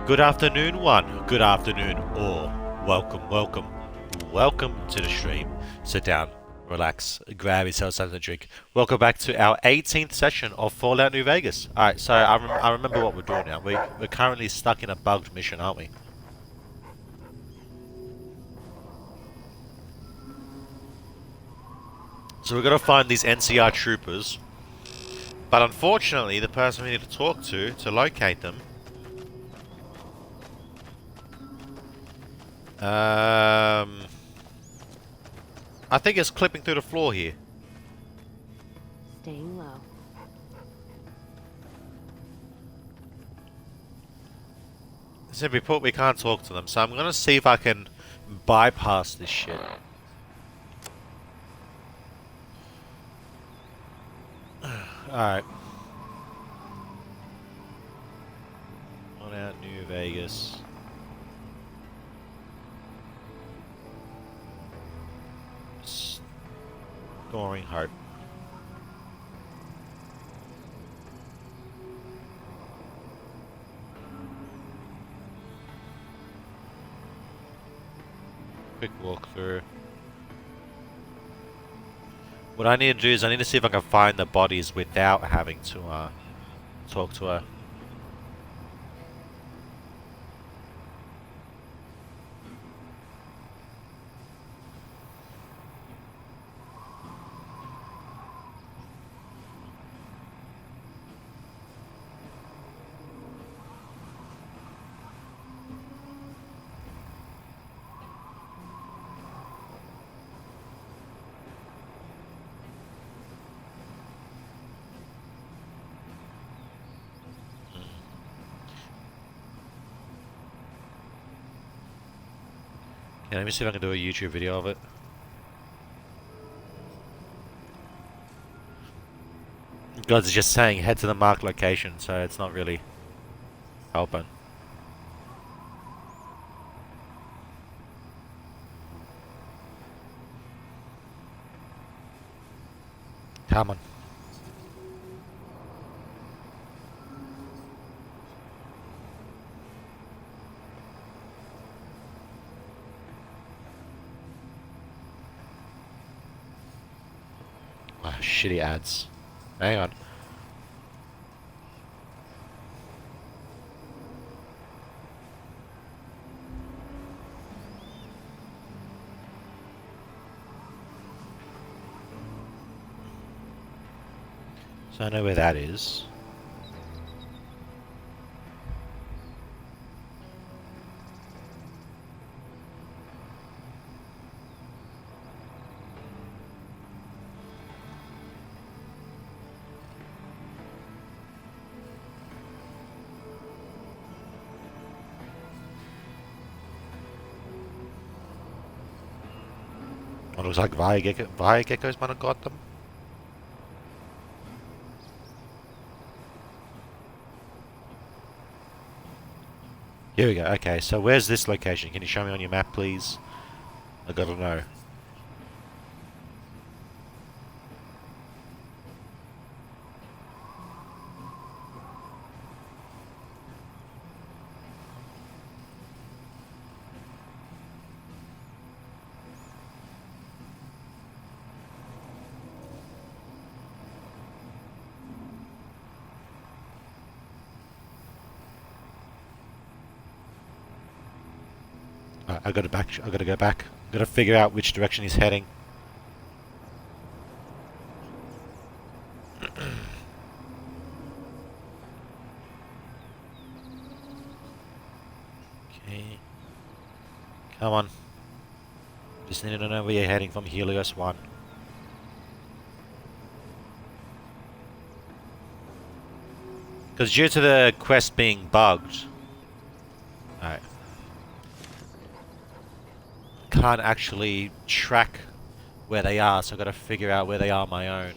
Good afternoon, one. Good afternoon, all. Welcome to the stream. Sit down, relax, grab yourself something to drink. Welcome back to our 18th session of Fallout New Vegas. Alright, so I remember what we're doing now. We're currently stuck in a bugged mission, aren't we? So we're gonna find these NCR troopers. But unfortunately, the person we need to talk to locate them, I think it's clipping through the floor here. Staying low. Simply put, we can't talk to them, so I'm gonna see if I can bypass this shit. Alright. On out New Vegas. Storing hope. Quick walkthrough. What I need to do is I need to see if I can find the bodies without having to talk to her. Yeah, let me see if I can do a YouTube video of it. God's just saying head to the marked location, so it's not really helping. Come on. Ah, shitty ads. Hang on. So I know where that is. It looks like Viagecko's might have got them. Here we go. Okay, so where's this location? Can you show me on your map, please? I gotta know. I gotta back. I gotta go back. I gotta figure out which direction he's heading. Okay. Come on. Just need to know where you're heading from Helios 1. Because due to the quest being bugged, alright, can't actually track where they are, so I've got to figure out where they are on my own.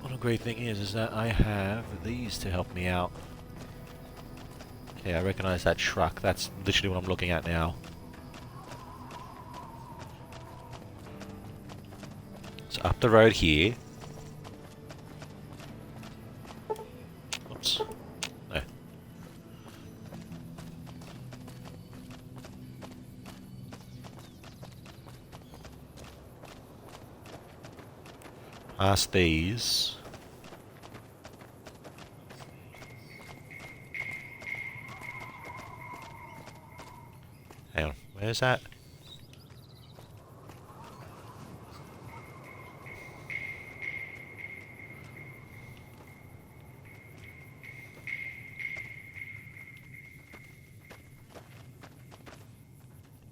What a great thing is that I have these to help me out. Okay, I recognize that truck. That's literally what I'm looking at now. So up the road here. Oops. No. Past these. Hang on, where's that?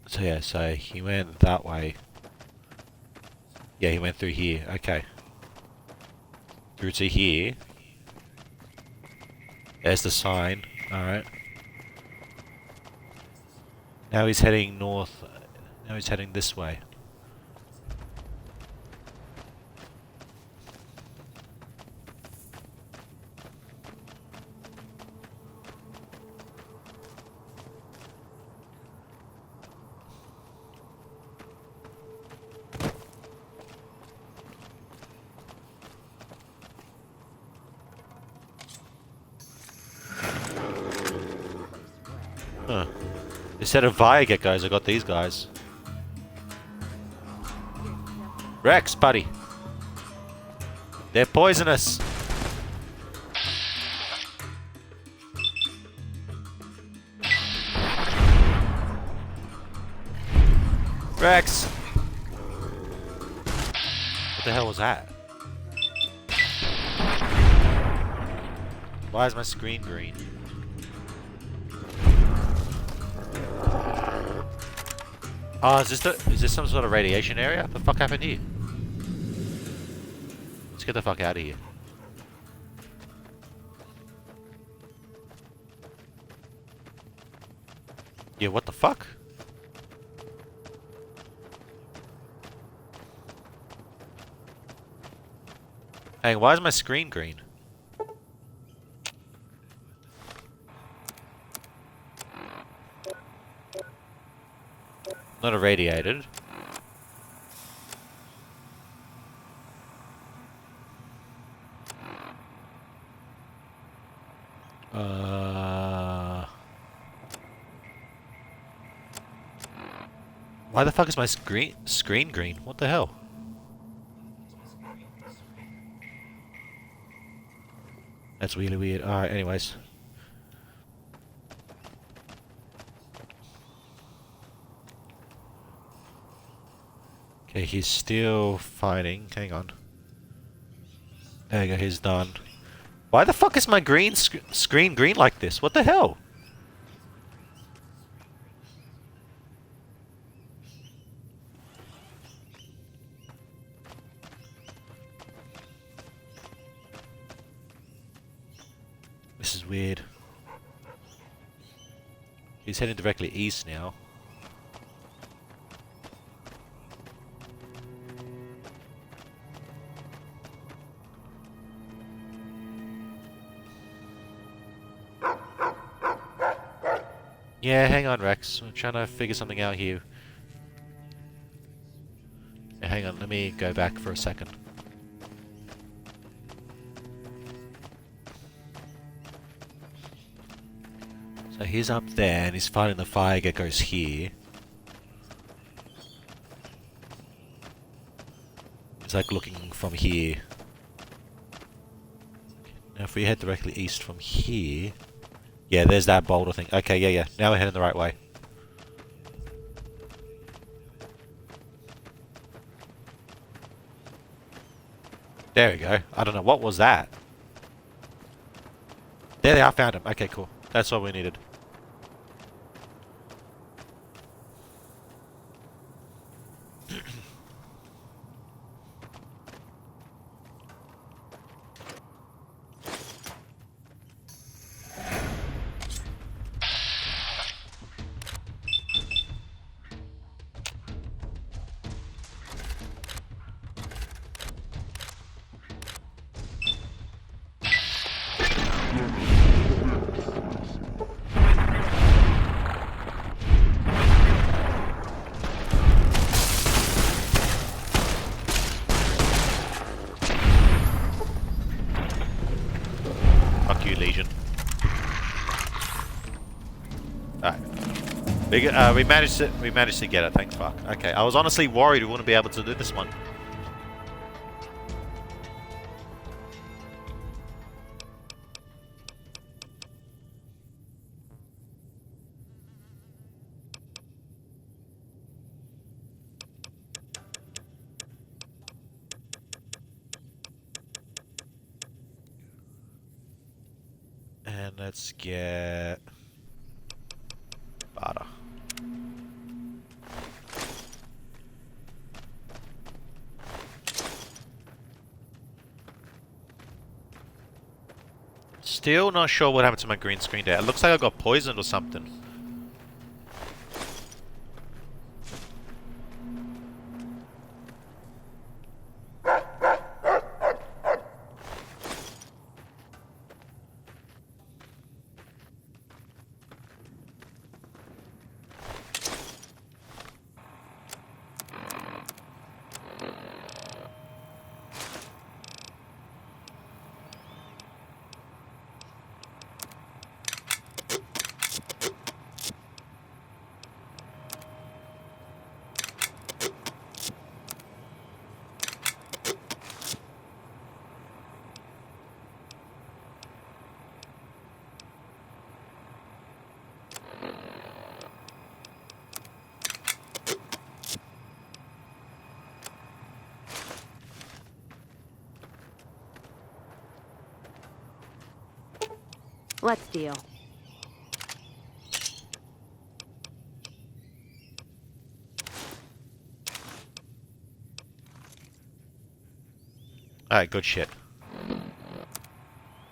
So yeah, so he went that way. Yeah, he went through here. Okay. Through to here. There's the sign. Alright. Now he's heading north. Now he's heading this way. Huh. Instead of Viaget geckos, I got these guys. Rex, buddy. They're poisonous. Rex! What the hell was that? Why is my screen green? Oh, is this some sort of radiation area? What the fuck happened here? Let's get the fuck out of here. Yeah, what the fuck? Hey, why is my screen green? Not irradiated. Why the fuck is my screen green? What the hell? That's really weird. Alright, anyways. Okay, he's still fighting. Hang on. There you go, he's done. Why the fuck is my screen green like this? What the hell? This is weird. He's heading directly east now. Yeah, hang on, Rex. I'm trying to figure something out here. Yeah, hang on, let me go back for a second. So he's up there and he's fighting the fire geckos here. He's like looking from here. Now if we head directly east from here... Yeah, there's that boulder thing. Okay, yeah. Now we're heading the right way. There we go. I don't know. What was that? There they are. Found him. Okay, cool. That's all we needed. We managed it. We managed to get it. Thank fuck. Okay, I was honestly worried we wouldn't be able to do this one. And let's get butter. Still not sure what happened to my green screen there. It looks like I got poisoned or something. Let's deal. Alright, good shit.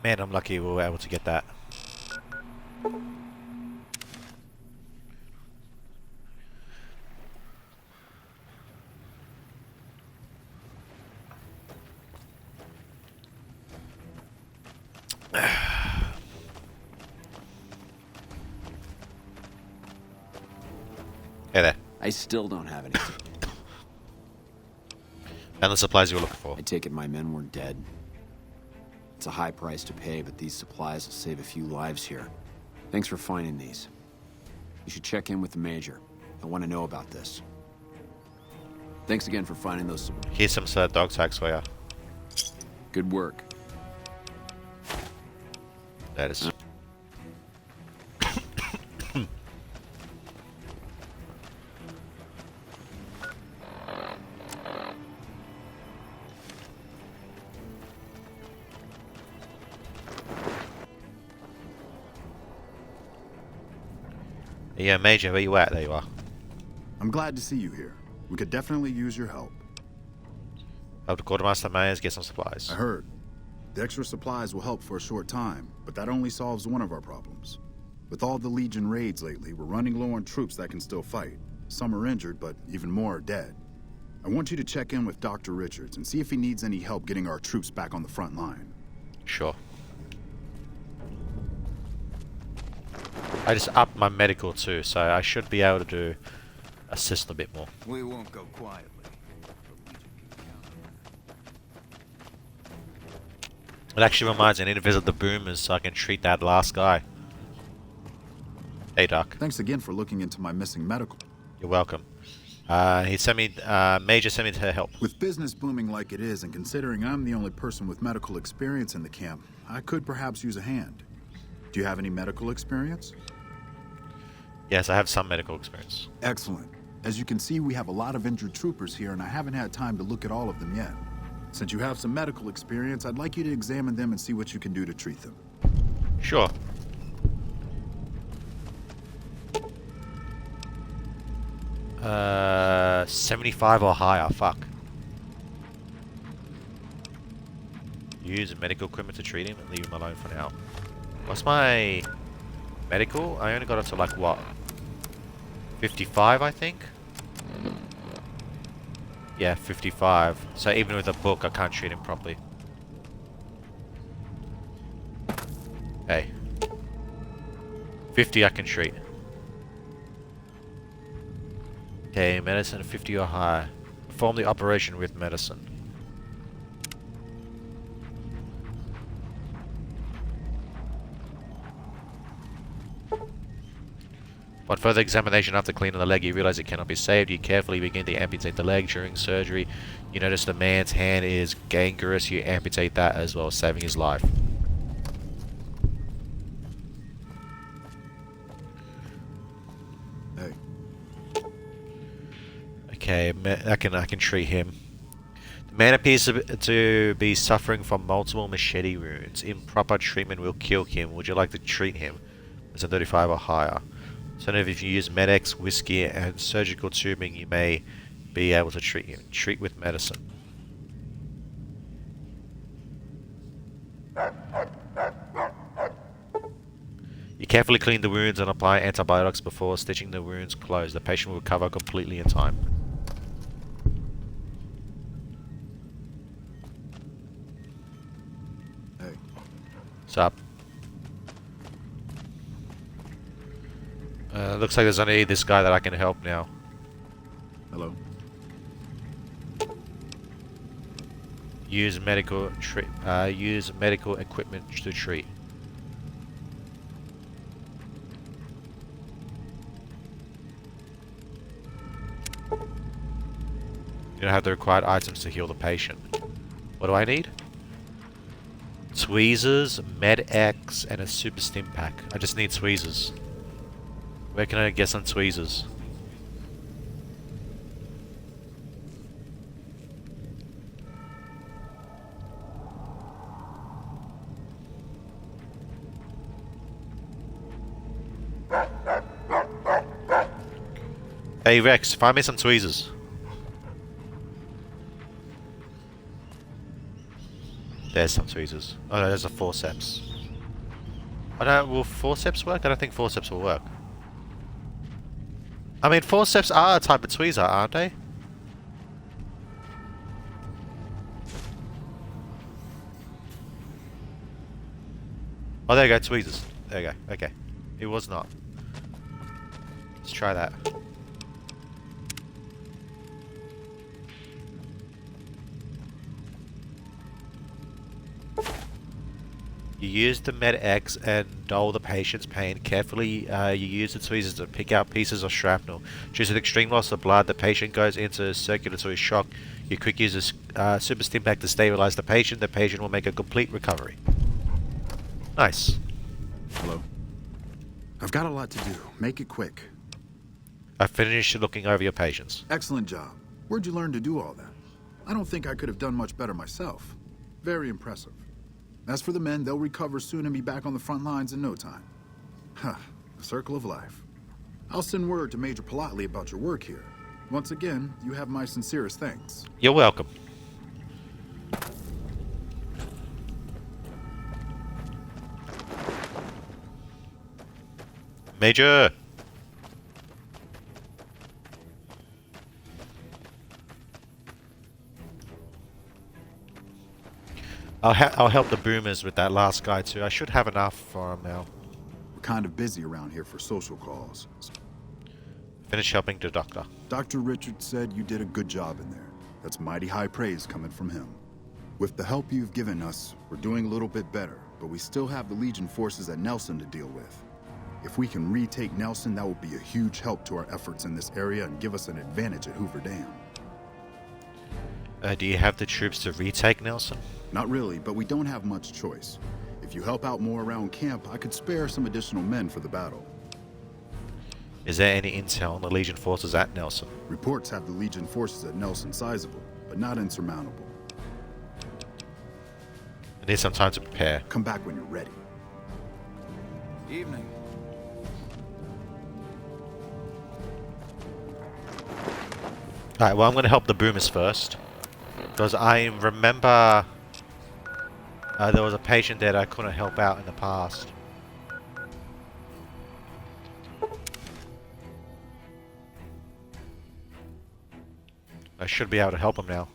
Man, I'm lucky we were able to get that. Hey there. I still don't have anything. And the supplies you were looking for. I take it my men were dead. It's a high price to pay, but these supplies will save a few lives here. Thanks for finding these. You should check in with the Major. I want to know about this. Thanks again for finding those supplies. Here's some dog tags for you. Good work. That is. Yeah, Major, where you at? There you are. I'm glad to see you here. We could definitely use your help. Help the Quartermaster Myers get some supplies. I heard. The extra supplies will help for a short time, but that only solves one of our problems. With all the Legion raids lately, we're running low on troops that can still fight. Some are injured, but even more are dead. I want you to check in with Dr. Richards and see if he needs any help getting our troops back on the front line. Sure. I just upped my medical too, so I should be able to assist a bit more. We won't go quietly. It actually reminds me, I need to visit the boomers so I can treat that last guy. Hey, Doc. Thanks again for looking into my missing medical. You're welcome. He sent me, Major sent me to help. With business booming like it is, and considering I'm the only person with medical experience in the camp, I could perhaps use a hand. Do you have any medical experience? Yes, I have some medical experience. Excellent. As you can see, we have a lot of injured troopers here, and I haven't had time to look at all of them yet. Since you have some medical experience, I'd like you to examine them and see what you can do to treat them. Sure. Uh, 75 or higher, fuck. Use medical equipment to treat him and leave him alone for now. What's my medical? I only got it to like what? 55, I think? Yeah, 55. So even with a book, I can't treat him properly. Hey. 50 I can treat. Okay, medicine 50 or higher. Perform the operation with medicine. Upon further examination after cleaning the leg, you realize it cannot be saved. You carefully begin to amputate the leg. During surgery, you notice the man's hand is gangrenous. You amputate that as well, saving his life. Hey, Okay, I can treat him. The man appears to be suffering from multiple machete wounds. Improper treatment will kill him. Would you like to treat him? It's a 35 or higher. So if you use Med-X, whiskey, and surgical tubing, you may be able to treat him. Treat with medicine. You carefully clean the wounds and apply antibiotics before stitching the wounds closed. The patient will recover completely in time. hey. What's up? Looks like there's only this guy that I can help now. Hello. Use medical equipment to treat. You don't have the required items to heal the patient. What do I need? Tweezers, Med-X, and a super stim pack. I just need tweezers. Where can I get some tweezers? Hey Rex, find me some tweezers. There's some tweezers. Oh no, there's a forceps. I don't. Will forceps work? I don't think forceps will work. I mean, forceps are a type of tweezer, aren't they? Oh, there you go, tweezers. There you go. Okay, it was not. Let's try that. You use the Med-X and dull the patient's pain. Carefully, you use the tweezers to pick out pieces of shrapnel. Due to the extreme loss of blood, the patient goes into circulatory shock. You quick use a super stim pack to stabilize the patient. The patient will make a complete recovery. Nice. Hello. I've got a lot to do. Make it quick. I finished looking over your patients. Excellent job. Where'd you learn to do all that? I don't think I could have done much better myself. Very impressive. As for the men, they'll recover soon and be back on the front lines in no time. Huh, the circle of life. I'll send word to Major Palatley about your work here. Once again, you have my sincerest thanks. You're welcome. Major! I'll help the boomers with that last guy too. I should have enough for him now. We're kind of busy around here for social calls. Finish helping the doctor. Dr. Richards said you did a good job in there. That's mighty high praise coming from him. With the help you've given us, we're doing a little bit better, but we still have the Legion forces at Nelson to deal with. If we can retake Nelson, that will be a huge help to our efforts in this area and give us an advantage at Hoover Dam. Do you have the troops to retake Nelson? Not really, but we don't have much choice. If you help out more around camp, I could spare some additional men for the battle. Is there any intel on the Legion forces at Nelson? Reports have the Legion forces at Nelson sizable, but not insurmountable. I need some time to prepare. Come back when you're ready. Evening. Alright, well I'm going to help the boomers first. Because I remember there was a patient that I couldn't help out in the past. I should be able to help him now.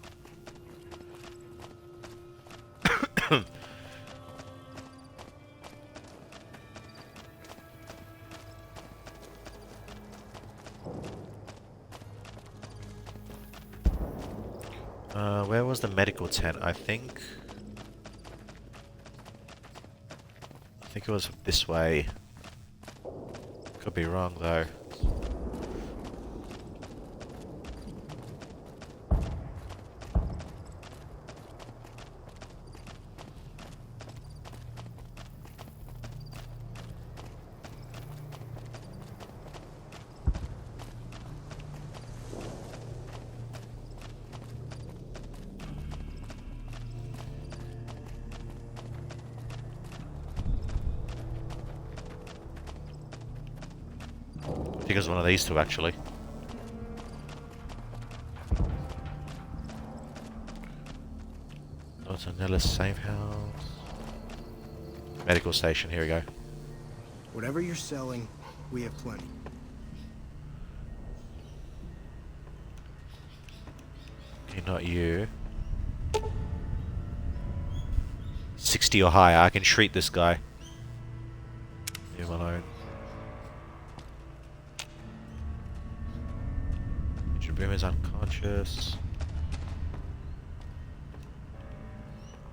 Where was the medical tent? I think it was this way. Could be wrong though. I think it was one of these two, actually. Nellis safe house. Medical station, here we go. Whatever you're selling, we have plenty. Okay, not you. 60 or higher, I can treat this guy. Leave him alone. Agent Boom is unconscious.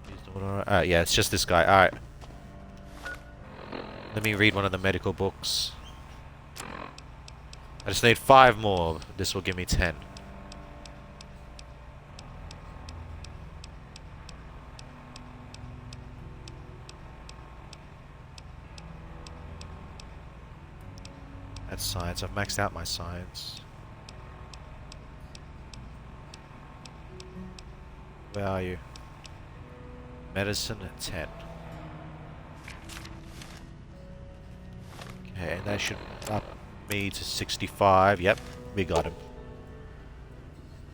He's doing alright. Yeah, it's just this guy. Alright. Let me read one of the medical books. I just need 5 more. This will give me 10. That's science. I've maxed out my science. Where are you? Medicine at 10. Okay, and that should up me to 65. Yep, we got him.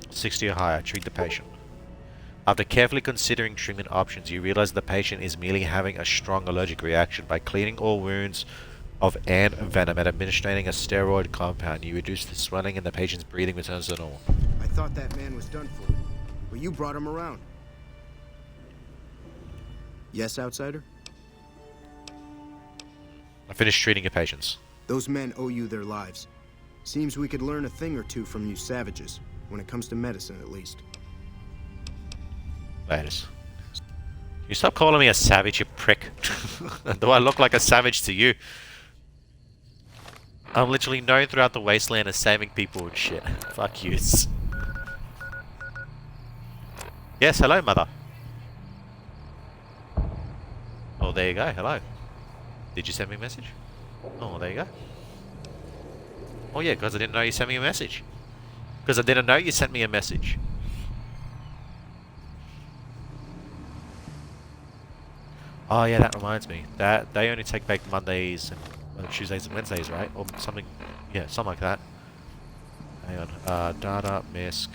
60 or higher. Treat the patient. After carefully considering treatment options, you realize the patient is merely having a strong allergic reaction. By cleaning all wounds of ant venom and administering a steroid compound, you reduce the swelling and the patient's breathing returns to normal. I thought that man was done for, but you brought him around. Yes, outsider? I finished treating your patients. Those men owe you their lives. Seems we could learn a thing or two from you savages, when it comes to medicine at least. Laters. You stop calling me a savage, you prick. Do I look like a savage to you? I'm literally known throughout the wasteland as saving people and shit. Fuck yous. Yes, hello, mother. Oh, there you go. Hello. Did you send me a message? Oh, there you go. Oh yeah, because I didn't know you sent me a message. Because I didn't know you sent me a message. Oh yeah, that reminds me. That they only take back Mondays and Tuesdays and Wednesdays, right? Or something. Yeah, something like that. Hang on. Data, misc.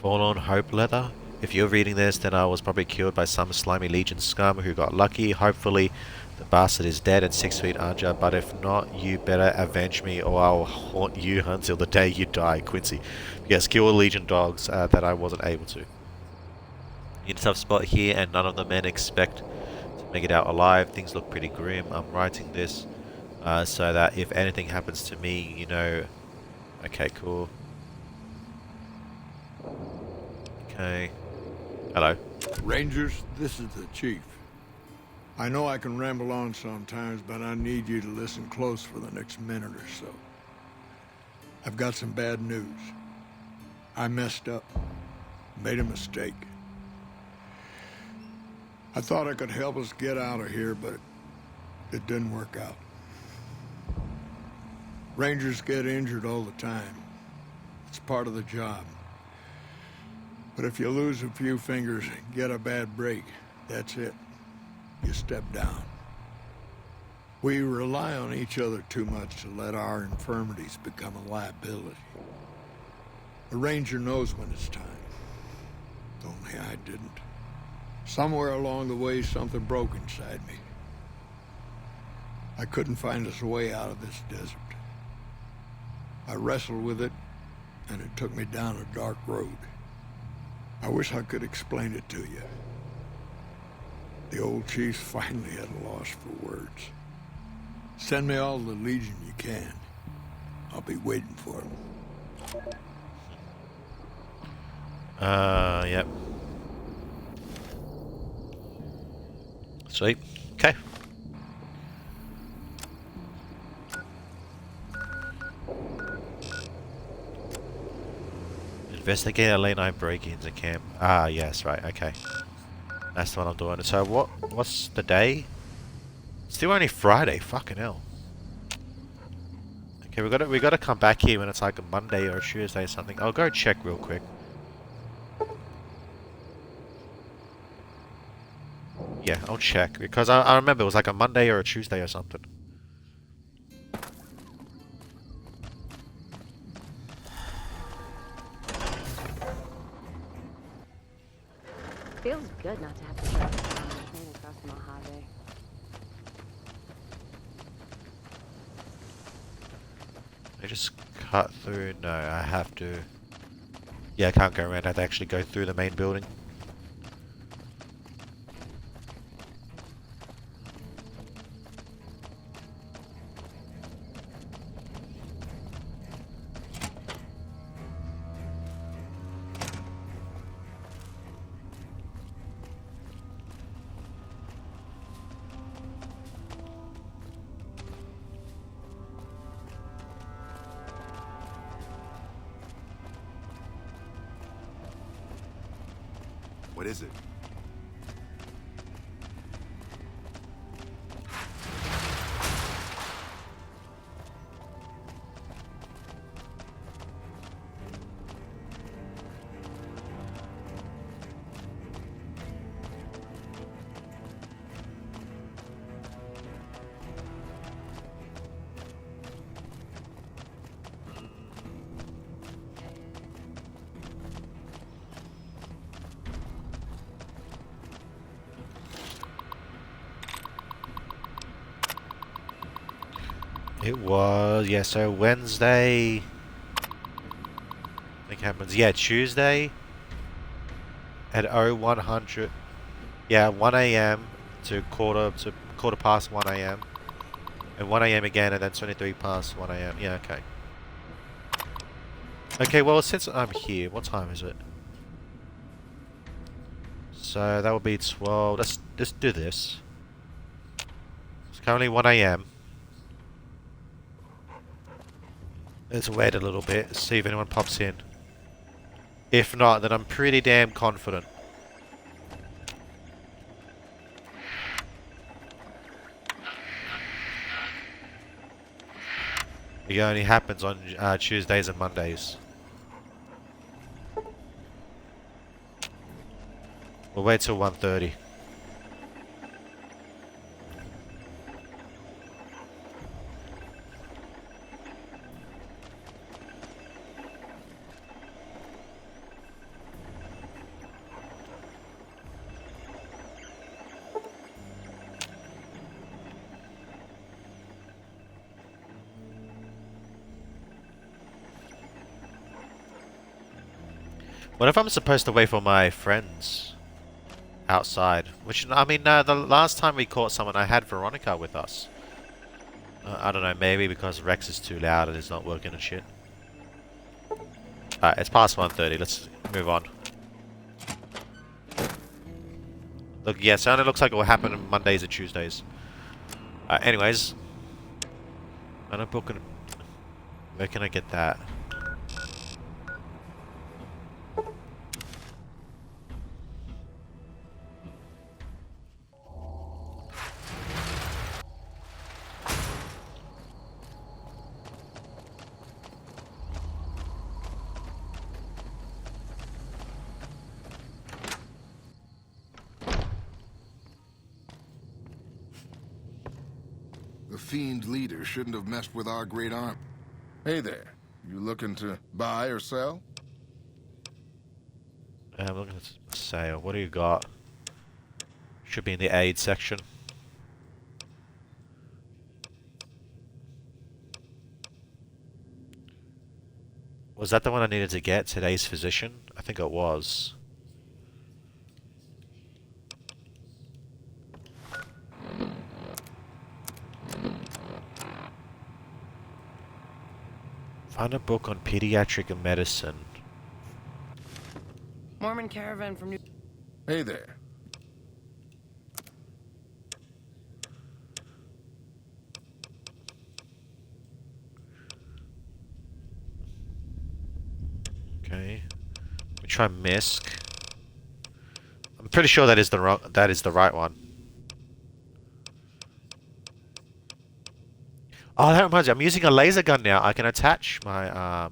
Forlorn Hope leather. If you're reading this, then I was probably killed by some slimy Legion scum who got lucky. Hopefully, the bastard is dead and 6 feet under, but if not, you better avenge me or I'll haunt you until the day you die, Quincy. Yes, kill Legion dogs that I wasn't able to. In a tough spot here, and none of the men expect to make it out alive. Things look pretty grim. I'm writing this so that if anything happens to me, you know... Okay, cool. Okay. Hello. Rangers, this is the chief. I know I can ramble on sometimes, but I need you to listen close for the next minute or so. I've got some bad news. I messed up. Made a mistake. I thought I could help us get out of here, but it didn't work out. Rangers get injured all the time. It's part of the job. But if you lose a few fingers, get a bad break, that's it. You step down. We rely on each other too much to let our infirmities become a liability. The Ranger knows when it's time. Only I didn't. Somewhere along the way, something broke inside me. I couldn't find us a way out of this desert. I wrestled with it, and it took me down a dark road. I wish I could explain it to you. The old chief's finally at a loss for words. Send me all the Legion you can. I'll be waiting for them. Yep. Sweet. Okay. Investigate a late night break-ins in camp. Ah, yes, right, okay. That's the one I'm doing. So what's the day? Still only Friday, fucking hell. Okay, we gotta come back here when it's like a Monday or a Tuesday or something. I'll go check real quick. Yeah, I'll check because I remember it was like a Monday or a Tuesday or something. Feels good not to have to drive around on a plane across the Mojave. I just cut through. No, I have to. Yeah, I can't go around. I have to actually go through the main building. What is it? It was, yeah, so Wednesday, I think happens, yeah, Tuesday at 0100, yeah, 1 a.m. to quarter past 1 a.m. and 1 a.m. again and then 23 past 1 a.m. Yeah, okay. Okay, well, since I'm here, what time is it? So that would be 12, let's do this. It's currently 1 a.m. Let's wait a little bit, see if anyone pops in. If not, then I'm pretty damn confident. It only happens on Tuesdays and Mondays. We'll wait till 1:30. What if I'm supposed to wait for my friends outside? Which, I mean, the last time we caught someone, I had Veronica with us. I don't know, maybe because Rex is too loud and it's not working and shit. Alright, it's past 1:30, let's move on. Look, yes, it only looks like it will happen on Mondays and Tuesdays. Anyways. I'm not booking... Where can I get that? The Fiend leader shouldn't have messed with our great arm. Hey there. You looking to buy or sell? I'm looking at sale. What do you got? Should be in the aid section. Was that the one I needed to get? Today's physician? I think it was. Find a book on pediatric medicine. Mormon caravan from New... Hey there. Okay. We try Misk. I'm pretty sure that is the right one. Oh, that reminds me. I'm using a laser gun now. I can attach my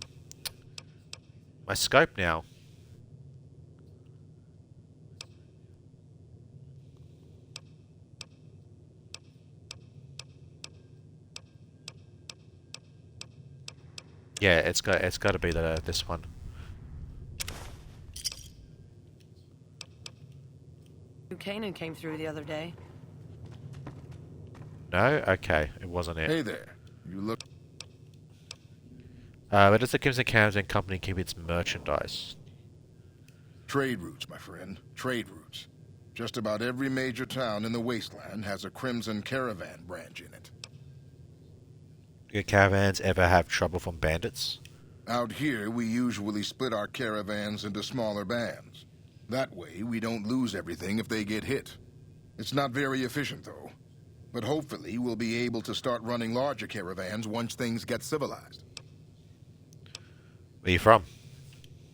my scope now. Yeah, it's got to be this one. Kanan came through the other day. No? Okay, it wasn't it. Hey there. You look... Where does the Crimson Caravan Company keep its merchandise? Trade routes, my friend. Trade routes. Just about every major town in the wasteland has a Crimson Caravan branch in it. Do your caravans ever have trouble from bandits? Out here, we usually split our caravans into smaller bands. That way, we don't lose everything if they get hit. It's not very efficient, though. But hopefully, we'll be able to start running larger caravans once things get civilized. Where are you from?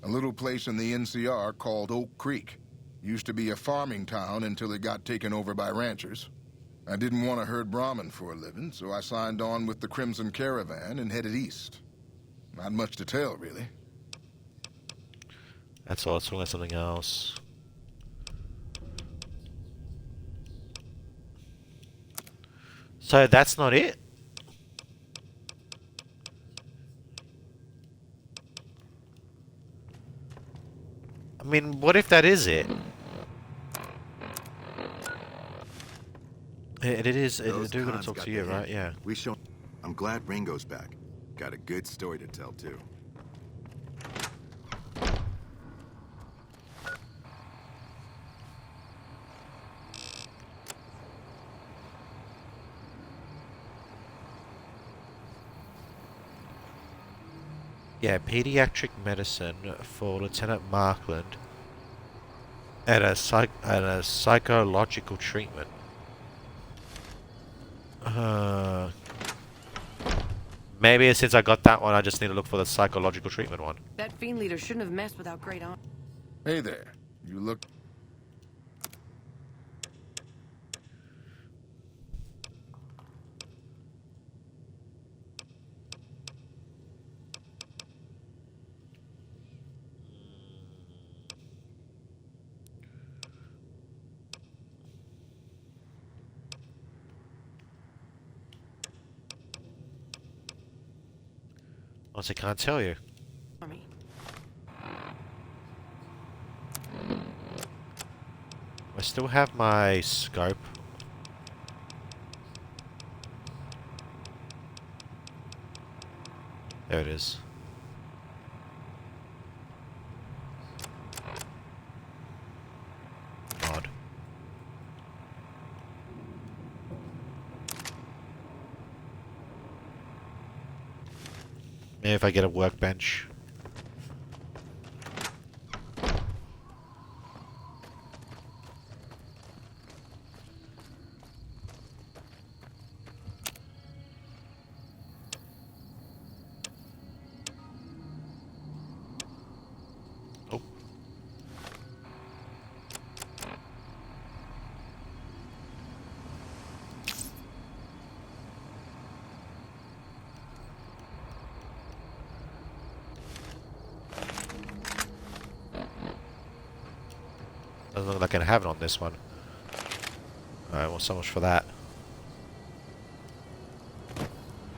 A little place in the NCR called Oak Creek. Used to be a farming town until it got taken over by ranchers. I didn't want to herd Brahmin for a living, so I signed on with the Crimson Caravan and headed east. Not much to tell, really. That's all. Let's look at something else. So that's not it? I mean, what if that is it? It is. I Those do gotta cons talk got to the you, hint. right? Yeah. I'm glad Ringo's back. Got a good story to tell, too. Yeah, pediatric medicine for Lieutenant Markland and a psychological treatment. Maybe since I got that one, I just need to look for the psychological treatment one. That fiend leader shouldn't have messed without great honor. Hey there. You look... Honestly, can't tell you. Army. I still have my scope. There it is. Odd. Maybe if I get a workbench. Oh. Doesn't look like I can have it on this one. Alright, well, so much for that.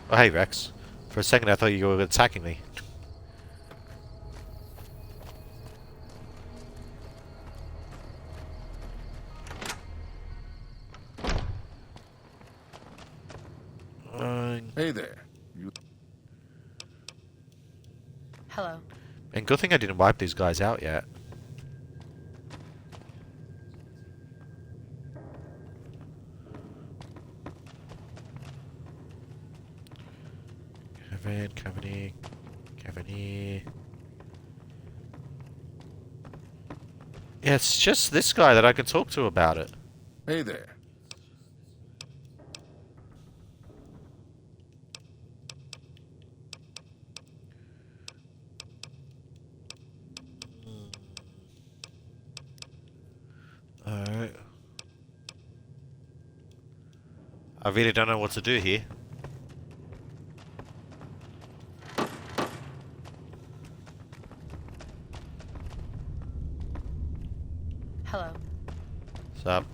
Oh, hey, Rex. For a second, I thought you were attacking me. Hey there. You... Hello. And good thing I didn't wipe these guys out yet. Cavani. Yeah, it's just this guy that I can talk to about it. Hey there. I really don't know what to do here. Hello. What's up?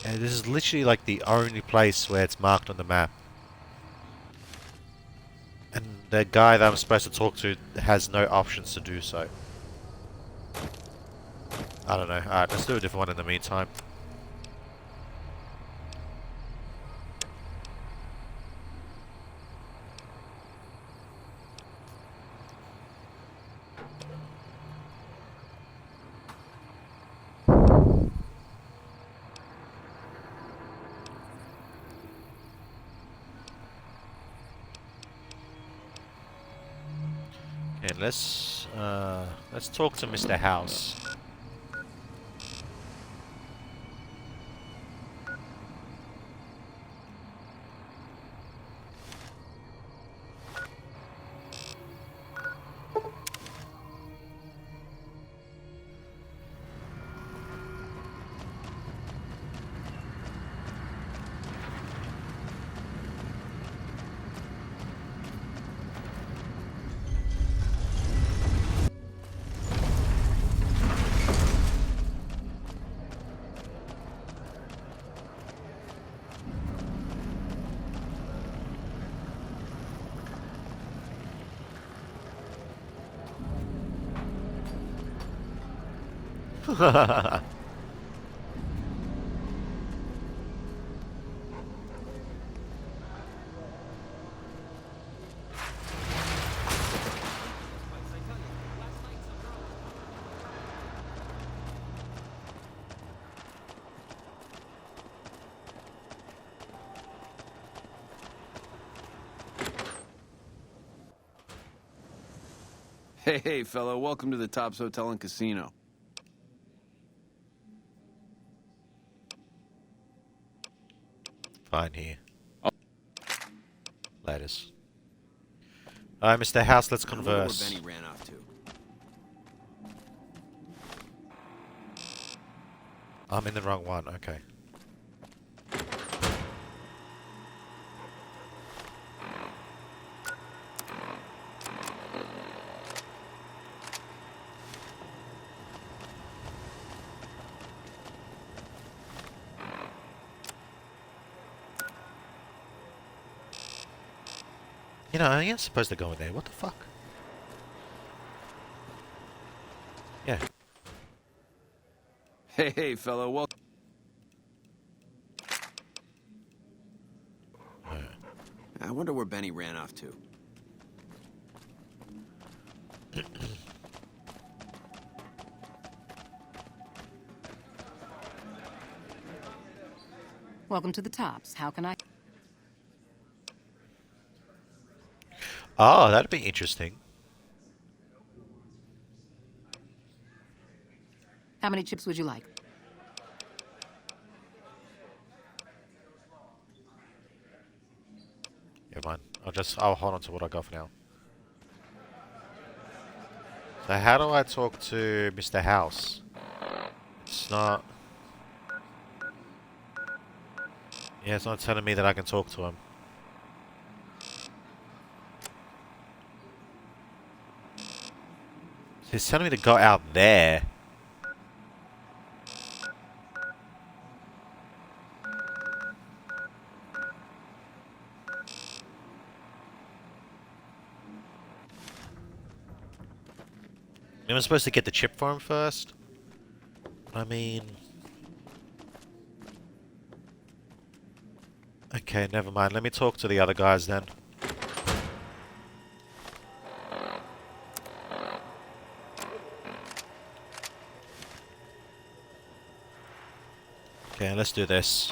Yeah, this is literally like the only place where it's marked on the map. And the guy that I'm supposed to talk to has no options to do so. I don't know. Alright, let's do a different one in the meantime. And let's talk to Mr. House. Hey, fellow, welcome to the Tops Hotel and Casino. Fine here. Latest. Alright, Mr. House, let's I wonder where converse. Benny ran off to. I'm in the wrong one, okay. You know, you're supposed to go in there. What the fuck? Yeah. Hey, fellow, welcome. I wonder where Benny ran off to. Welcome to the Tops. How can I? Oh, that'd be interesting. How many chips would you like? Yeah, man. I'll hold on to what I got for now. So how do I talk to Mr. House? It's not... Yeah, it's not telling me that I can talk to him. He's telling me to go out there. Am I supposed to get the chip for him first? I mean... Okay, never mind. Let me talk to the other guys then. Okay, let's do this.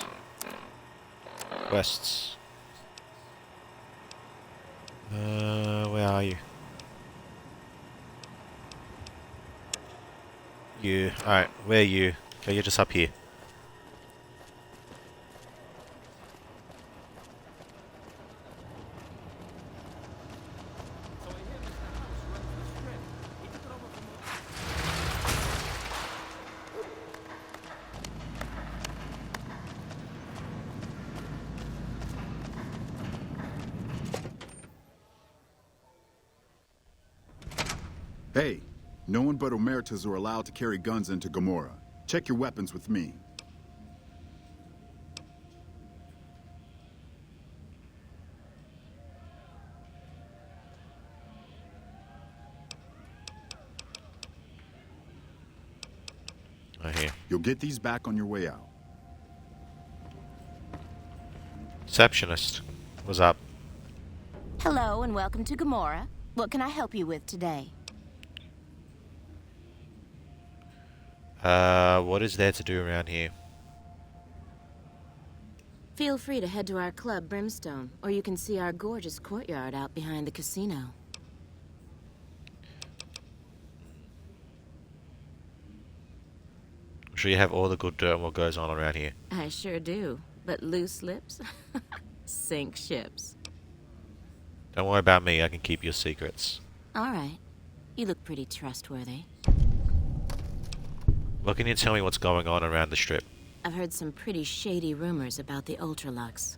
Quests. Where are you? You. Alright, where are you? Okay, you're just up here. Hey, no one but Omertas are allowed to carry guns into Gamora. Check your weapons with me. Right here. You'll get these back on your way out. Receptionist. What's up? Hello and welcome to Gamora. What can I help you with today? What is there to do around here? Feel free to head to our club, Brimstone, or you can see our gorgeous courtyard out behind the casino. I'm sure you have all the good dirt and what goes on around here. I sure do, but loose lips sink ships. Don't worry about me, I can keep your secrets. All right. You look pretty trustworthy. What can you tell me what's going on around the strip? I've heard some pretty shady rumors about the Ultralux.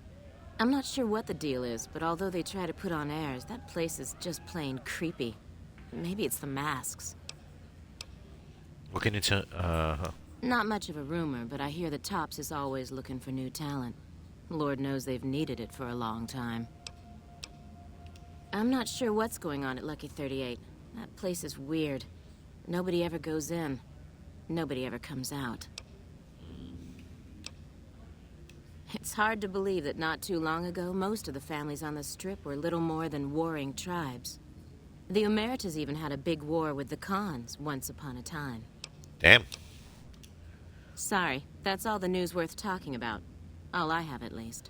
I'm not sure what the deal is, but although they try to put on airs, that place is just plain creepy. Maybe it's the masks. What can you tell? Not much of a rumor, but I hear the Tops is always looking for new talent. Lord knows they've needed it for a long time. I'm not sure what's going on at Lucky 38. That place is weird. Nobody ever goes in. Nobody ever comes out. It's hard to believe that not too long ago, most of the families on the Strip were little more than warring tribes. The Omertas even had a big war with the Khans once upon a time. Damn. Sorry, that's all the news worth talking about. All I have, at least.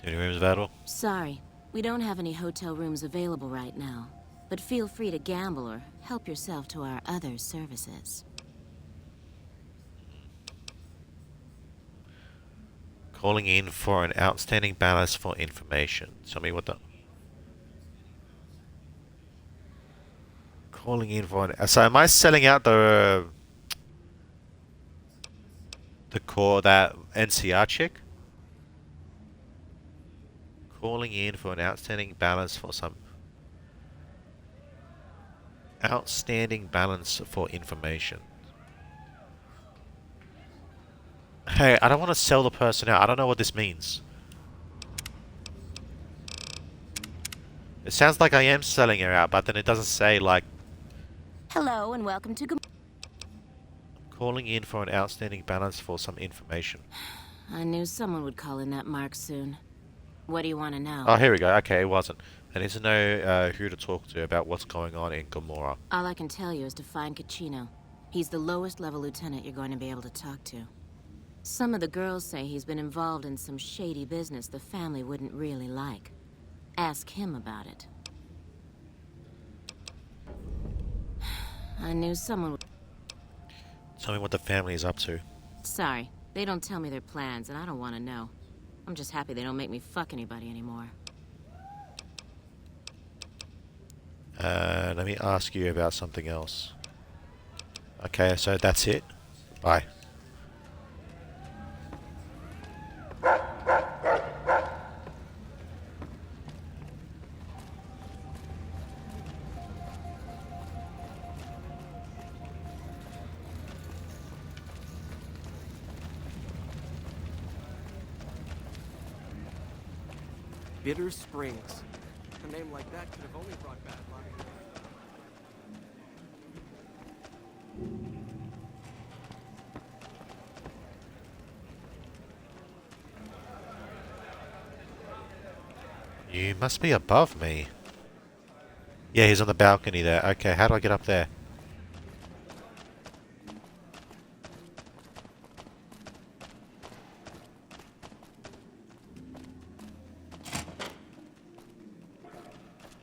Any rooms available? Sorry, we don't have any hotel rooms available right now. But feel free to gamble or help yourself to our other services. Calling in for an outstanding balance for information. Tell me what the... Calling in for an... So am I selling out the core, that NCR chick? Calling in for an outstanding balance for some... Outstanding balance for information. Hey, I don't want to sell the person out. I don't know what this means. It sounds like I am selling her out, but then it doesn't say, like... Hello and welcome to Calling in for an outstanding balance for some information. I knew someone would call in that mark soon. What do you want to know? Oh, here we go. Okay, it wasn't. I need to know who to talk to about what's going on in Gamora. All I can tell you is to find Caccino. He's the lowest level lieutenant you're going to be able to talk to. Some of the girls say he's been involved in some shady business the family wouldn't really like. Ask him about it. I knew someone would... Tell me what the family is up to. Sorry, they don't tell me their plans, and I don't want to know. I'm just happy they don't make me fuck anybody anymore. Let me ask you about something else. Okay, so that's it. Bye. Bitter Springs. A name like that could have only brought bad luck. You must be above me. Yeah, he's on the balcony there. Okay, how do I get up there?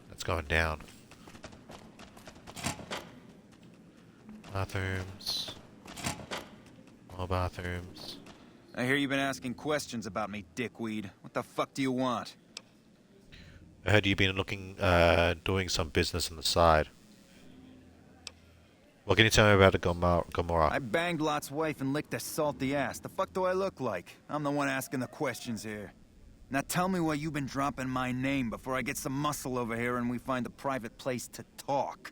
That's going down. Bathrooms. More bathrooms. I hear you've been asking questions about me, dickweed. What the fuck do you want? I heard you've been doing some business on the side. What can you tell me about the Gomorrah? I banged Lot's wife and licked her salty ass. The fuck do I look like? I'm the one asking the questions here. Now tell me why you've been dropping my name before I get some muscle over here and we find a private place to talk.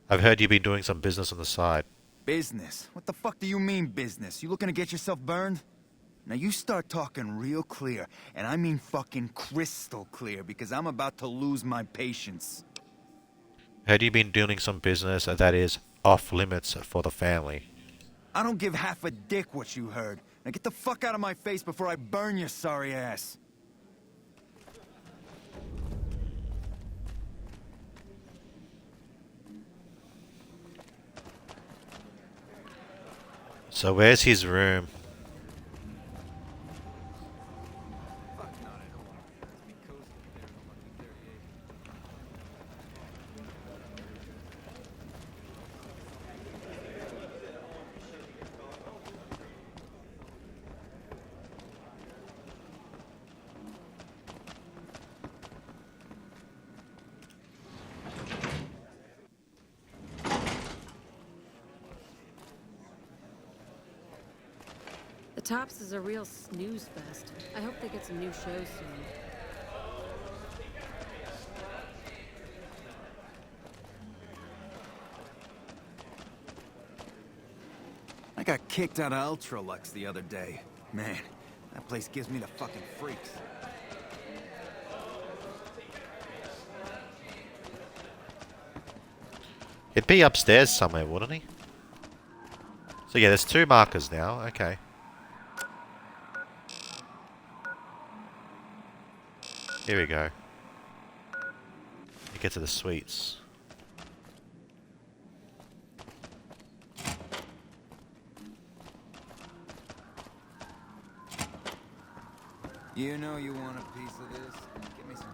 I've heard you've been doing some business on the side. Business? What the fuck do you mean business? You looking to get yourself burned? Now you start talking real clear, and I mean fucking crystal clear, because I'm about to lose my patience. Heard you've been doing some business that is off limits for the family. I don't give half a dick what you heard. Now get the fuck out of my face before I burn your sorry ass. So where's his room? The Tops is a real snooze fest. I hope they get some new shows soon. I got kicked out of Ultralux the other day. Man, that place gives me the fucking freaks. He'd be upstairs somewhere, wouldn't he? So yeah, there's 2 markers now. Okay. Here we go. You get to the suites. You know you want a piece of this? Give me some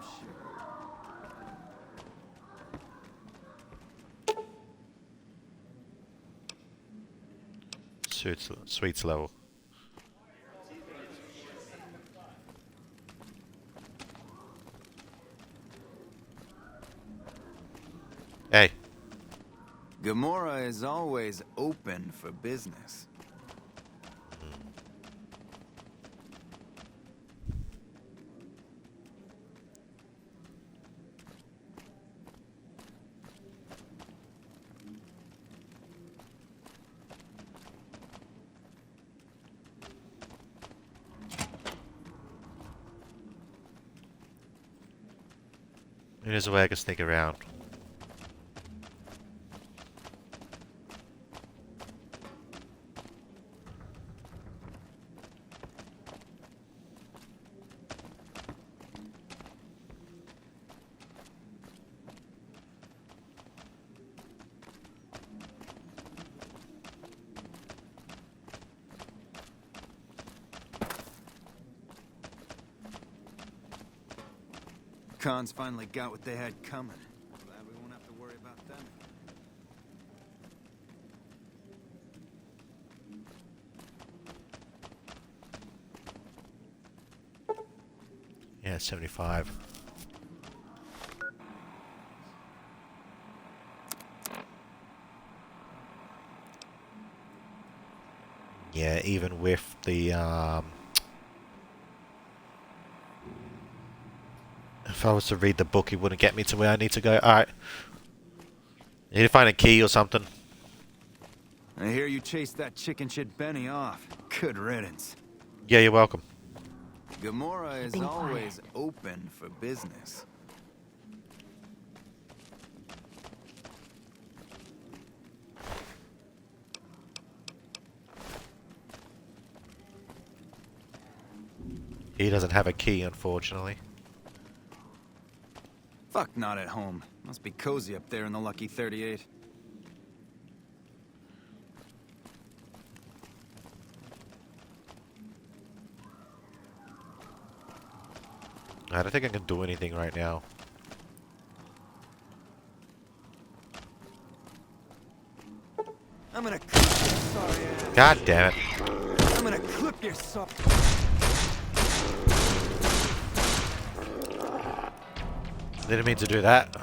shit. Suites level. Hey. Gomorrah is always open for business. There's a way I can sneak around. Cons finally got what they had coming. Glad we won't have to worry about them. Yeah, 75. Yeah, even with the if I was to read the book, it wouldn't get me to where I need to go. Alright. Need to find a key or something. I hear you chased that chicken shit Benny off. Good riddance. Yeah, you're welcome. Gomorrah is always open for business. He doesn't have a key, unfortunately. Fuck, not at home. Must be cozy up there in the Lucky 38. I don't think I can do anything right now. I'm gonna clip your sorry ass. God damn it. I'm gonna clip your sorry... Didn't mean to do that.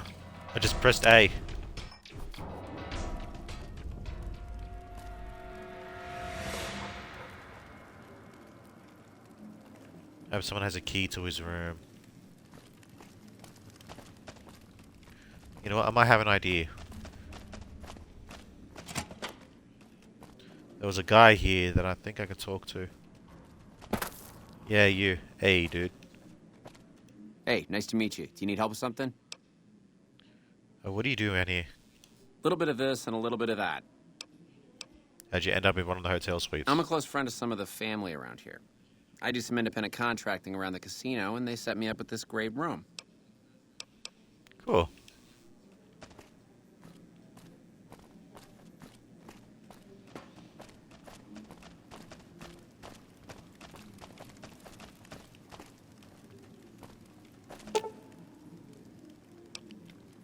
I just pressed A. I hope someone has a key to his room. You know what? I might have an idea. There was a guy here that I think I could talk to. Yeah, you. Hey, dude. Hey, nice to meet you. Do you need help with something? What are you doing here? A little bit of this and a little bit of that. How'd you end up in one of the hotel suites? I'm a close friend of some of the family around here. I do some independent contracting around the casino, and they set me up with this great room. Cool.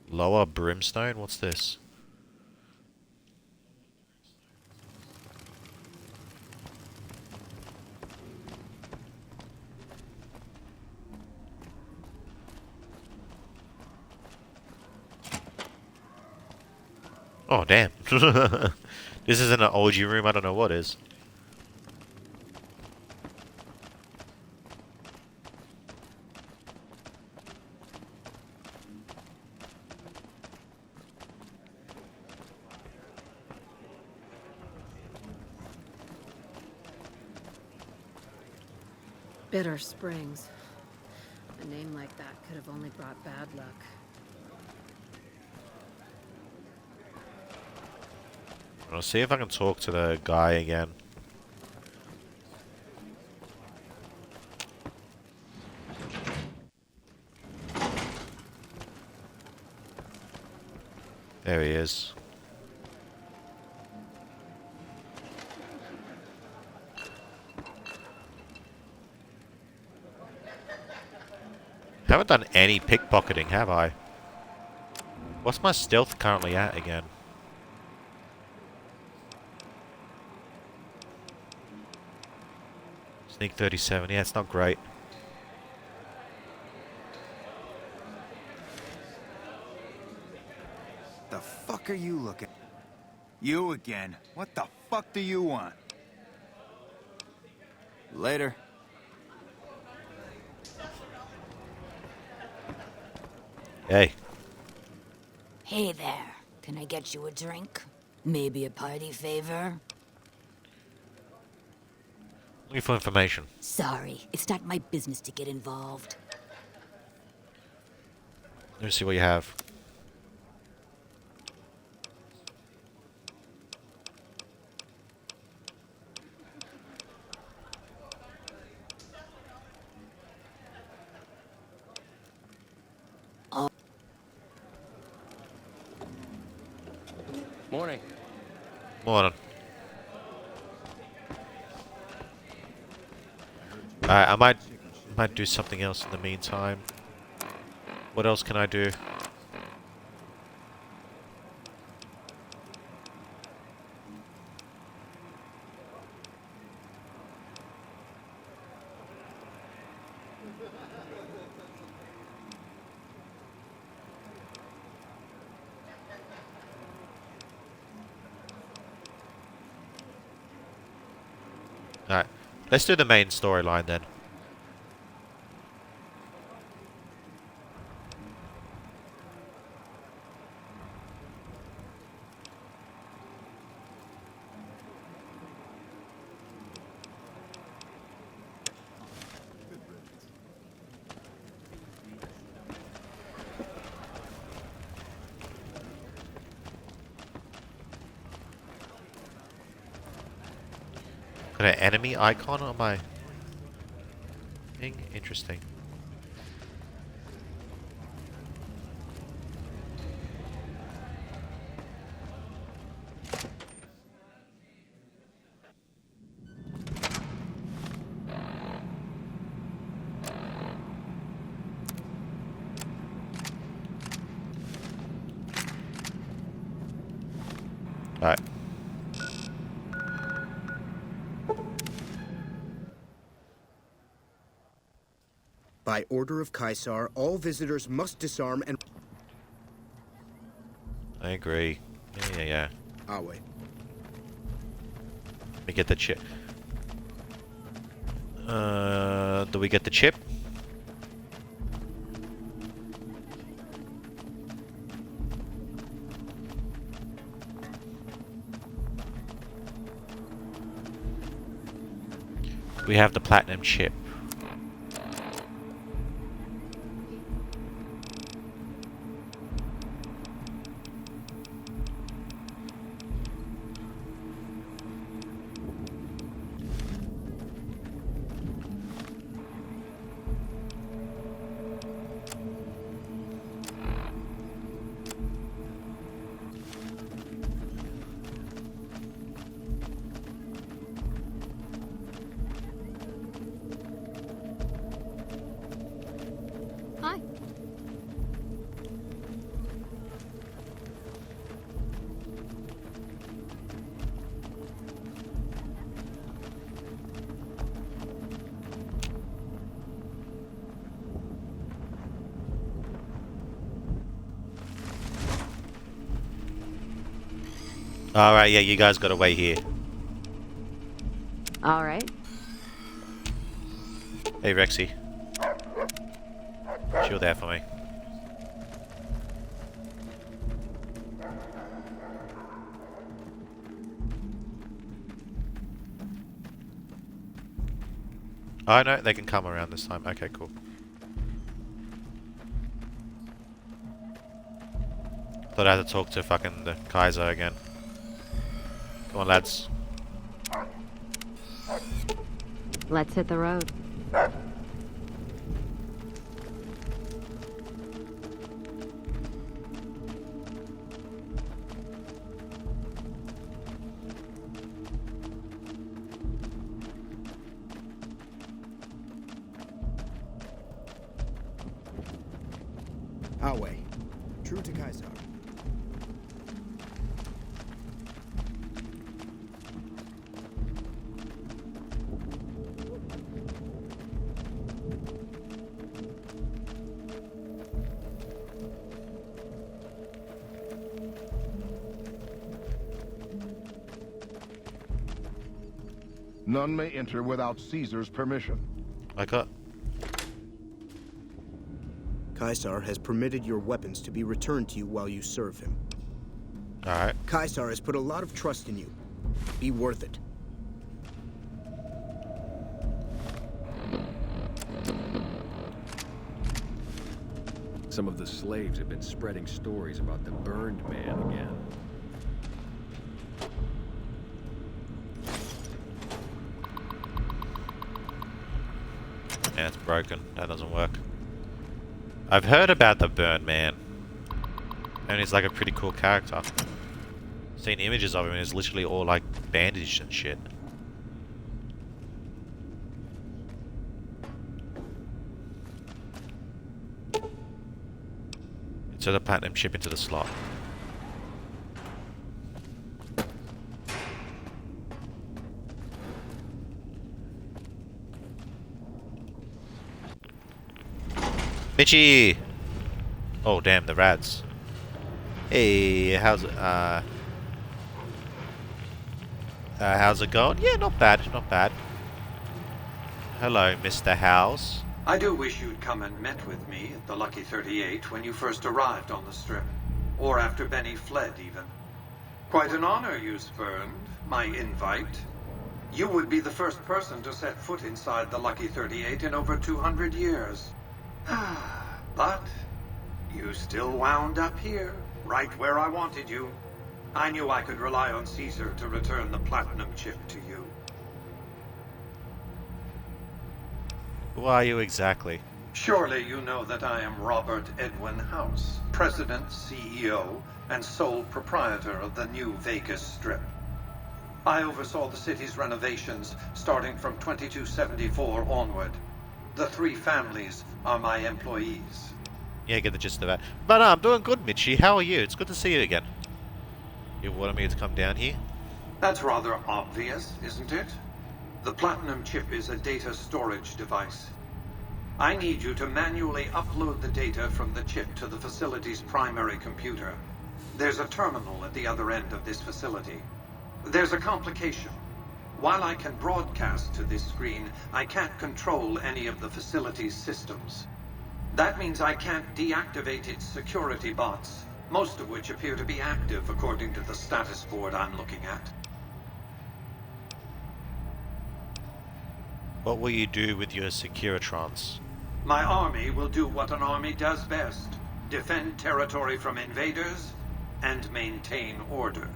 Lower Brimstone? What's this? Oh, damn. This isn't an OG room, I don't know what is. Bitter Springs. A name like that could have only brought bad luck. I'll see if I can talk to the guy again. There he is. Haven't done any pickpocketing, have I? What's my stealth currently at again? Sneak 37, yeah, it's not great. The fuck are you looking? You again. What the fuck do you want? Later. Hey. Hey there. Can I get you a drink? Maybe a party favor? Looking for information. Sorry, it's not my business to get involved. Let me see what you have. Morning. Morning. I might do something else in the meantime. What else can I do? Alright, let's do the main storyline then. Got an enemy icon on my thing? Interesting. Alright. By order of Caesar, all visitors must disarm and... I agree. Yeah. I'll wait. Let me get the chip. Do we get the chip? We have the platinum chip. Hi. Alright, yeah, you guys gotta wait here. All right. Hey, Rexy. Chill there for me. Oh no, they can come around this time. Okay, cool. Thought I had to talk to fucking the Kaiser again. Come on, lads. Let's hit the road. I'll wait. True to Caesar. None may enter without Caesar's permission. I got. Caesar has permitted your weapons to be returned to you while you serve him. Alright. Caesar has put a lot of trust in you. Be worth it. Some of the slaves have been spreading stories about the Burned Man again. Yeah, it's broken. That doesn't work. I've heard about the Burn Man. And he's like a pretty cool character. Seen images of him and he's literally all like bandaged and shit. Insert the platinum chip into the slot. Mitchie! Oh damn, the rads. Hey, how's it going? Yeah, not bad, not bad. Hello, Mr. House. I do wish you'd come and met with me at the Lucky 38 when you first arrived on the Strip. Or after Benny fled, even. Quite an honor you spurned, my invite. You would be the first person to set foot inside the Lucky 38 in over 200 years. But you still wound up here, right where I wanted you. I knew I could rely on Caesar to return the platinum chip to you. Who are you exactly? Surely you know that I am Robert Edwin House, President, CEO, and sole proprietor of the New Vegas Strip. I oversaw the city's renovations starting from 2274 onward. The 3 families are my employees. Yeah, get the gist of that. But I'm doing good, Mitchie. How are you? It's good to see you again. You wanted me to come down here? That's rather obvious, isn't it? The Platinum chip is a data storage device. I need you to manually upload the data from the chip to the facility's primary computer. There's a terminal at the other end of this facility. There's a complication. While I can broadcast to this screen, I can't control any of the facility's systems. That means I can't deactivate its security bots, most of which appear to be active according to the status board I'm looking at. What will you do with your Securitrons? My army will do what an army does best: defend territory from invaders and maintain order.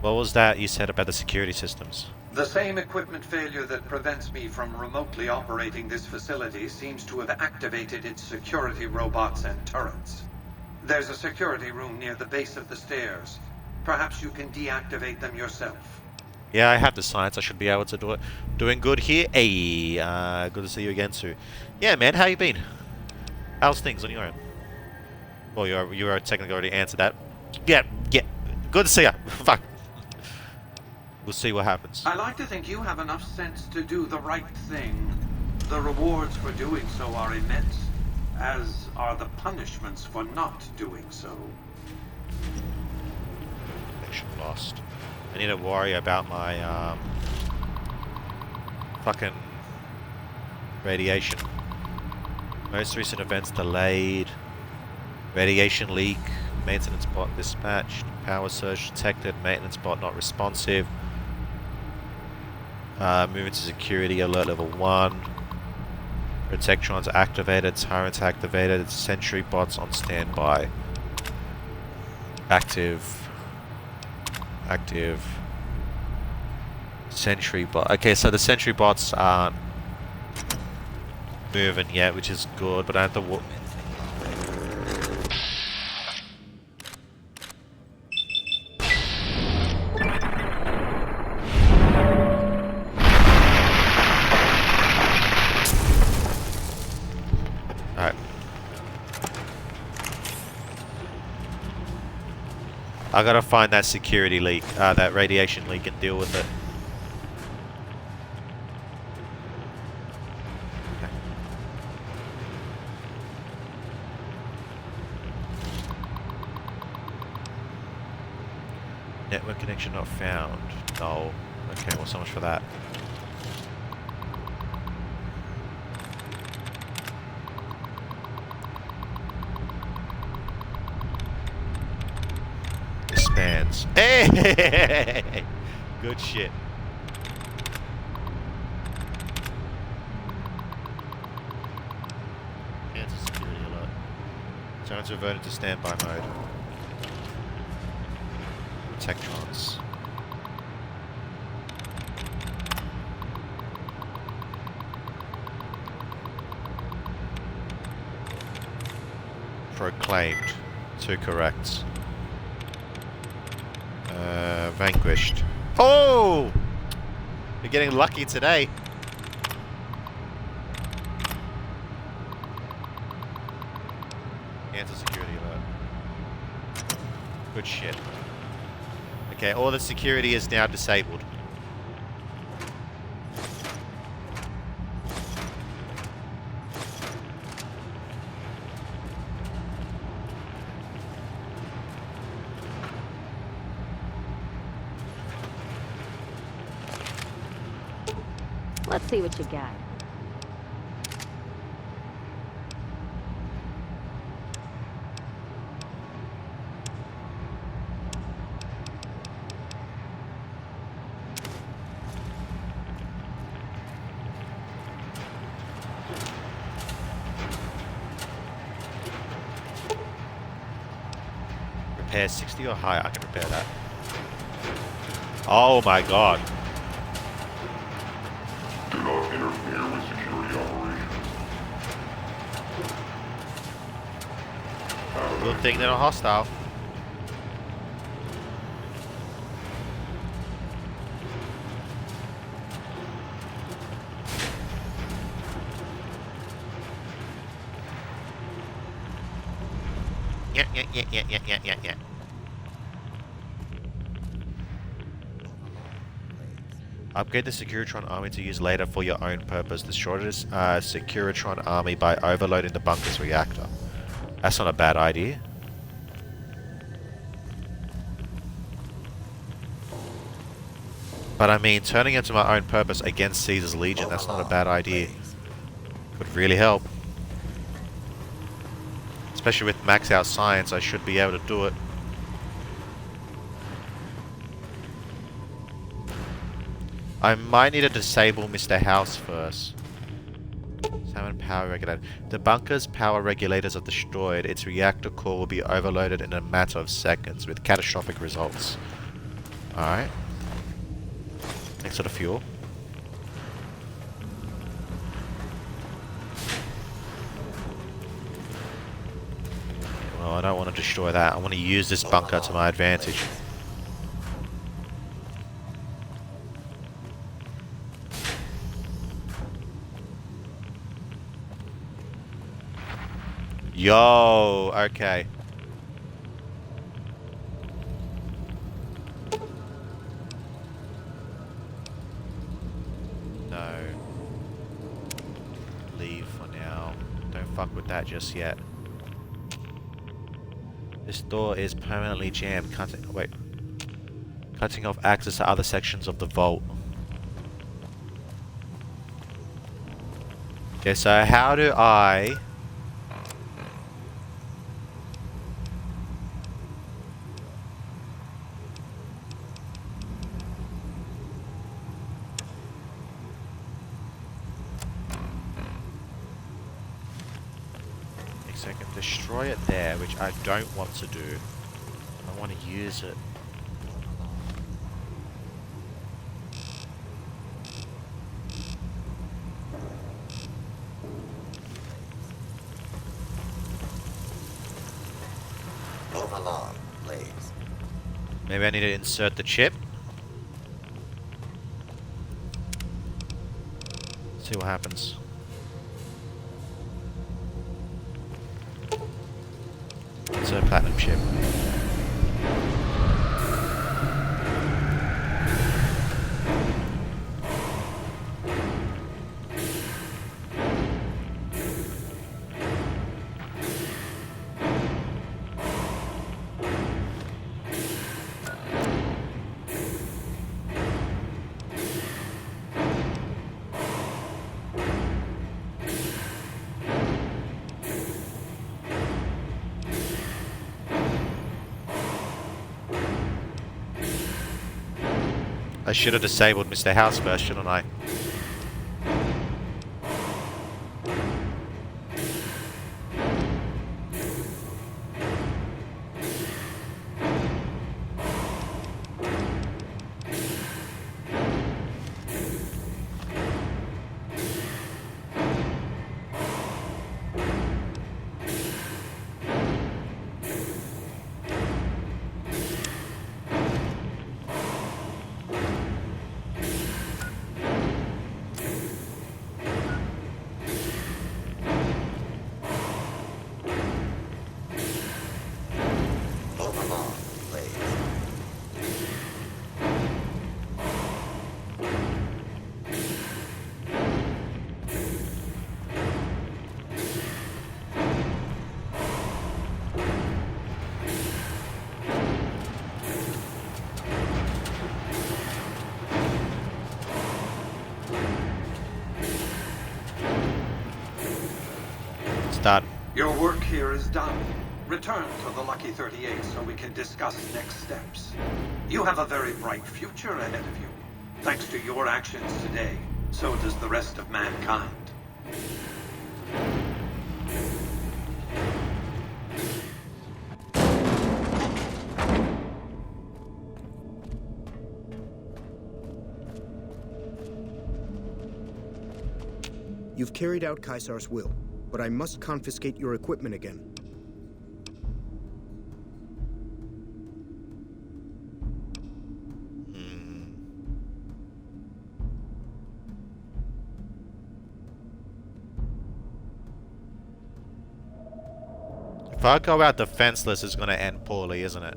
What was that you said about the security systems? The same equipment failure that prevents me from remotely operating this facility seems to have activated its security robots and turrets. There's a security room near the base of the stairs. Perhaps you can deactivate them yourself. Yeah, I have the science. I should be able to do it. Doing good here. Hey, good to see you again, Sue. Yeah, man, how you been? How's things on your own? Well, you are technically already answered that. Yeah, good to see ya. Fuck. We'll see what happens. I like to think you have enough sense to do the right thing. The rewards for doing so are immense, as are the punishments for not doing so. Connection lost. I need to worry about my fucking radiation. Most recent events delayed. Radiation leak. Maintenance bot dispatched. Power surge detected. Maintenance bot not responsive. Moving to security alert level 1. Protectrons activated. Tyrants activated. Sentry bots on standby. Active. Sentry bot. Okay, so the sentry bots aren't moving yet, which is good, but I have to I gotta find that security leak, that radiation leak, and deal with it. Okay. Network connection not found. No. Okay, well, so much for that. Disbands. Hey! Good shit. Cancel security alert. Turns reverted to standby mode. Protectrons. Proclaimed. 2 correct. Vanquished. Oh! You're getting lucky today. Cancel security alert. Good shit. Okay, all the security is now disabled. Let's see what you got. Repair 60 or higher? I can repair that. Oh my god. Do not interfere with security operations. Good thing they're not hostile. Yeah. Upgrade the Securitron army to use later for your own purpose. Destroy this Securitron army by overloading the bunker's reactor. That's not a bad idea. But I mean, turning it to my own purpose against Caesar's Legion, that's not a bad idea. Would really help. Especially with max out science, I should be able to do it. I might need to disable Mr. House first. Summon power regulator. The bunker's power regulators are destroyed. Its reactor core will be overloaded in a matter of seconds with catastrophic results. Alright. Thanks for the fuel. Well, I don't want to destroy that. I want to use this bunker to my advantage. Yo, okay. No. Leave for now. Don't fuck with that just yet. This door is permanently jammed. Cutting off access to other sections of the vault. Okay, so how do I... So I can destroy it there, which I don't want to do. I want to use it. Move along, please. Maybe I need to insert the chip. See what happens. Insert platinum chip. I should have disabled Mr. House first, shouldn't I? Done. Your work here is done. Return to the Lucky 38 so we can discuss next steps. You have a very bright future ahead of you. Thanks to your actions today, so does the rest of mankind. You've carried out Caesar's will, but I must confiscate your equipment again. If I go out defenseless, it's gonna end poorly, isn't it?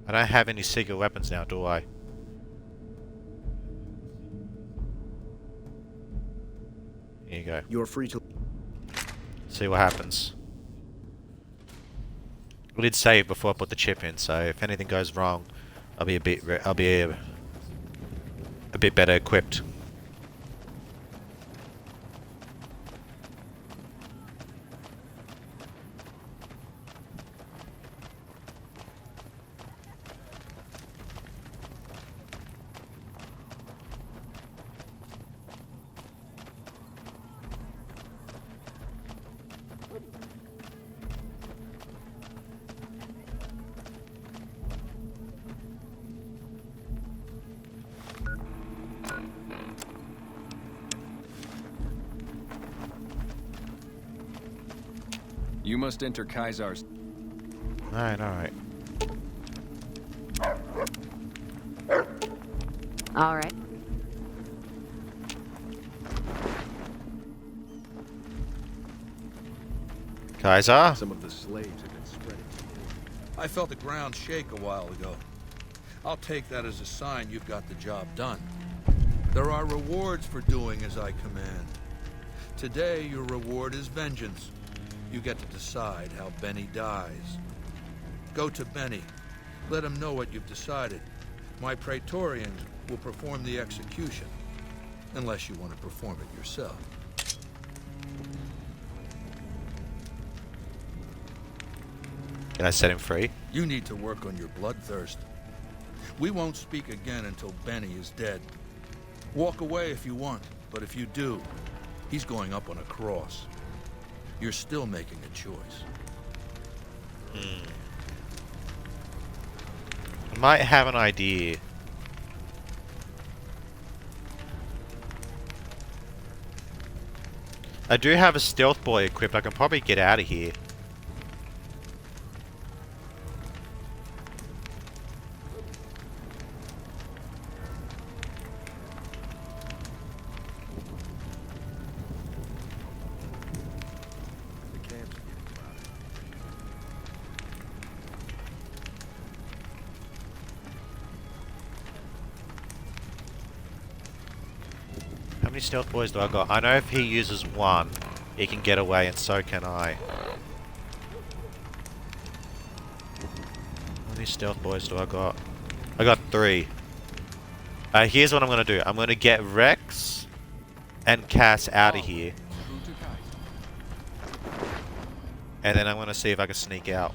I don't have any secret weapons now, do I? Here you go. You're free to... See what happens. I did save before I put the chip in, so if anything goes wrong, I'll be a bit better equipped. You must enter Kaisar's. Alright, alright. All right. Kaiser? Some of the slaves have been spreading. I felt the ground shake a while ago. I'll take that as a sign you've got the job done. There are rewards for doing as I command. Today, your reward is vengeance. You get to decide how Benny dies. Go to Benny. Let him know what you've decided. My Praetorians will perform the execution. Unless you want to perform it yourself. Can I set him free? You need to work on your bloodthirst. We won't speak again until Benny is dead. Walk away if you want, but if you do, he's going up on a cross. You're still making a choice. I might have an idea. I do have a stealth boy equipped. I can probably get out of here. How many stealth boys do I got? I know if he uses one, he can get away, and so can I. How many stealth boys do I got? I got 3. Here's what I'm gonna do. I'm gonna get Rex and Cass out of here. And then I'm gonna see if I can sneak out.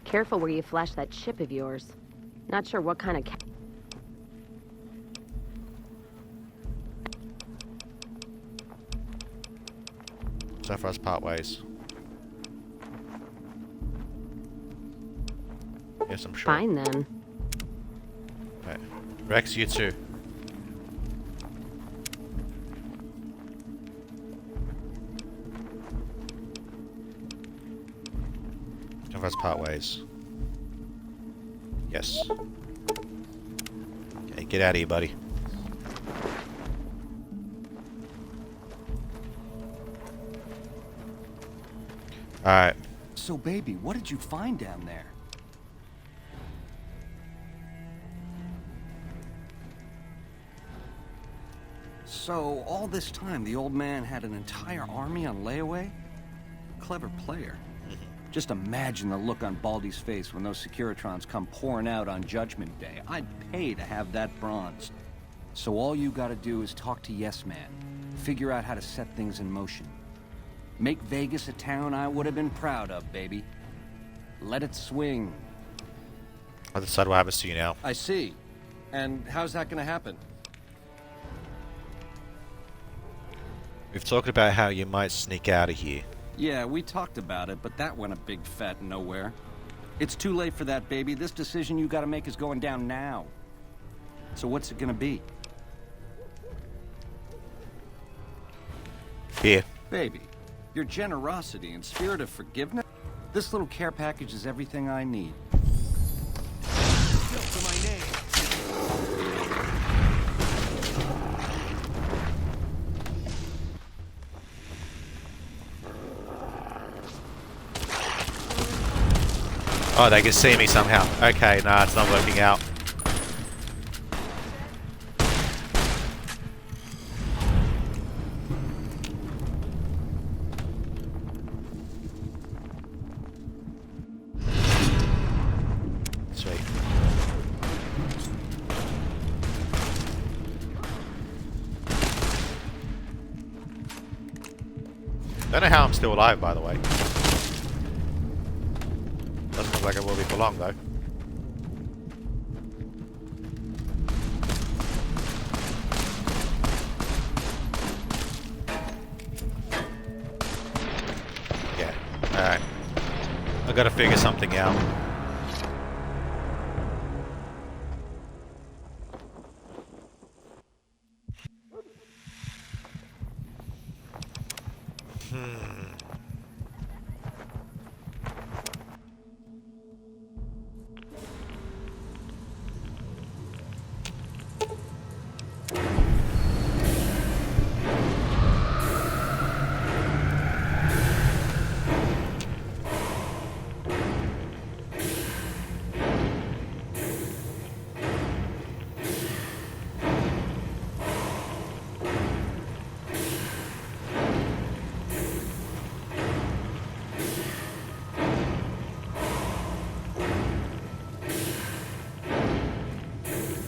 Careful where you flash that chip of yours. Not sure what kind of So far as part ways. Yes, I'm sure. Fine then. Right. Rex, you too. So far as part ways. Yes. Okay, get out of here, buddy. Alright. So, baby, what did you find down there? So, all this time, the old man had an entire army on layaway? Clever player. Just imagine the look on Baldy's face when those Securitrons come pouring out on Judgment Day. I'd pay to have that bronzed. So all you gotta do is talk to Yes Man. Figure out how to set things in motion. Make Vegas a town I would have been proud of, baby. Let it swing. I'll decide what happens to you now. I see. And how's that gonna happen? We've talked about how you might sneak out of here. Yeah, we talked about it, but that went a big fat nowhere. It's too late for that, baby. This decision you gotta make is going down now. So what's it gonna be? Here. Baby, your generosity and spirit of forgiveness. This little care package is everything I need. Oh, they can see me somehow. Okay, nah, it's not working out. Sweet. Don't know how I'm still alive, by the way. Doesn't look like it will be for long, though. Yeah, alright. I gotta figure something out.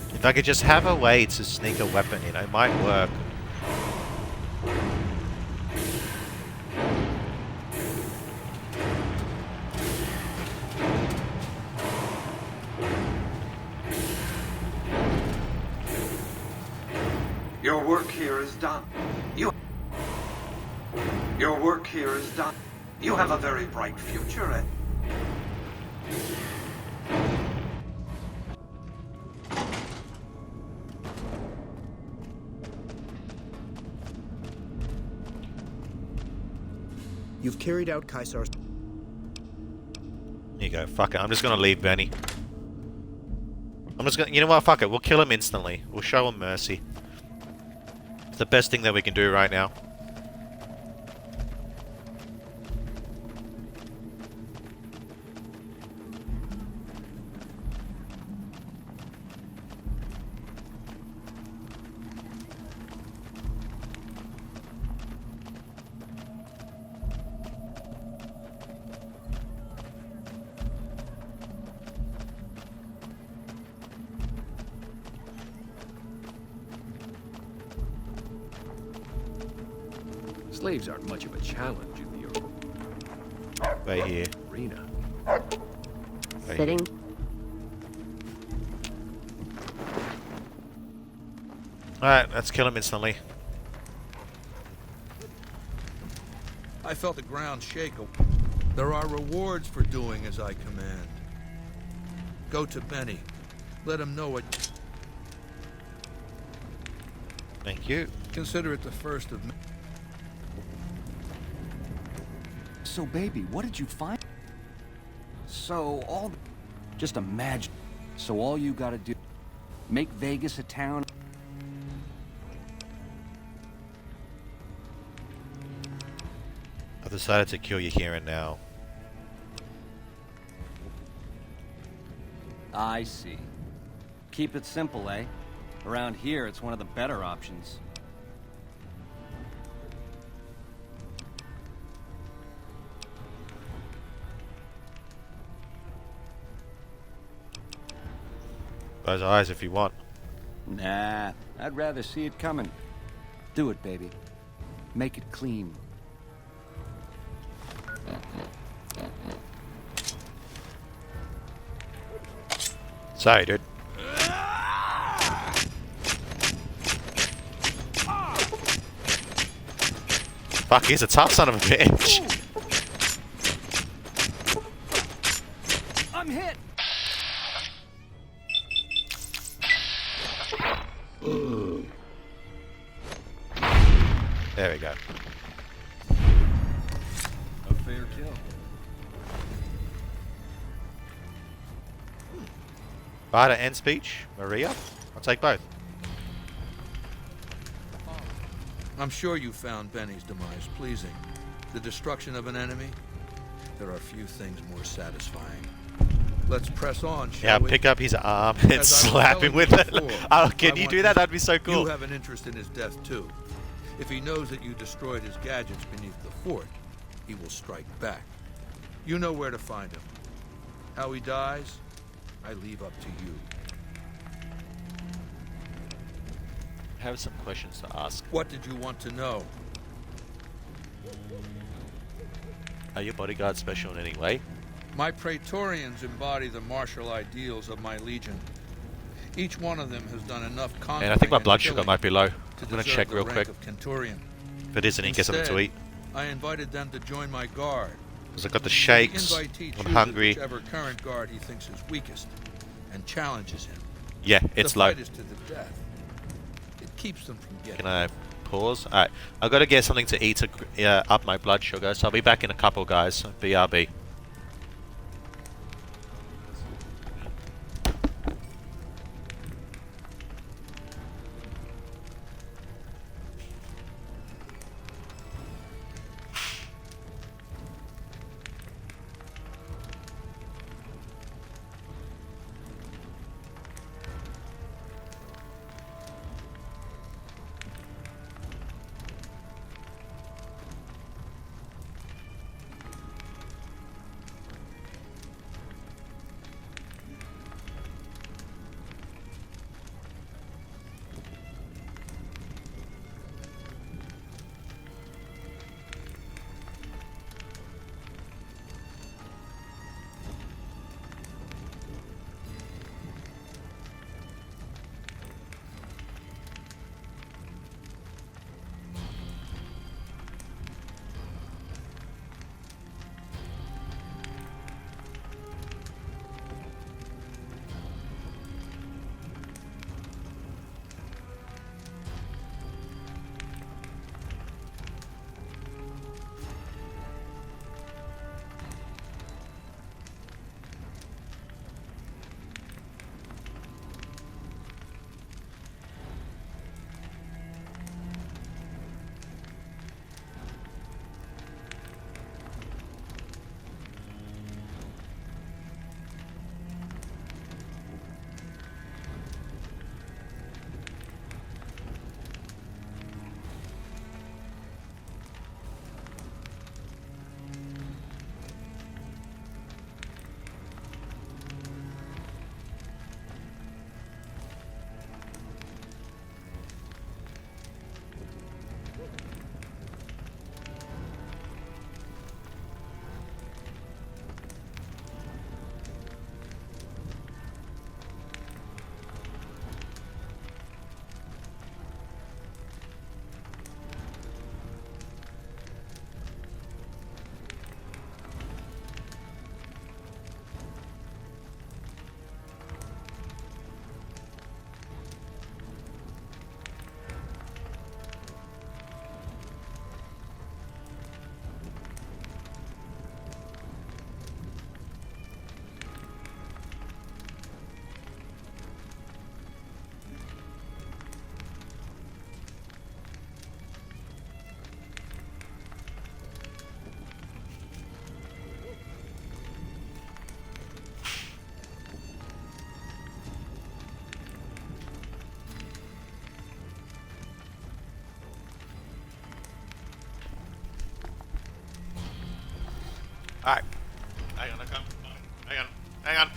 If I could just have a way to sneak a weapon in, it might work. Your work here is done. Your work here is done. You have a very bright future, Ed. You've carried out Caesar's... Here you go, fuck it, I'm just gonna leave Benny. I'm just gonna, you know what, fuck it, we'll kill him instantly. We'll show him mercy. It's the best thing that we can do right now. Slaves aren't much of a challenge in the right here. arena. Right Sitting. here. Alright, let's kill him instantly. I felt the ground shake. There are rewards for doing as I command. Go to Benny. Let him know what... Thank you. Consider it the first of... So, baby, what did you find? So, just imagine. So all you gotta do... Make Vegas a town... I've decided to kill you here and now. I see. Keep it simple, eh? Around here, it's one of the better options. Those eyes if you want. Nah, I'd rather see it coming. Do it, baby. Make it clean. Sorry, dude. Fuck, he's a tough son of a bitch. I'm hit! There we go. fair kill. Bada and speech, Maria. I'll take both. I'm sure you found Benny's demise pleasing. The destruction of an enemy? There are few things more satisfying. Let's press on, shall we? Pick up his arm and slap him with it. Oh, can you do that? That'd be so cool. You have an interest in his death, too. If he knows that you destroyed his gadgets beneath the fort, he will strike back. You know where to find him. How he dies, I leave up to you. I have some questions to ask. What did you want to know? Are your bodyguards special in any way? My Praetorians embody the martial ideals of my legion. Each one of them has done enough conquering And I think my blood and sugar might be low. to I'm gonna deserve check the real rank quick. of Centurion. If it isn't, he gets something to eat. I invited them to join my guard. Because I got the The shakes. invitee I'm chooses hungry. whichever current guard he thinks is weakest and challenges him. Yeah, it's the low. fight is to the death. It keeps them from getting. Can I pause? Alright, I've got to get something to eat to up my blood sugar, so I'll be back in a couple, guys. BRB. Alright. Hang on, hang on.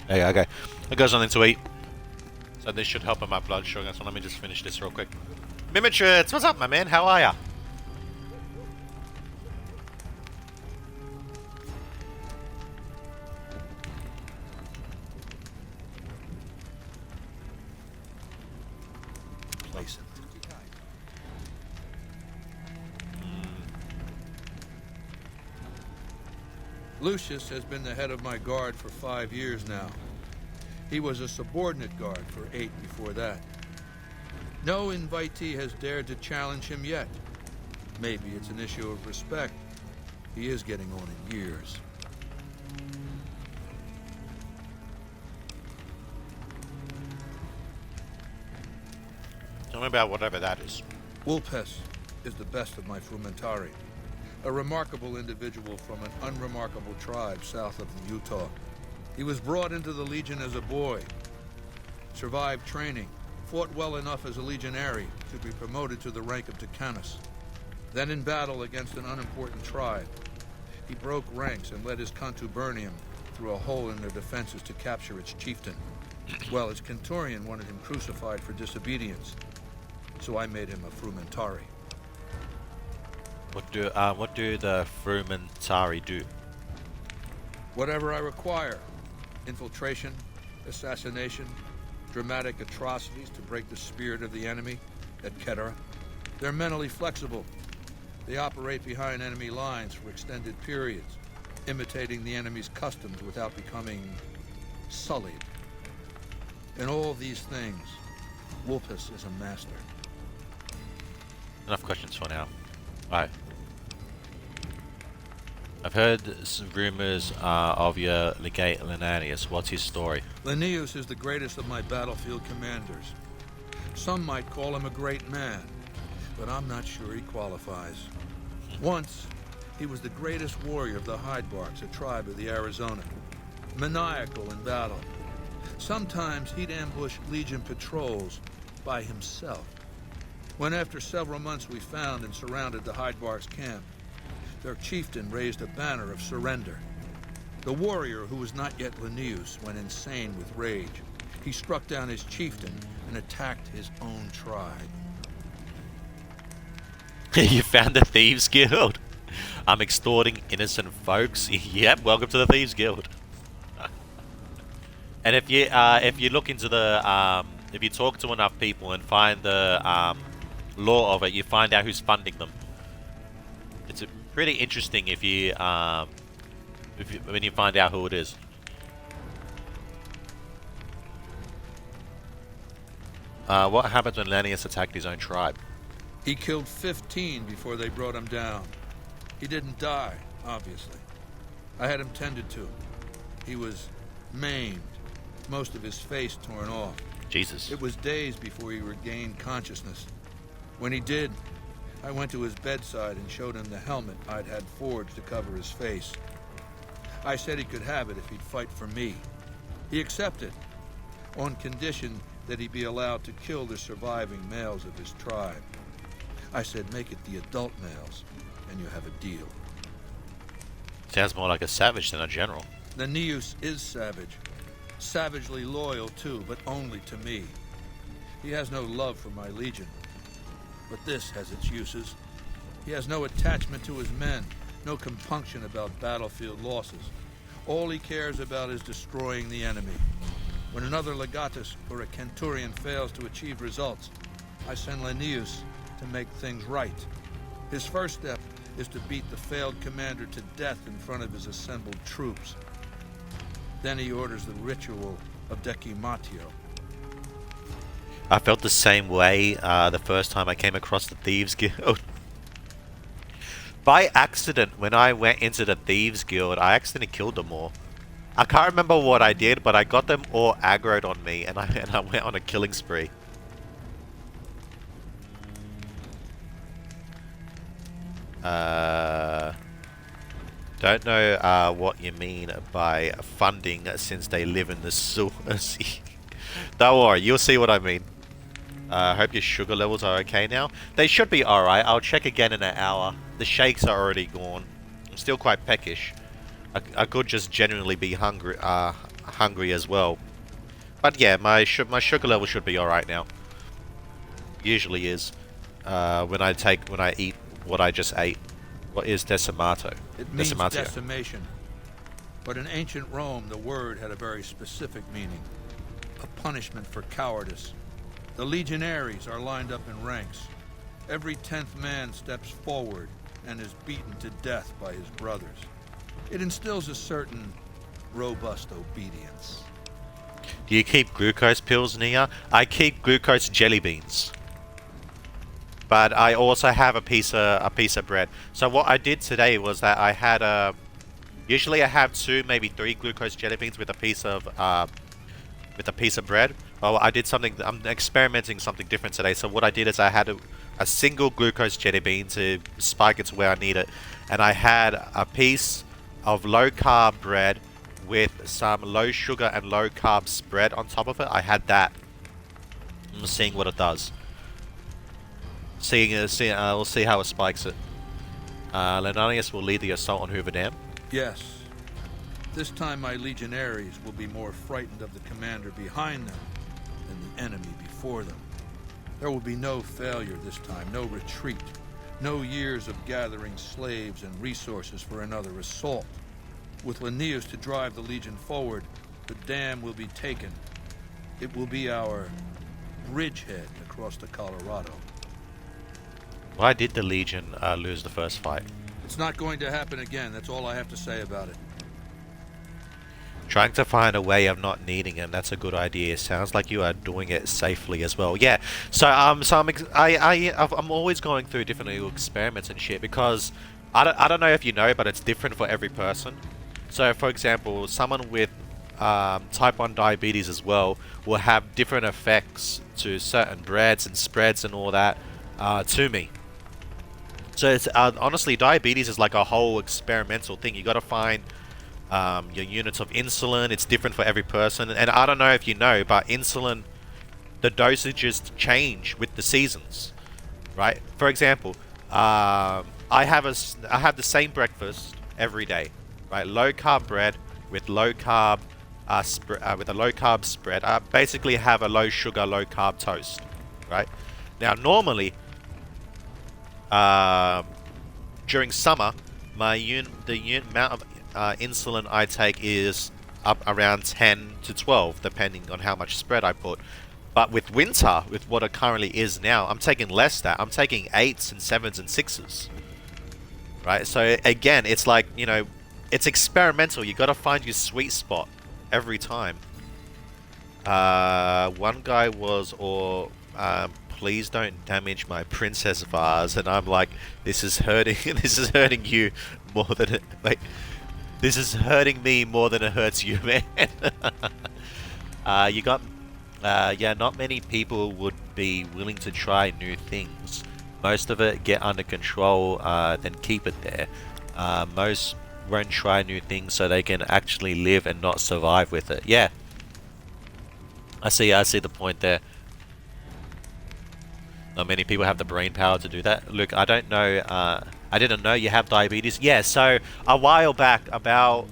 Hey, okay. I got something to eat. So this should help with my blood sugar, so let me just finish this real quick. Mimitrix, what's up, my man? How are ya? Place it. Lucius has been the head of my guard for 5 years now. He was a subordinate guard for 8 before that. No invitee has dared to challenge him yet. Maybe it's an issue of respect. He is getting on in years. Tell me about whatever that is. Wulpes is the best of my Frumentari. A remarkable individual from an unremarkable tribe south of the Utah. He was brought into the Legion as a boy, survived training, fought well enough as a legionary to be promoted to the rank of Decanus. Then in battle against an unimportant tribe, he broke ranks and led his contubernium through a hole in their defenses to capture its chieftain. Well, his Kenturian wanted him crucified for disobedience, so I made him a Frumentari. What do the Frumentari do? Whatever I require. Infiltration, assassination, dramatic atrocities to break the spirit of the enemy at Ketera. They're mentally flexible. They operate behind enemy lines for extended periods, imitating the enemy's customs without becoming sullied. In all these things, Wulpes is a master. Enough questions for now. Alright. I've heard some rumors of your legate Linnaeus. What's his story? Linnaeus is the greatest of my battlefield commanders. Some might call him a great man, but I'm not sure he qualifies. Once, he was the greatest warrior of the Hydebarks, a tribe of the Arizona. Maniacal in battle. Sometimes he'd ambush Legion patrols by himself. When after several months we found and surrounded the Hydebarks camp, their chieftain raised a banner of surrender. The warrior, who was not yet Linnaeus, went insane with rage. He struck down his chieftain and attacked his own tribe. You found the Thieves Guild? I'm extorting innocent folks. Yep, welcome to the Thieves Guild. And if you look into the if you talk to enough people and find the law of it, you find out who's funding them. It's pretty interesting if you when you find out who it is. What happens when Linnaeus attacked his own tribe? He killed 15 before they brought him down. He didn't die, obviously. I had him tended to. He was maimed, most of his face torn off. Jesus. It was days before he regained consciousness. When he did, I went to his bedside and showed him the helmet I'd had forged to cover his face. I said he could have it if he'd fight for me. He accepted, on condition that he be allowed to kill the surviving males of his tribe. I said, make it the adult males, and you have a deal. Sounds more like a savage than a general. Linnaeus is savage. Savagely loyal, too, but only to me. He has no love for my legion. But this has its uses. He has no attachment to his men, no compunction about battlefield losses. All he cares about is destroying the enemy. When another legatus or a Kenturian fails to achieve results, I send Linnaeus to make things right. His first step is to beat the failed commander to death in front of his assembled troops. Then he orders the ritual of Decimatio. I felt the same way the first time I came across the Thieves Guild. By accident, when I went into the Thieves Guild, I accidentally killed them all. I can't remember what I did, but I got them all aggroed on me, and I went on a killing spree. Don't know what you mean by funding since they live in the sewers. Don't worry, you'll see what I mean. Hope your sugar levels are okay now. They should be alright. I'll check again in an hour. The shakes are already gone. I'm still quite peckish. I could just genuinely be hungry as well. But yeah, my sugar level should be alright now. Usually is. When I eat what I just ate. What is decimato? It means decimation. But in ancient Rome, the word had a very specific meaning. A punishment for cowardice. The legionaries are lined up in ranks. Every 10th man steps forward and is beaten to death by his brothers. It instills a certain robust obedience. Do you keep glucose pills, Nia? I keep glucose jelly beans. but I also have a piece of bread. So what I did today was that I had usually I have 2, maybe 3 glucose jelly beans with a piece of bread. Well, I did something. I'm experimenting something different today. So what I did is I had a single glucose jelly bean to spike it to where I need it, and I had a piece of low carb bread with some low sugar and low carb spread on top of it. I had that. I'm seeing what it does. We'll see how it spikes it. Lenanius will lead the assault on Hoover Dam. Yes. This time my legionaries will be more frightened of the commander behind them than the enemy before them. There will be no failure this time, no retreat, no years of gathering slaves and resources for another assault. With Linnaeus to drive the Legion forward, the dam will be taken. It will be our bridgehead across the Colorado. Why did the Legion lose the first fight? It's not going to happen again, that's all I have to say about it. Trying to find a way of not needing him, that's a good idea. Sounds like you are doing it safely as well. Yeah, so I'm always going through different little experiments and shit, because I don't know if you know, but it's different for every person. So for example, someone with type 1 diabetes as well will have different effects to certain breads and spreads and all that to me. So it's honestly, diabetes is like a whole experimental thing. You got to find your units of insulin. It's different for every person, and I don't know if you know, but insulin, the dosages change with the seasons, right? For example, I have the same breakfast every day, right? Low carb bread with low carb with a low carb spread. I basically have a low sugar, low carb toast, right? Now normally during summer, the amount of insulin I take is up around 10 to 12, depending on how much spread I put. But with winter, with what it currently is now, I'm taking less than. I'm taking 8s and 7s and 6s. Right? So again, it's like, you know, it's experimental. You got to find your sweet spot every time. One guy was, please don't damage my princess vase, and I'm like, this is hurting. This is hurting you more than it. Like, this is hurting me more than it hurts you, man. Yeah, not many people would be willing to try new things. Most of it get under control, then keep it there. Most won't try new things so they can actually live and not survive with it. Yeah, I see the point there. Not many people have the brain power to do that. Look, I don't know. I didn't know you have diabetes. Yeah, so a while back, about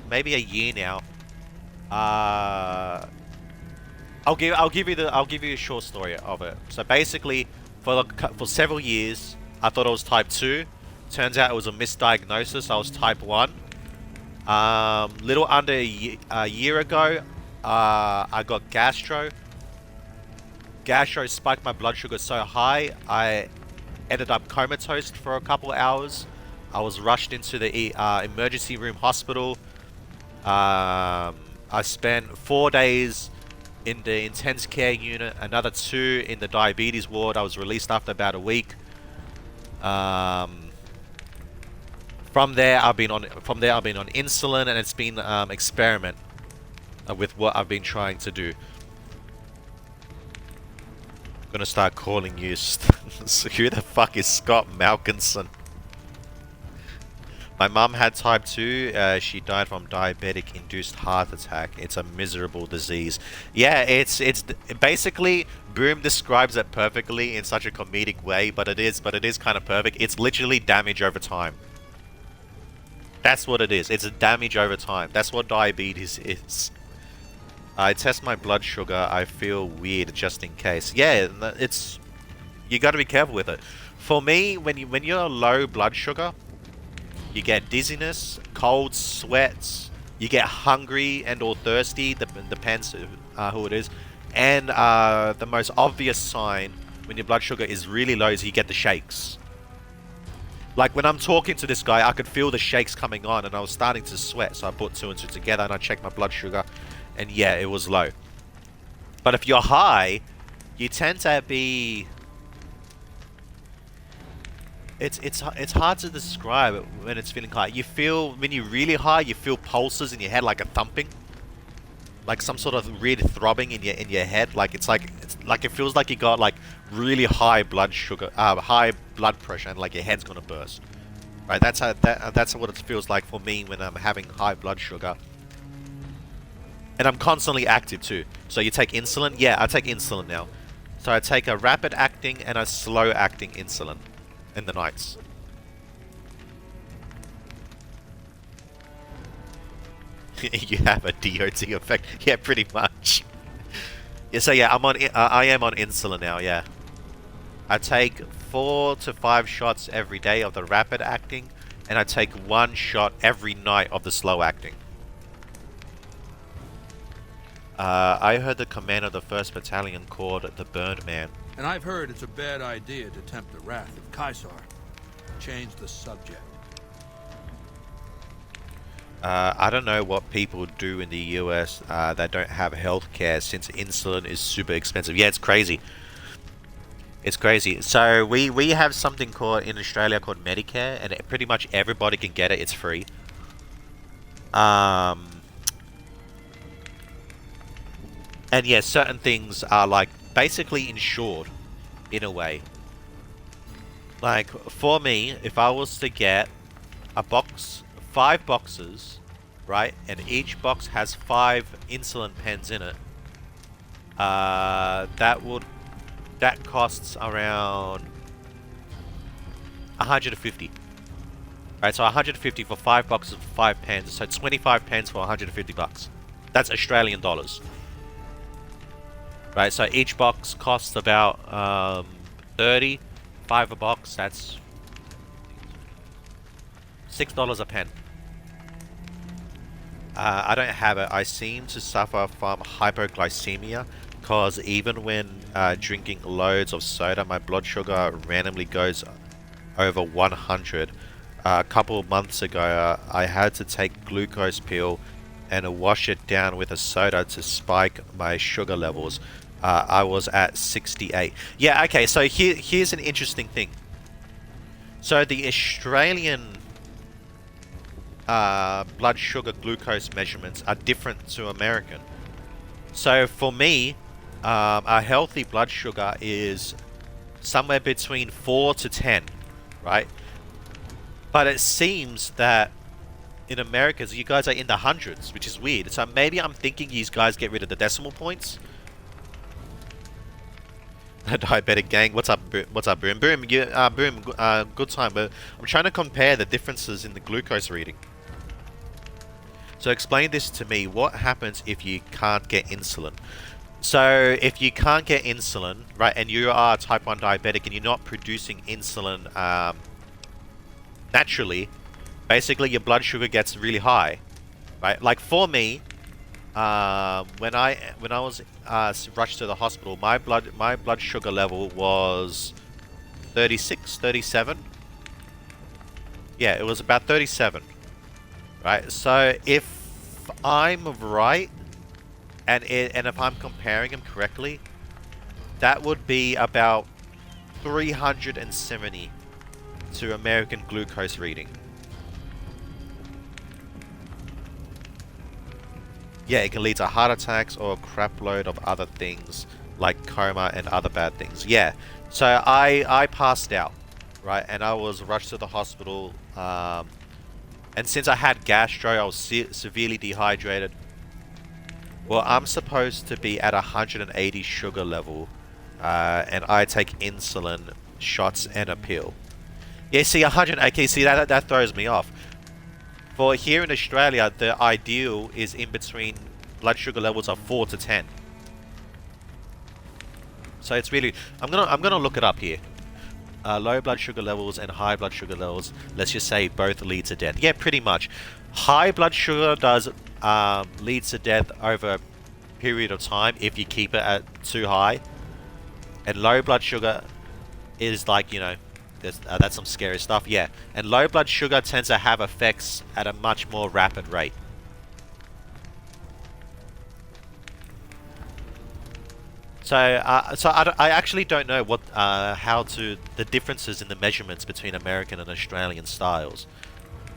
maybe a year now. I'll give you a short story of it. So basically, for several years, I thought I was type 2. Turns out it was a misdiagnosis. I was type 1. Little under a year ago, I got gastro. Gastro spiked my blood sugar so high, I ended up comatose for a couple of hours. I was rushed into the emergency room hospital. I spent 4 days in the intense care unit, another 2 in the diabetes ward. I was released after about a week. From there, I've been on insulin, and it's been experiment with what I've been trying to do. I'm gonna start calling you. Who the fuck is Scott Malkinson? My mum had type 2. She died from diabetic-induced heart attack. It's a miserable disease. Yeah, it's basically, Boom describes it perfectly in such a comedic way, but it is kind of perfect. It's literally damage over time. That's what it is. It's a damage over time. That's what diabetes is. I test my blood sugar. I feel weird just in case. Yeah, it's, you got to be careful with it. For me, when you're low blood sugar, you get dizziness, cold sweats, you get hungry and or thirsty, depends who it is. And the most obvious sign when your blood sugar is really low is you get the shakes. Like when I'm talking to this guy, I could feel the shakes coming on and I was starting to sweat. So I put 2 and 2 together and I checked my blood sugar, and yeah, it was low. But if you're high, you tend to be it's hard to describe it when it's feeling high. You feel when you're really high, you feel pulses in your head, like a thumping, like some sort of weird throbbing in your head. Like it's like it feels like you got like really high blood sugar, high blood pressure, and like your head's gonna burst. Right? That's what it feels like for me when I'm having high blood sugar. And I'm constantly active too. So you take insulin? Yeah, I take insulin now. So I take a rapid acting and a slow acting insulin in the nights. You have a DOT effect. Yeah, pretty much. Yeah, so yeah, I am on insulin now, yeah. I take 4 to 5 shots every day of the rapid acting, and I take 1 shot every night of the slow acting. I heard the commander of the 1st Battalion called the Burned Man. And I've heard it's a bad idea to tempt the wrath of Caesar. Change the subject. I don't know what people do in the US that don't have health care, since insulin is super expensive. Yeah, it's crazy. It's crazy. So we have something called in Australia called Medicare, and pretty much everybody can get it. It's free. And yeah, certain things are like basically insured in a way. Like for me, if I was to get a box, 5 boxes, right, and each box has 5 insulin pens in it, that costs around 150. Right, so 150 for 5 boxes of 5 pens, so 25 pens for 150 bucks. That's Australian dollars. Right, so each box costs about 30, 5 a box, that's $6 a pen. I don't have it. I seem to suffer from hypoglycemia, because even when drinking loads of soda, my blood sugar randomly goes over 100. A couple of months ago, I had to take glucose pill and wash it down with a soda to spike my sugar levels. I was at 68. Yeah, okay, so here's an interesting thing. So the Australian blood sugar glucose measurements are different to American. So for me, a healthy blood sugar is somewhere between 4 to 10, right? But it seems that in America, you guys are in the hundreds, which is weird. So maybe I'm thinking you guys get rid of the decimal points. Diabetic gang, what's up? What's up, Boom? Boom, good time. But I'm trying to compare the differences in the glucose reading. So explain this to me. What happens if you can't get insulin? So if you can't get insulin, right, and you are type 1 diabetic and you're not producing insulin naturally, basically your blood sugar gets really high, right? Like for me, when I was rushed to the hospital, my blood sugar level was 36, 37. Yeah, it was about 37. Right. So if I'm right, and if I'm comparing them correctly, that would be about 370 to American glucose reading. Yeah, it can lead to heart attacks or a crap load of other things like coma and other bad things. Yeah, so I passed out, right, and I was rushed to the hospital. And since I had gastro, I was severely dehydrated. Well, I'm supposed to be at 180 sugar level, and I take insulin shots and a pill. Yeah, see, 100. Okay, see that throws me off. For here in Australia, the ideal is in between blood sugar levels of 4 to 10. So it's really, I'm gonna look it up here. Low blood sugar levels and high blood sugar levels, let's just say both lead to death. Yeah, pretty much. High blood sugar does lead to death over a period of time if you keep it at too high. And low blood sugar is like, you know, that's some scary stuff, yeah. And low blood sugar tends to have effects at a much more rapid rate. I actually don't know what the differences in the measurements between American and Australian styles,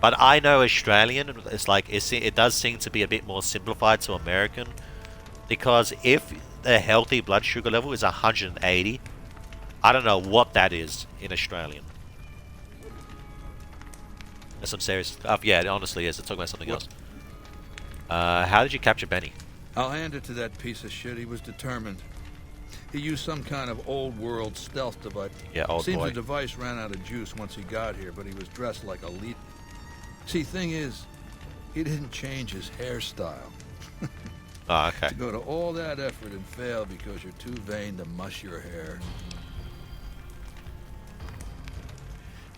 but I know Australian. It's like it does seem to be a bit more simplified to American, because if the healthy blood sugar level is 180, I don't know what that is in Australian. There's some serious stuff. Yeah, it honestly is. It's talking about something else. How did you capture Benny? I'll hand it to that piece of shit. He was determined. He used some kind of old world stealth device. Yeah, old Seems boy. the device ran out of juice once he got here, but he was dressed like a lead. See, thing is, he didn't change his hairstyle. Oh, okay. To go to all that effort and fail because you're too vain to mush your hair.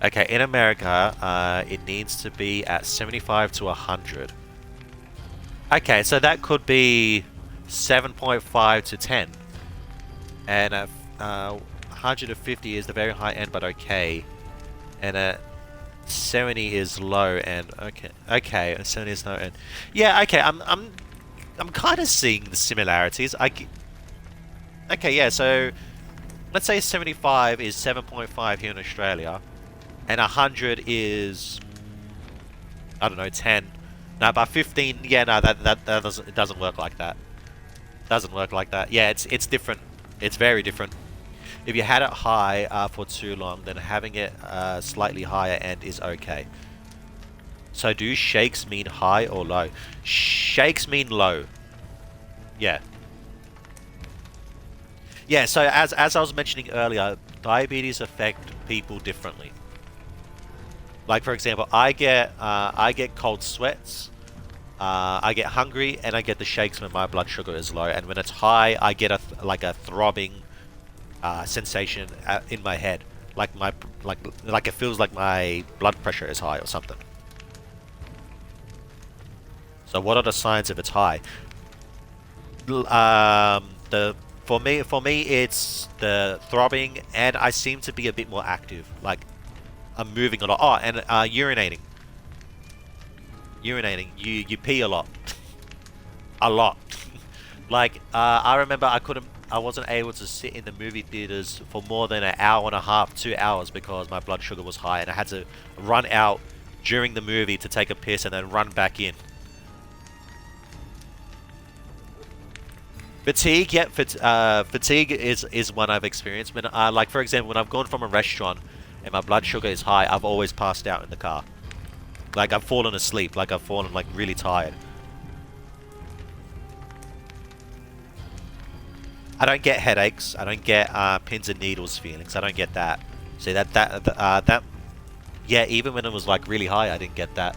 Okay, in America, it needs to be at 75 to 100. Okay, so that could be 7.5 to 10. And 150 is the very high end, but okay. And 70 is low end. Okay, 70 is low end. Yeah, okay. I'm kind of seeing the similarities. Okay, yeah. So let's say 75 is 7.5 here in Australia, and 100 is, I don't know, 10. No, but 15. Yeah, no, that doesn't work like that. Doesn't work like that. Yeah, it's different. It's very different. If you had it high for too long, then having it slightly higher end is okay. So do shakes mean high or low? Shakes mean low. Yeah. Yeah, so as I was mentioning earlier, diabetes affect people differently. Like, for example, I get cold sweats, I get hungry, and I get the shakes when my blood sugar is low. And when it's high, I get a throbbing sensation in my head, like it feels like my blood pressure is high or something. So what are the signs if it's high? For me, it's the throbbing, and I seem to be a bit more active. Like, I'm moving a lot. Oh, and urinating. You pee a lot. A lot. Like, I remember I wasn't able to sit in the movie theaters for more than an hour and a half, 2 hours, because my blood sugar was high, and I had to run out during the movie to take a piss and then run back in. Fatigue, yeah, fatigue is one I've experienced. When, like, for example, when I've gone from a restaurant and my blood sugar is high, I've always passed out in the car. Like, I've fallen asleep, like I've fallen, like, really tired. I don't get headaches. I don't get pins and needles feelings. I don't get that. See, that yeah, even when it was, like, really high, I didn't get that.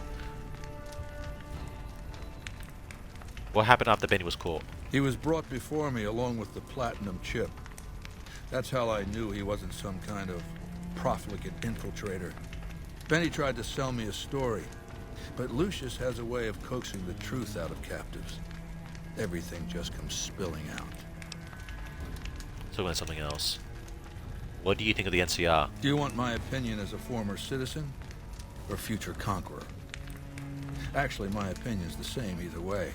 What happened after Benny was caught? He was brought before me along with the platinum chip. That's how I knew he wasn't some kind of profligate infiltrator. Benny tried to sell me a story, but Lucius has a way of coaxing the truth out of captives. Everything just comes spilling out. Talking about something else. What do you think of the NCR? Do you want my opinion as a former citizen or future conqueror? Actually, my opinion's the same either way.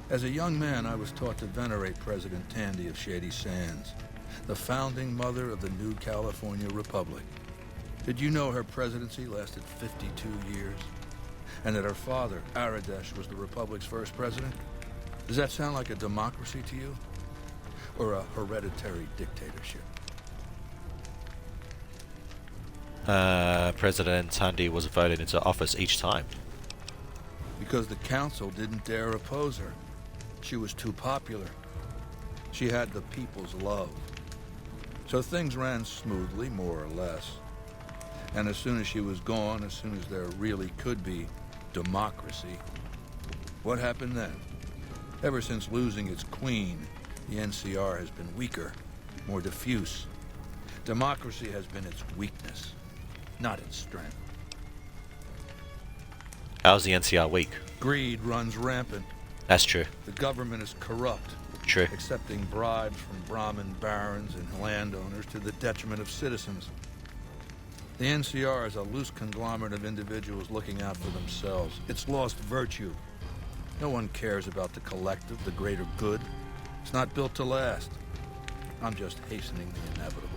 As a young man, I was taught to venerate President Tandy of Shady Sands, the founding mother of the new California Republic. Did you know her presidency lasted 52 years? And that her father, Aradesh, was the Republic's first president? Does that sound like a democracy to you? Or a hereditary dictatorship? President Tandy was voted into office each time. Because the council didn't dare oppose her. She was too popular. She had the people's love. So things ran smoothly, more or less. And as soon as she was gone, as soon as there really could be democracy, what happened then? Ever since losing its queen, the NCR has been weaker, more diffuse. Democracy has been its weakness, not its strength. How's the NCR weak? Greed runs rampant. That's true. The government is corrupt. True. Accepting bribes from Brahmin barons and landowners to the detriment of citizens. The NCR is a loose conglomerate of individuals looking out for themselves. It's lost virtue. No one cares about the collective, the greater good. It's not built to last. I'm just hastening the inevitable.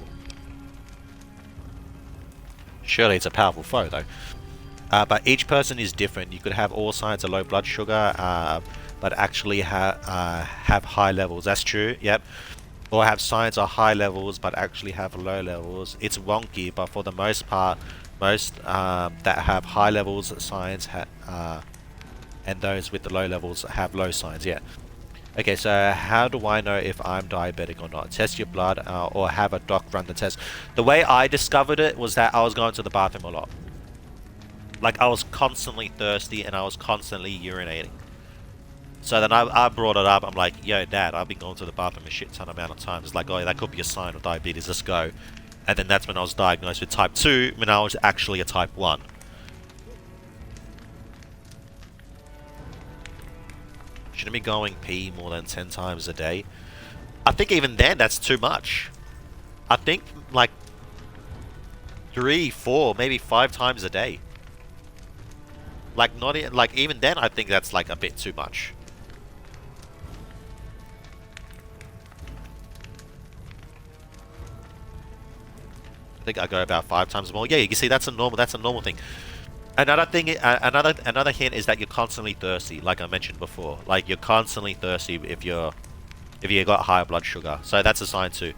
Surely it's a powerful foe, though. But each person is different. You could have all signs of low blood sugar, but actually have high levels. That's true, yep. Or have signs of high levels, but actually have low levels. It's wonky, but for the most part, most that have high levels signs, and those with the low levels have low signs, yeah. Okay, so how do I know if I'm diabetic or not? Test your blood or have a doc run the test. The way I discovered it was that I was going to the bathroom a lot. Like, I was constantly thirsty and I was constantly urinating. So then I brought it up. I'm like, yo, Dad, I've been going to the bathroom a shit ton amount of times. It's like, oh, that could be a sign of diabetes. Let's go. And then that's when I was diagnosed with type 2, when I was actually a type 1. Shouldn't be going pee more than 10 times a day. I think even then, that's too much. I think like 3, 4, maybe 5 times a day. Like not like even then, I think that's like a bit too much. I think I go about 5 times more. Yeah, you can see that's a normal thing. Another thing, another hint is that you're constantly thirsty, like I mentioned before. Like, you're constantly thirsty if you got high blood sugar. So that's a sign too.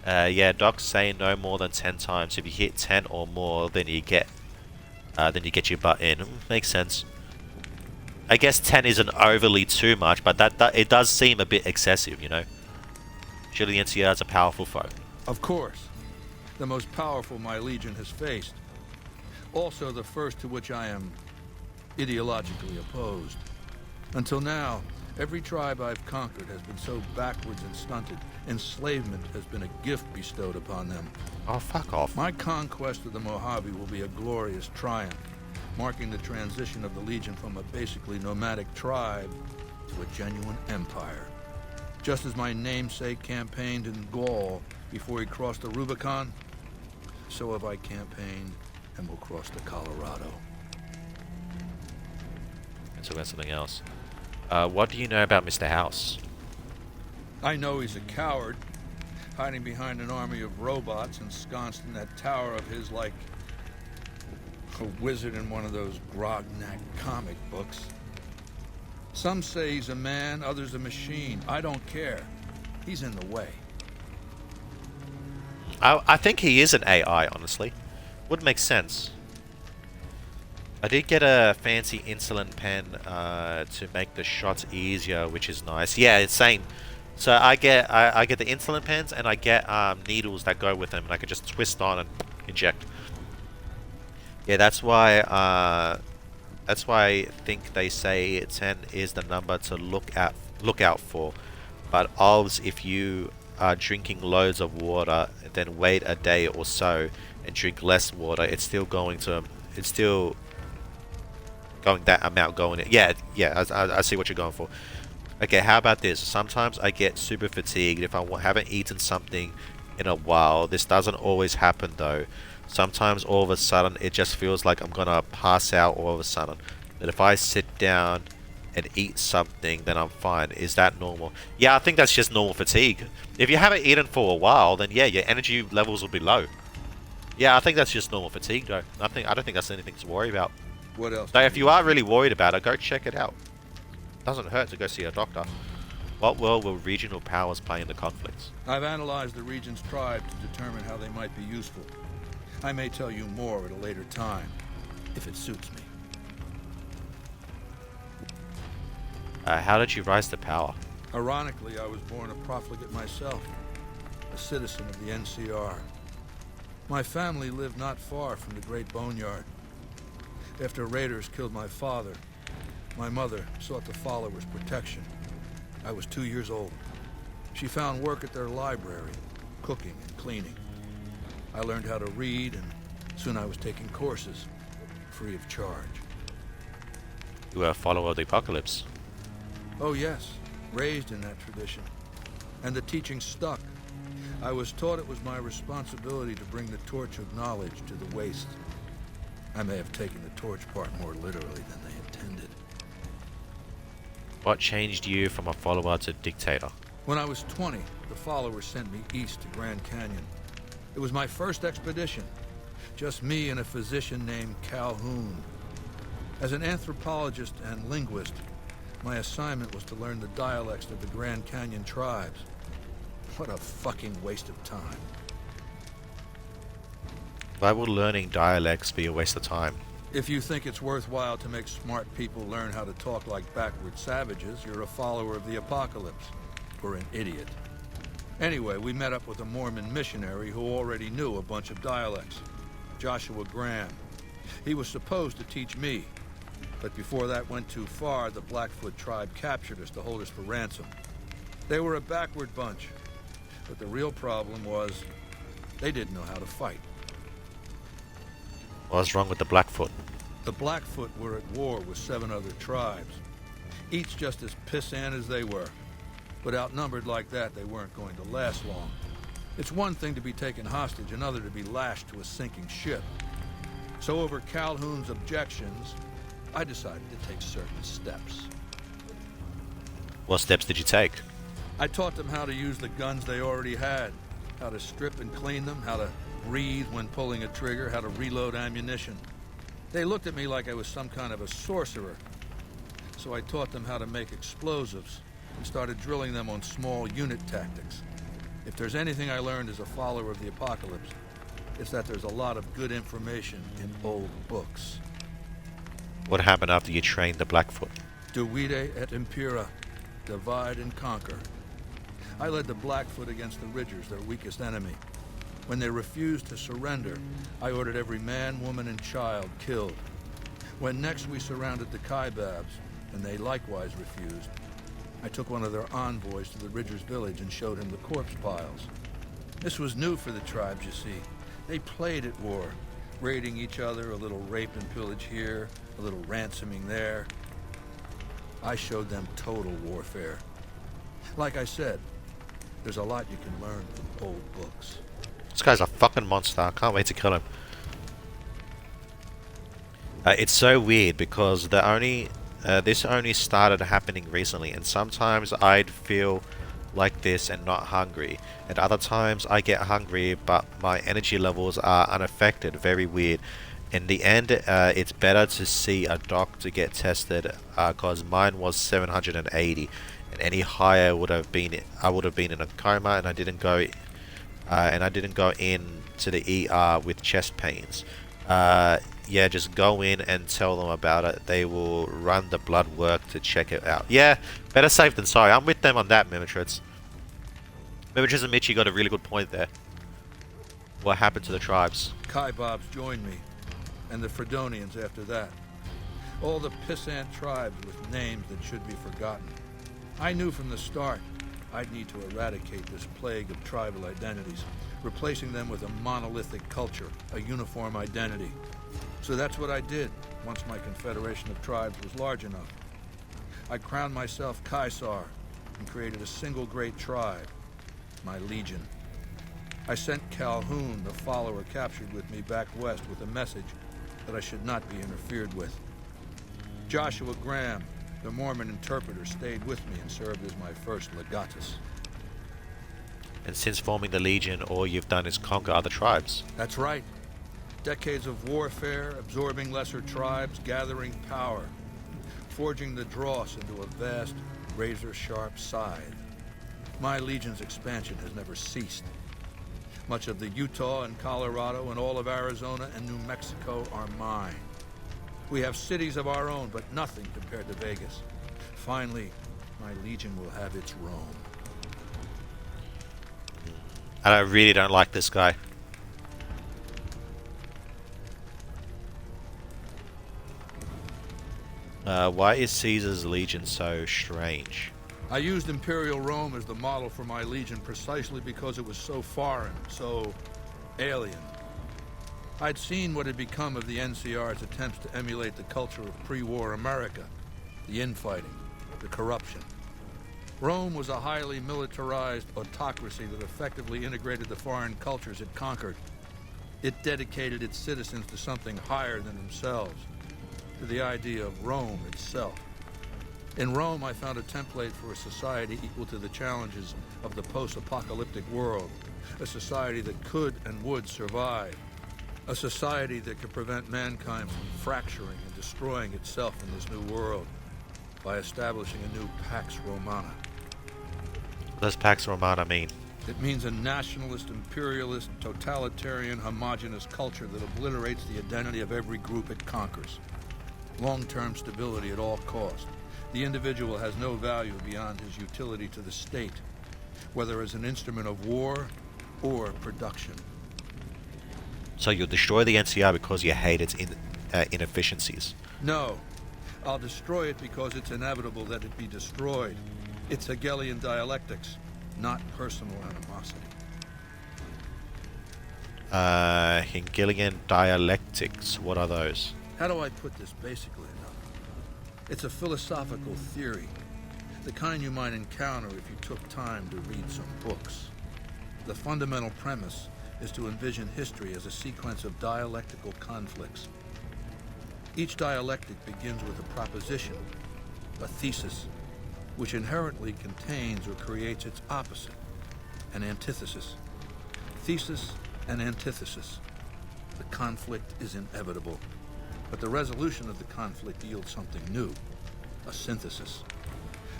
Yeah, docs say no more than 10 times. If you hit 10 or more, then you get your butt in. Makes sense. I guess 10 isn't overly too much, but that it does seem a bit excessive, you know. Surely the NCR is a powerful foe. Of course. The most powerful my legion has faced. Also the first to which I am ideologically opposed. Until now, every tribe I've conquered has been so backwards and stunted. Enslavement has been a gift bestowed upon them. Oh, fuck off. My conquest of the Mojave will be a glorious triumph, marking the transition of the Legion from a basically nomadic tribe to a genuine empire. Just as my namesake campaigned in Gaul before he crossed the Rubicon, so have I campaigned and will cross the Colorado. Let's talk about something else. What do you know about Mr. House? I know he's a coward, hiding behind an army of robots ensconced in that tower of his like a wizard in one of those Grognak comic books. Some say he's a man, others a machine. I don't care. He's in the way. I think he is an AI, honestly. Would make sense. I did get a fancy insulin pen to make the shots easier, which is nice. Yeah, it's same. So I get the insulin pens and I get needles that go with them, and I can just twist on and inject. Yeah, that's why I think they say 10 is the number to look out for. But obviously, if you are drinking loads of water, then wait a day or so and drink less water, it's still going that amount going in. Yeah, I see what you're going for. Okay, how about this? Sometimes I get super fatigued if I haven't eaten something in a while. This doesn't always happen though. Sometimes all of a sudden it just feels like I'm gonna pass out all of a sudden. But if I sit down and eat something, then I'm fine. Is that normal? Yeah, I think that's just normal fatigue. If you haven't eaten for a while, then yeah, your energy levels will be low. Yeah, I think that's just normal fatigue though. I don't think that's anything to worry about. What else? So if you are really worried about it, go check it out. Doesn't hurt to go see a doctor. What role will regional powers play in the conflicts? I've analyzed the region's tribe to determine how they might be useful. I may tell you more at a later time, if it suits me. How did you rise to power? Ironically, I was born a profligate myself, a citizen of the NCR. My family lived not far from the Great Boneyard. After raiders killed my father, my mother sought the followers' protection. I was 2 years old. She found work at their library, cooking and cleaning. I learned how to read, and soon I was taking courses, free of charge. You were a follower of the apocalypse. Oh yes, raised in that tradition. And the teaching stuck. I was taught it was my responsibility to bring the torch of knowledge to the waste. I may have taken the torch part more literally than they intended. What changed you from a follower to dictator? When I was 20, the followers sent me east to Grand Canyon. It was my first expedition. Just me and a physician named Calhoun. As an anthropologist and linguist, my assignment was to learn the dialects of the Grand Canyon tribes. What a fucking waste of time. Why would learning dialects be a waste of time? If you think it's worthwhile to make smart people learn how to talk like backward savages, you're a follower of the apocalypse. Or an idiot. Anyway, we met up with a Mormon missionary who already knew a bunch of dialects. Joshua Graham. He was supposed to teach me. But before that went too far, the Blackfoot tribe captured us to hold us for ransom. They were a backward bunch. But the real problem was, they didn't know how to fight. What's wrong with the Blackfoot? The Blackfoot were at war with 7 other tribes. Each just as pissant as they were. But outnumbered like that, they weren't going to last long. It's one thing to be taken hostage, another to be lashed to a sinking ship. So over Calhoun's objections, I decided to take certain steps. What steps did you take? I taught them how to use the guns they already had, how to strip and clean them, how to breathe when pulling a trigger, how to reload ammunition. They looked at me like I was some kind of a sorcerer. So I taught them how to make explosives and started drilling them on small unit tactics. If there's anything I learned as a follower of the apocalypse, it's that there's a lot of good information in old books. What happened after you trained the Blackfoot? Divide et impera. Divide and conquer. I led the Blackfoot against the Ridgers, their weakest enemy. When they refused to surrender, I ordered every man, woman, and child killed. When next we surrounded the Kaibabs, and they likewise refused, I took one of their envoys to the Ridgers' village and showed him the corpse piles. This was new for the tribes, you see. They played at war, raiding each other, a little rape and pillage here, a little ransoming there. I showed them total warfare. Like I said, there's a lot you can learn from old books. This guy's a fucking monster. I can't wait to kill him. It's so weird because this only started happening recently, and sometimes I'd feel like this and not hungry, and other times I get hungry but my energy levels are unaffected. Very weird. In the end, it's better to see a doctor get tested because mine was 780, and any higher would have been I would have been in a coma, and I didn't go in to the ER with chest pains. Yeah, just go in and tell them about it. They will run the blood work to check it out. Yeah, better safe than sorry. I'm with them on that, Mimitrids. Mimitrids and Mitchie got a really good point there. What happened to the tribes? Kaibabs joined me, and the Fredonians after that. All the pissant tribes with names that should be forgotten. I knew from the start I'd need to eradicate this plague of tribal identities, replacing them with a monolithic culture, a uniform identity. So that's what I did once my confederation of tribes was large enough. I crowned myself Caesar and created a single great tribe, my legion. I sent Calhoun, the follower captured with me, back west with a message that I should not be interfered with. Joshua Graham, the Mormon interpreter, stayed with me and served as my first legatus. And since forming the Legion, all you've done is conquer other tribes. That's right. Decades of warfare, absorbing lesser tribes, gathering power, forging the dross into a vast, razor-sharp scythe. My Legion's expansion has never ceased. Much of the Utah and Colorado and all of Arizona and New Mexico are mine. We have cities of our own, but nothing compared to Vegas. Finally, my Legion will have its Rome. I really don't like this guy. Why is Caesar's Legion so strange? I used Imperial Rome as the model for my Legion precisely because it was so foreign, so alien. I'd seen what had become of the NCR's attempts to emulate the culture of pre-war America, the infighting, the corruption. Rome was a highly militarized autocracy that effectively integrated the foreign cultures it conquered. It dedicated its citizens to something higher than themselves, to the idea of Rome itself. In Rome, I found a template for a society equal to the challenges of the post-apocalyptic world. A society that could and would survive. A society that could prevent mankind from fracturing and destroying itself in this new world by establishing a new Pax Romana. What does Pax Romana mean? It means a nationalist, imperialist, totalitarian, homogenous culture that obliterates the identity of every group it conquers. Long-term stability at all cost. The individual has no value beyond his utility to the state, whether as an instrument of war or production. So you'll destroy the NCR because you hate its inefficiencies? No. I'll destroy it because it's inevitable that it be destroyed. It's Hegelian dialectics, not personal animosity. Hegelian dialectics, what are those? How do I put this basically enough? It's a philosophical theory, the kind you might encounter if you took time to read some books. The fundamental premise is to envision history as a sequence of dialectical conflicts. Each dialectic begins with a proposition, a thesis, which inherently contains or creates its opposite, an antithesis. Thesis and antithesis. The conflict is inevitable, but the resolution of the conflict yields something new, a synthesis,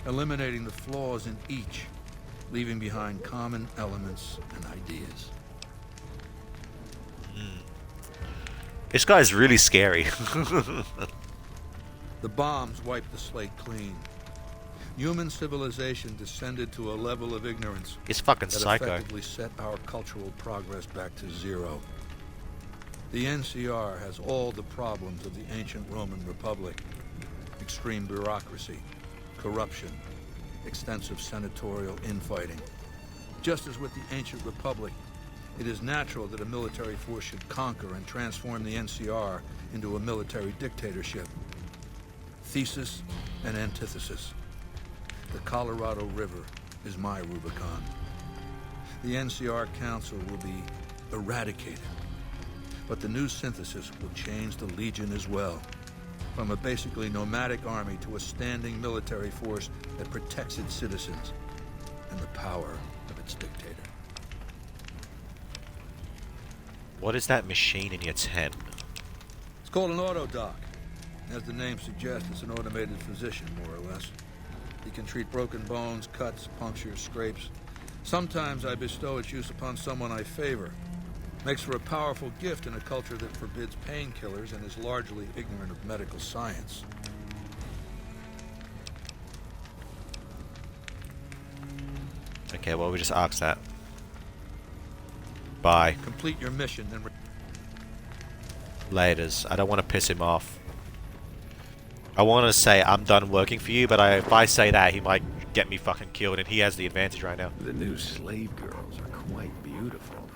eliminating the flaws in each, leaving behind common elements and ideas. This guy's really scary. The bombs wiped the slate clean. Human civilization descended to a level of ignorance It's fucking that psycho. effectively set our cultural progress back to zero. The NCR has all the problems of the ancient Roman Republic. Extreme bureaucracy, corruption, extensive senatorial infighting. Just as with the ancient Republic, it is natural that a military force should conquer and transform the NCR into a military dictatorship. Thesis and antithesis. The Colorado River is my Rubicon. The NCR Council will be eradicated, but the new synthesis will change the Legion as well. From a basically nomadic army to a standing military force that protects its citizens and the power of its dictator. What is that machine in your tent? It's called an autodoc. As the name suggests, it's an automated physician, more or less. He can treat broken bones, cuts, punctures, scrapes. Sometimes I bestow its use upon someone I favor. Makes for a powerful gift in a culture that forbids painkillers and is largely ignorant of medical science. Okay, well, we just asked that. Bye. Complete your mission and... Laters. I don't want to piss him off. I want to say I'm done working for you, but if I say that, he might get me fucking killed, and he has the advantage right now. The new slave girls are quite beautiful.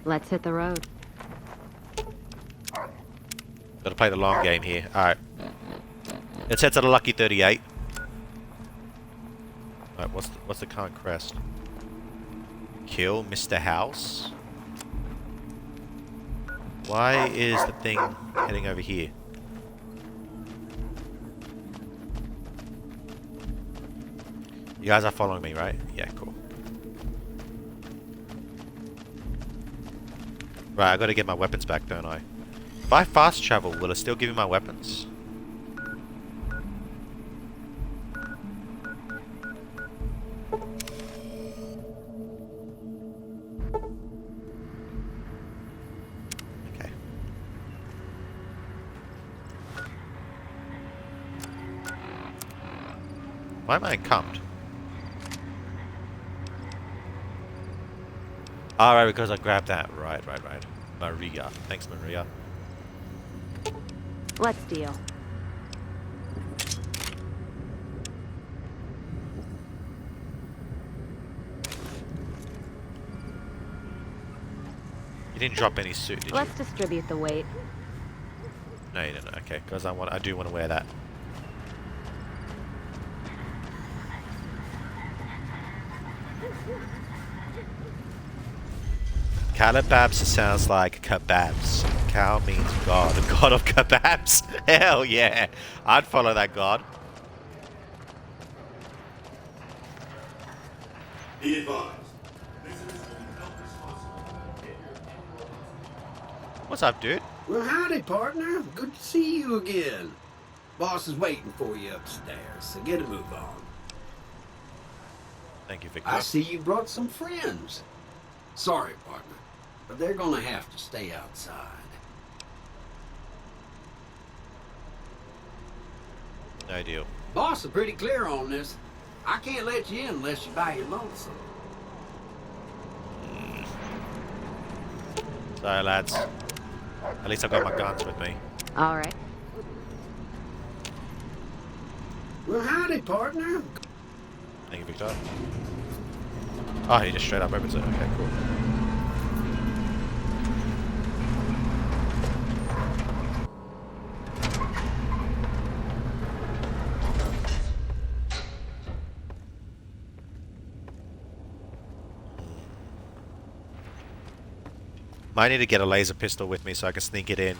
Let's hit the road. Gotta play the long game here. Alright. Let's head to the Lucky 38. Alright, what's the current crest? Kill Mr. House? Why is the thing heading over here? You guys are following me, right? Yeah, cool. Right, I gotta get my weapons back, don't I? If I fast travel, will it still give me my weapons? Okay. Why am I encumbered? Alright, because I grabbed that. Right. Maria. Thanks, Maria. Let's deal. You didn't drop any suit, did you? Let's distribute the weight. No, you didn't. Okay, because I do want to wear that. Calababs sounds like kebabs. Cal means god, the god of kebabs. Hell yeah, I'd follow that god. Be advised. What's up, dude? Well, howdy, partner. Good to see you again. Boss is waiting for you upstairs, so get a move on. Thank you, Victor. I see you brought some friends. Sorry, partner, but they're gonna have to stay outside. No deal. Boss is pretty clear on this. I can't let you in unless you buy your lonesome. Sorry, lads. At least I've got my guns with me. All right. Well, howdy, partner. Thank you, Victor. Oh, he just straight up opens it. Okay, cool. Might need to get a laser pistol with me so I can sneak it in.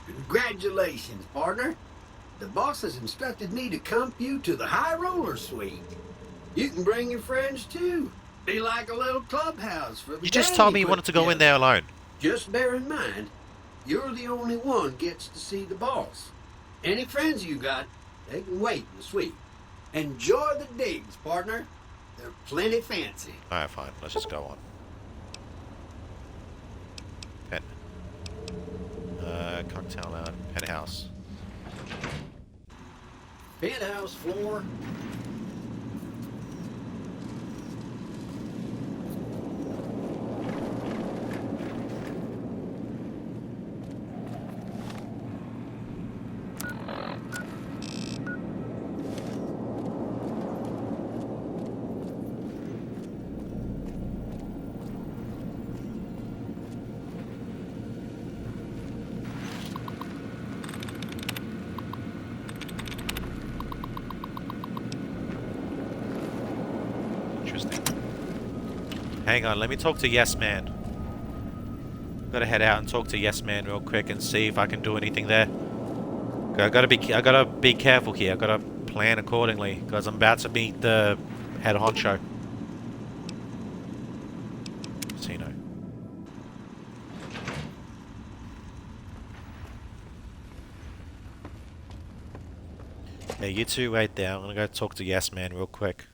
Congratulations, partner. The boss has instructed me to comp you to the High Roller Suite. You can bring your friends too. Be like a little clubhouse for the You just gang told me you put wanted to go in together. there alone. Just bear in mind, you're the only one gets to see the boss. Any friends you got, they can wait in the suite. Enjoy the digs, partner. They're plenty fancy. Alright, fine. Let's just go on. Pen. Cocktail lounge. Penthouse. Penthouse floor. Hang on, let me talk to Yes Man. Gotta head out and talk to Yes Man real quick and see if I can do anything there. I gotta be careful here. I gotta plan accordingly because I'm about to meet the head honcho. Casino. Yeah, you two wait there. I'm gonna go talk to Yes Man real quick.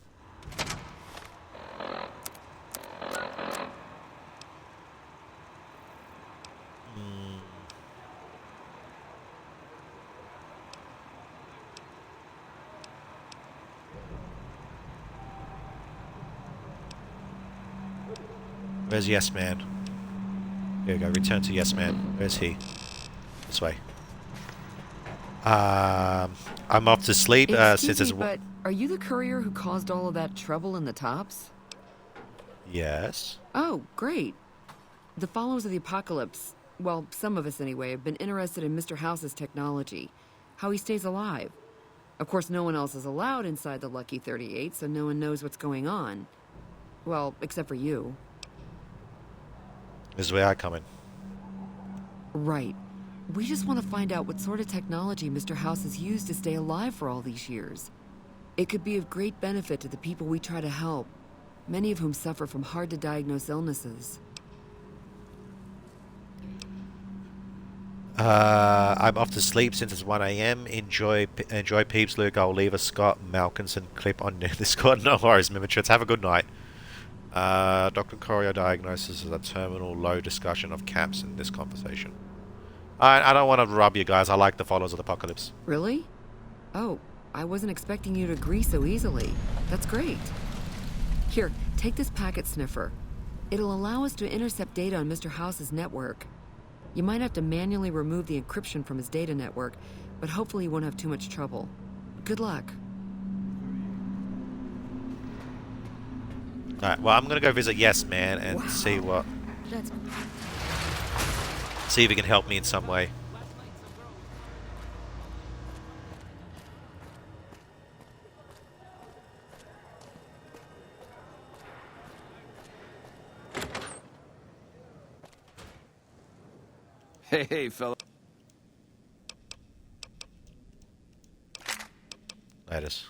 Where's Yes Man? Here we go, return to Yes Man. Where's he? This way. I'm off to sleep since it's... but are you the courier who caused all of that trouble in the Tops? Yes. Oh, great. The followers of the apocalypse, well, some of us anyway, have been interested in Mr. House's technology, how he stays alive. Of course, no one else is allowed inside the Lucky 38, so no one knows what's going on. Well, except for you. This is where I come in. Right. We just want to find out what sort of technology Mr. House has used to stay alive for all these years. It could be of great benefit to the people we try to help, many of whom suffer from hard-to-diagnose illnesses. I'm off to sleep since it's 1 AM. Enjoy peeps, Luke. I'll leave a Scott Malkinson clip on Discord. No worries, Mimitrits. Have a good night. Dr. Corio diagnosis is a terminal low discussion of caps in this conversation. I don't want to rub you guys. I like the followers of the apocalypse. Really? Oh, I wasn't expecting you to agree so easily. That's great. Here, take this packet sniffer. It'll allow us to intercept data on Mr. House's network. You might have to manually remove the encryption from his data network, but hopefully you won't have too much trouble. Good luck. Alright, well, I'm going to go visit Yes Man and see what... See if he can help me in some way. Hey, fella. Latest.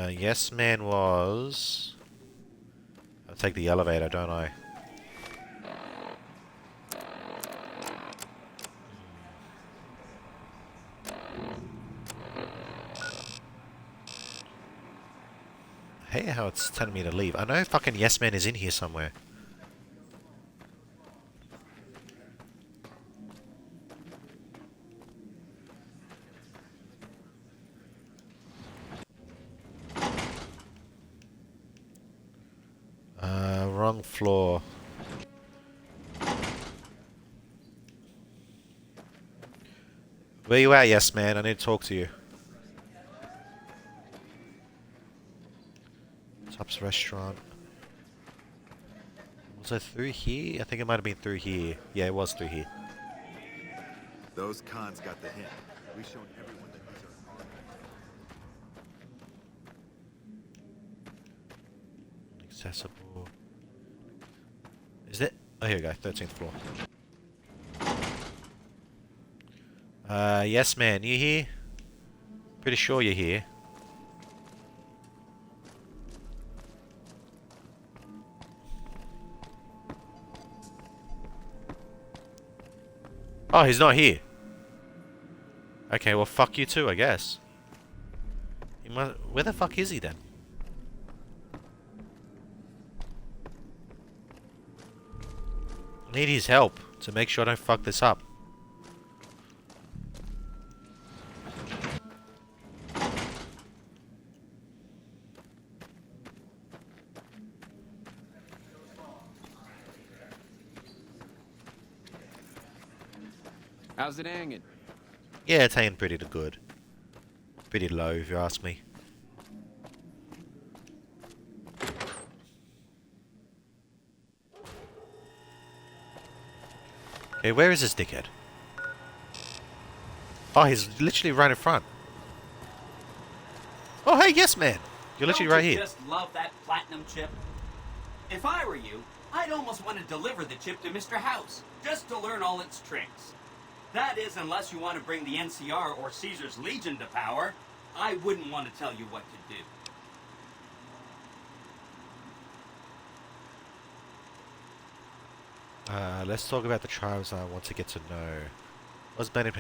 Yes Man was... I'll take the elevator, don't I? I hate how it's telling me to leave. I know fucking Yes Man is in here somewhere. Wrong floor. Where you at, Yes Man? I need to talk to you. Tops Restaurant. Was it through here? I think it might have been through here. Yeah, it was through here. Those cons got the hint. We've shown everyone that these are Accessible. Is it? Oh, here we go. 13th floor. Yes, man. You here? Pretty sure you're here. Oh, he's not here. Okay, well, fuck you too, I guess. He must, where the fuck is he then? I need his help to make sure I don't fuck this up. How's it hanging? Yeah, it's hanging pretty good. Pretty low, if you ask me. Okay, where is this dickhead? Oh, he's literally right in front. Oh, hey, Yes Man! You're literally right here. Just love that platinum chip. If I were you, I'd almost want to deliver the chip to Mr. House, just to learn all its tricks. That is, unless you want to bring the NCR or Caesar's Legion to power. I wouldn't want to tell you what to do. Let's talk about the tribes I want to get to know. What's Benny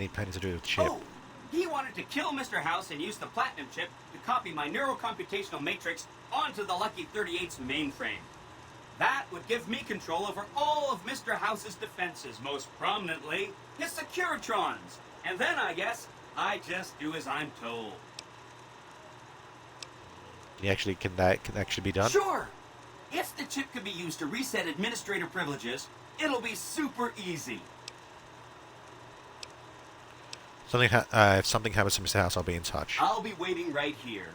planning to do with the chip? Oh, he wanted to kill Mr. House and use the platinum chip to copy my neurocomputational matrix onto the Lucky 38's mainframe. That would give me control over all of Mr. House's defenses, most prominently his Securitrons. And then, I guess, I just do as I'm told. Can that actually be done? Sure! If the chip can be used to reset administrator privileges, it'll be super easy. If something happens to Mr. House, I'll be in touch. I'll be waiting right here.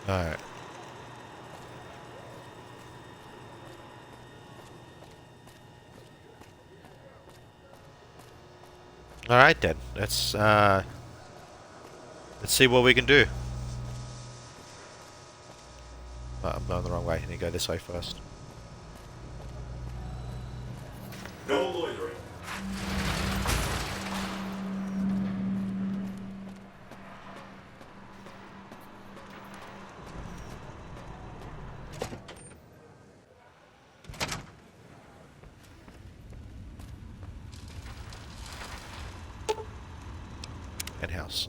Alright. Alright then, let's see what we can do. Oh, I'm going the wrong way, I need to go this way first. No loitering. House.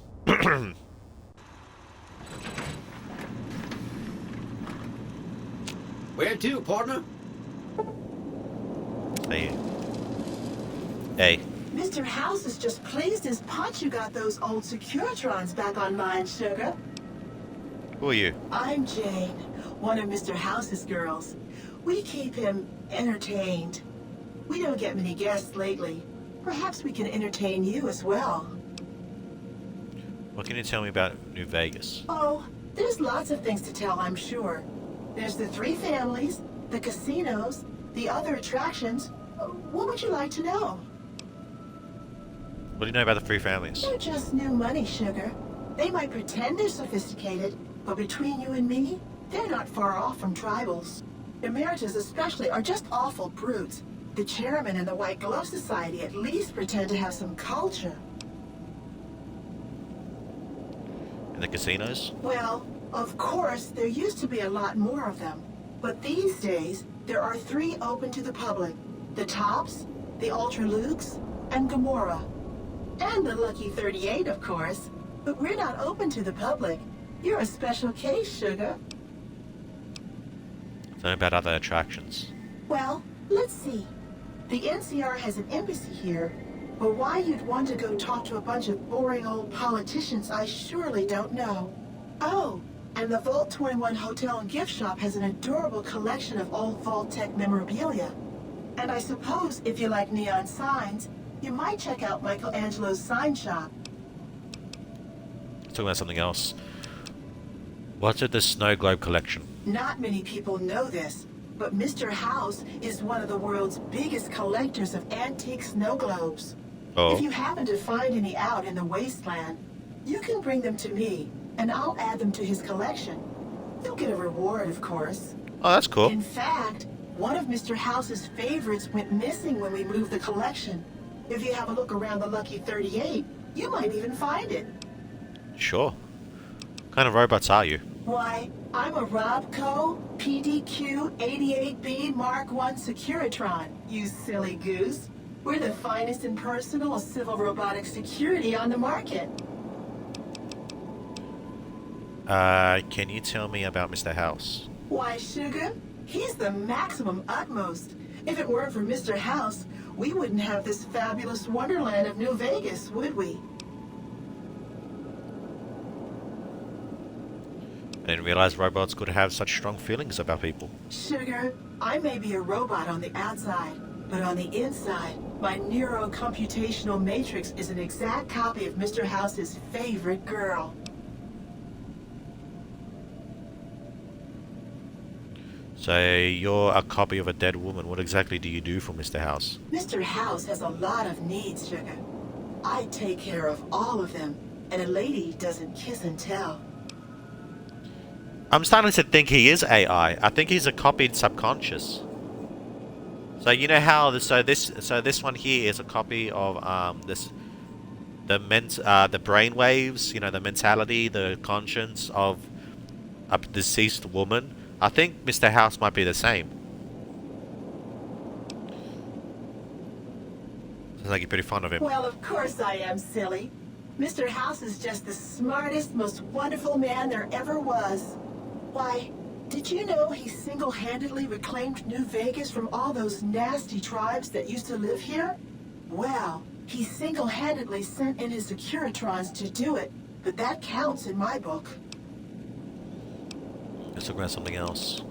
Where to, partner? Hey. Hey. Mr. House is just pleased as punch you got those old Securitrons back online, sugar. Who are you? I'm Jane, one of Mr. House's girls. We keep him entertained. We don't get many guests lately. Perhaps we can entertain you as well. What can you tell me about New Vegas? Oh, there's lots of things to tell, I'm sure. There's the 3 families, the casinos, the other attractions. What would you like to know? What do you know about the 3 families? They're just new money, sugar. They might pretend they're sophisticated, but between you and me, they're not far off from tribals. Emeritus especially are just awful brutes. The chairman and the White Glove Society at least pretend to have some culture. in the casinos? Well, of course, there used to be a lot more of them. But these days, there are 3 open to the public. The Tops, the Ultra Lukes, and Gamora. And the Lucky 38, of course. But we're not open to the public. You're a special case, Sugar. Tell me about other attractions. Well, let's see. The NCR has an embassy here, but why you'd want to go talk to a bunch of boring old politicians, I surely don't know. Oh, and the Vault 21 Hotel and Gift Shop has an adorable collection of old Vault-Tec memorabilia. And I suppose if you like neon signs, you might check out Michelangelo's sign shop. Let's talk about something else. What's at the Snow Globe collection? Not many people know this, but Mr. House is one of the world's biggest collectors of antique snow globes. Oh. If you happen to find any out in the wasteland, you can bring them to me, and I'll add them to his collection. You'll get a reward, of course. Oh, that's cool. In fact, one of Mr. House's favorites went missing when we moved the collection. If you have a look around the Lucky 38, you might even find it. Sure. What kind of robots are you? Why, I'm a Robco PDQ 88B Mark I Securitron, you silly goose. We're the finest in personal civil robotic security on the market. Can you tell me about Mr. House? Why, Sugar, he's the maximum utmost. If it weren't for Mr. House, we wouldn't have this fabulous wonderland of New Vegas, would we? I didn't realize robots could have such strong feelings about people. Sugar, I may be a robot on the outside, but on the inside, my neurocomputational matrix is an exact copy of Mr. House's favorite girl. So you're a copy of a dead woman. What exactly do you do for Mr. House? Mr. House has a lot of needs, Sugar. I take care of all of them, and a lady doesn't kiss and tell. I'm starting to think he is AI. I think he's a copied subconscious. So you know how this one here is a copy of the brainwaves, you know, the mentality, the conscience of a deceased woman. I think Mr. House might be the same. Sounds like you're pretty fond of him. Well, of course I am, silly. Mr. House is just the smartest, most wonderful man there ever was. Why, did you know he single-handedly reclaimed New Vegas from all those nasty tribes that used to live here? Well, he single-handedly sent in his Securitrons to do it, but that counts in my book. Let's talk about something else.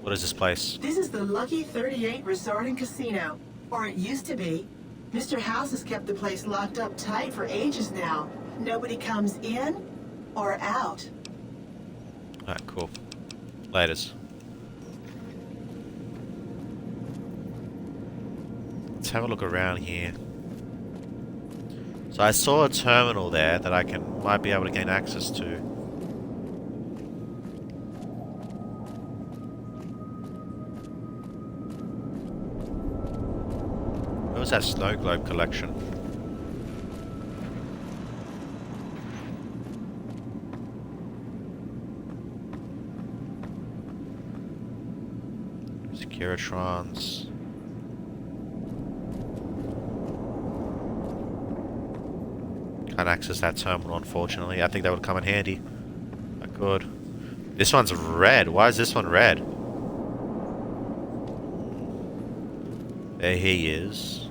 What is this place? This is the Lucky 38 Resort and Casino, or it used to be. Mr. House has kept the place locked up tight for ages now. Nobody comes in or out. Alright, cool. Laters. Let's have a look around here. So I saw a terminal there that I might be able to gain access to. What was that Snow Globe collection? Securitrons. Can't access that terminal, unfortunately. I think that would come in handy. I could. This one's red. Why is this one red? There he is.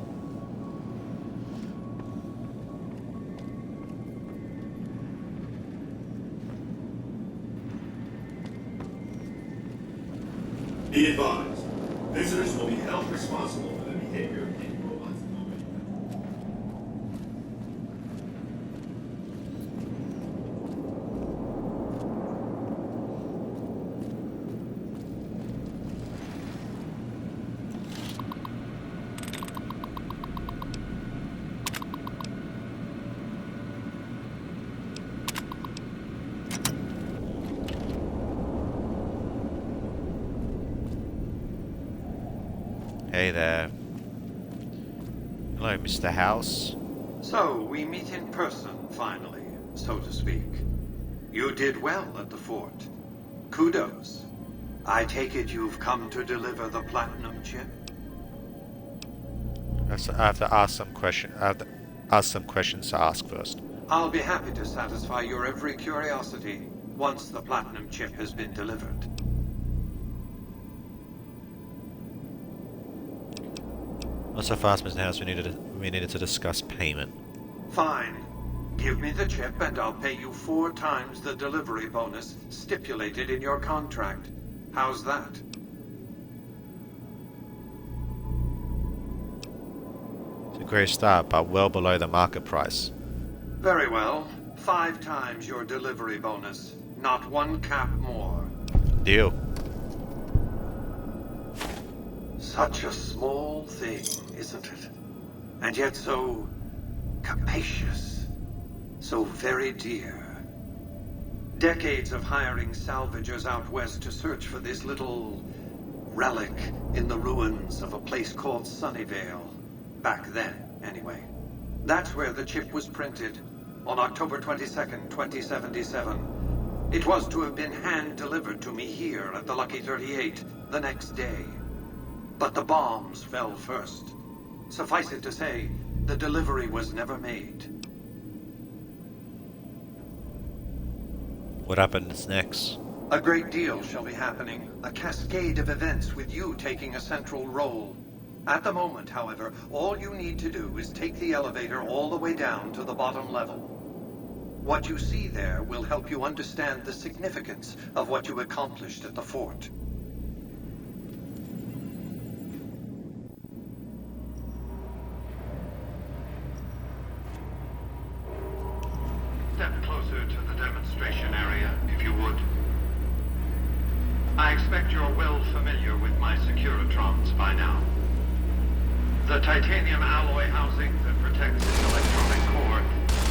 Be advised, visitors will be held responsible for the behavior of any robots moving. Hey there. Hello, Mr. House. So, we meet in person, finally, so to speak. You did well at the fort. Kudos. I take it you've come to deliver the platinum chip? I have to ask some question. I have to ask some questions to ask first. I'll be happy to satisfy your every curiosity once the platinum chip has been delivered. Not so fast, Mr. House. We needed to discuss payment. Fine. Give me the chip and I'll pay you 4 times the delivery bonus stipulated in your contract. How's that? It's a great start, but well below the market price. Very well. 5 times your delivery bonus. Not 1 cap more. Deal. Such a small thing, isn't it? And yet so capacious. So very dear. Decades of hiring salvagers out west to search for this little relic in the ruins of a place called Sunnyvale. Back then, anyway. That's where the chip was printed, on October 22nd, 2077. It was to have been hand-delivered to me here at the Lucky 38 the next day. But the bombs fell first. Suffice it to say, the delivery was never made. What happens next? A great deal shall be happening. A cascade of events with you taking a central role. At the moment, however, all you need to do is take the elevator all the way down to the bottom level. What you see there will help you understand the significance of what you accomplished at the fort. Step closer to the demonstration area, if you would. I expect you're well familiar with my Securitrons by now. The titanium alloy housing that protects its electronic core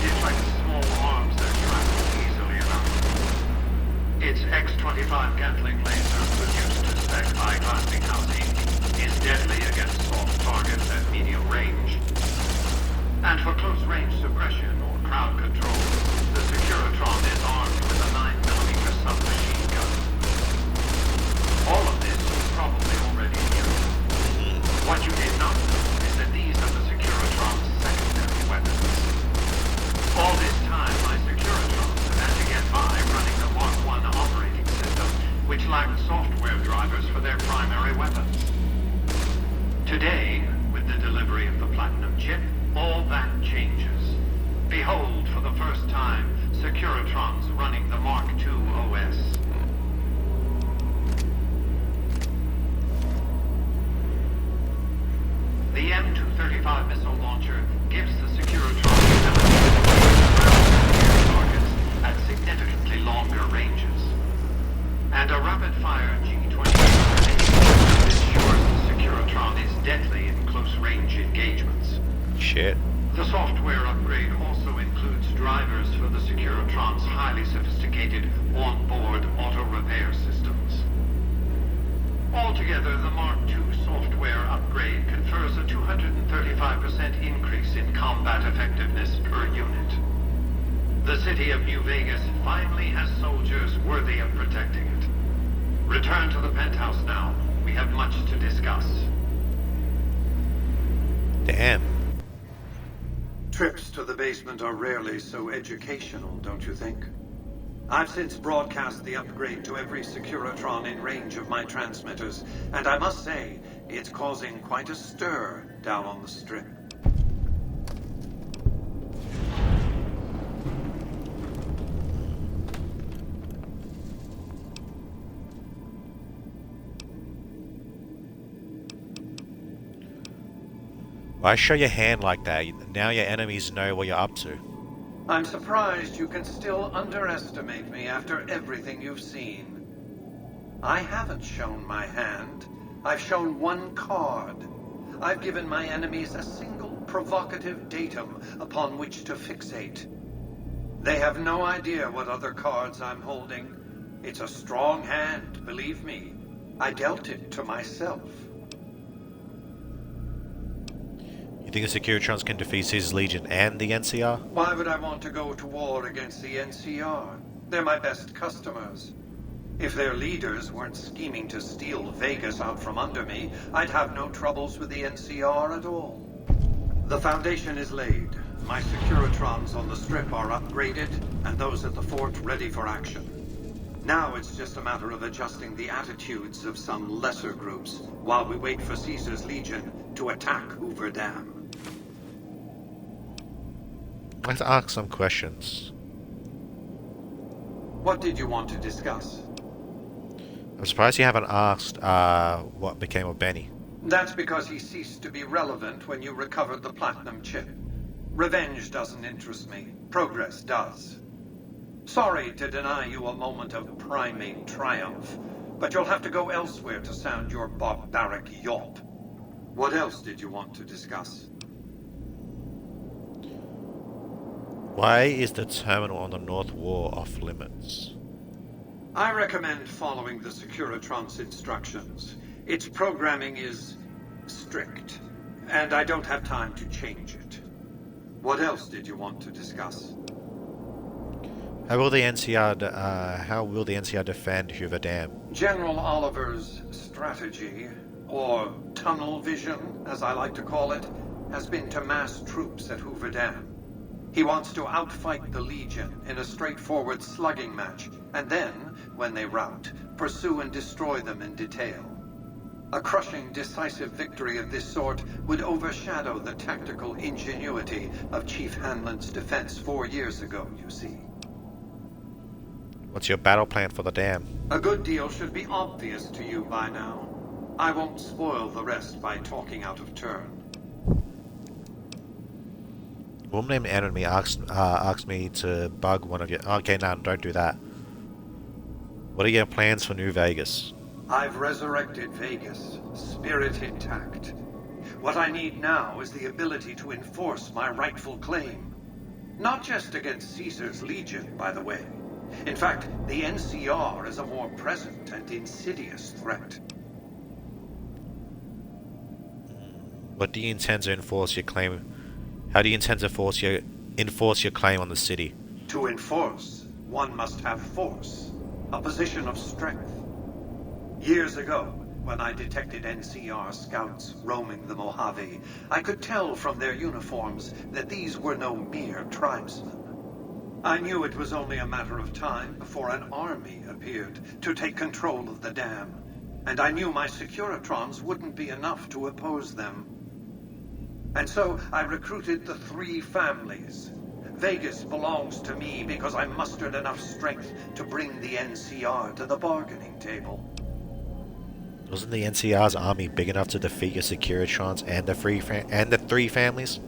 is like small arms that travel easily around. Its X-25 Gatling laser, produced to spec eye-glassing housing, is deadly against soft targets at medium range. And for close-range suppression or crowd control, the Securitron is armed with a 9mm submachine gun. All of this you probably already knew. What you did not know is that these are the Securitron's secondary weapons. All this time, my Securitrons have had to get by running the Mark I operating system, which lacked software drivers for their primary weapons. Today, with the delivery of the Platinum chip, all that changes. Behold, for the first time, Securitrons running the Mark II OS. The M235 missile launcher gives the Securitron the ability to ground targets at significantly longer ranges. And a rapid-fire G-28 grenade ensures the Securitron is deadly in close-range engagements. Shit. The software upgrade also includes drivers for the Securitron's highly sophisticated on-board auto-repair systems. Altogether, the Mark II software upgrade confers a 235% increase in combat effectiveness per unit. The city of New Vegas finally has soldiers worthy of protecting it. Return to the penthouse now. We have much to discuss. Damn. Trips to the basement are rarely so educational, don't you think? I've since broadcast the upgrade to every Securitron in range of my transmitters, and I must say, it's causing quite a stir down on the Strip. Why show your hand like that? Now your enemies know what you're up to. I'm surprised you can still underestimate me after everything you've seen. I haven't shown my hand. I've shown one card. I've given my enemies a single provocative datum upon which to fixate. They have no idea what other cards I'm holding. It's a strong hand, believe me. I dealt it to myself. You think the Securitrons can defeat Caesar's Legion and the NCR? Why would I want to go to war against the NCR? They're my best customers. If their leaders weren't scheming to steal Vegas out from under me, I'd have no troubles with the NCR at all. The foundation is laid. My Securitrons on the Strip are upgraded, and those at the fort ready for action. Now it's just a matter of adjusting the attitudes of some lesser groups while we wait for Caesar's Legion to attack Hoover Dam. Let's ask some questions. What did you want to discuss? I'm surprised you haven't asked what became of Benny. That's because he ceased to be relevant when you recovered the platinum chip. Revenge doesn't interest me. Progress does. Sorry to deny you a moment of primate triumph, but you'll have to go elsewhere to sound your barbaric yawp. What else did you want to discuss? Why is the terminal on the North Wall off limits? I recommend following the Securitron's instructions. Its programming is strict, and I don't have time to change it. What else did you want to discuss? How will the NCR defend Hoover Dam? General Oliver's strategy, or tunnel vision, as I like to call it, has been to mass troops at Hoover Dam. He wants to outfight the Legion in a straightforward slugging match, and then, when they rout, pursue and destroy them in detail. A crushing, decisive victory of this sort would overshadow the tactical ingenuity of Chief Hanlon's defense 4 years ago, you see. What's your battle plan for the dam? A good deal should be obvious to you by now. I won't spoil the rest by talking out of turn. A woman named Enemy asked me to bug one of your... Okay, no, don't do that. What are your plans for New Vegas? I've resurrected Vegas, spirit intact. What I need now is the ability to enforce my rightful claim. Not just against Caesar's Legion, by the way. In fact, the NCR is a more present and insidious threat. What do you intend to enforce your claim? How do you intend to enforce your claim on the city? To enforce, one must have force, a position of strength. Years ago, when I detected NCR scouts roaming the Mojave, I could tell from their uniforms that these were no mere tribesmen. I knew it was only a matter of time before an army appeared to take control of the dam, and I knew my Securitrons wouldn't be enough to oppose them. And so I recruited the 3 families. Vegas belongs to me because I mustered enough strength to bring the NCR to the bargaining table. Wasn't the NCR's army big enough to defeat your Securitrons and the 3 families?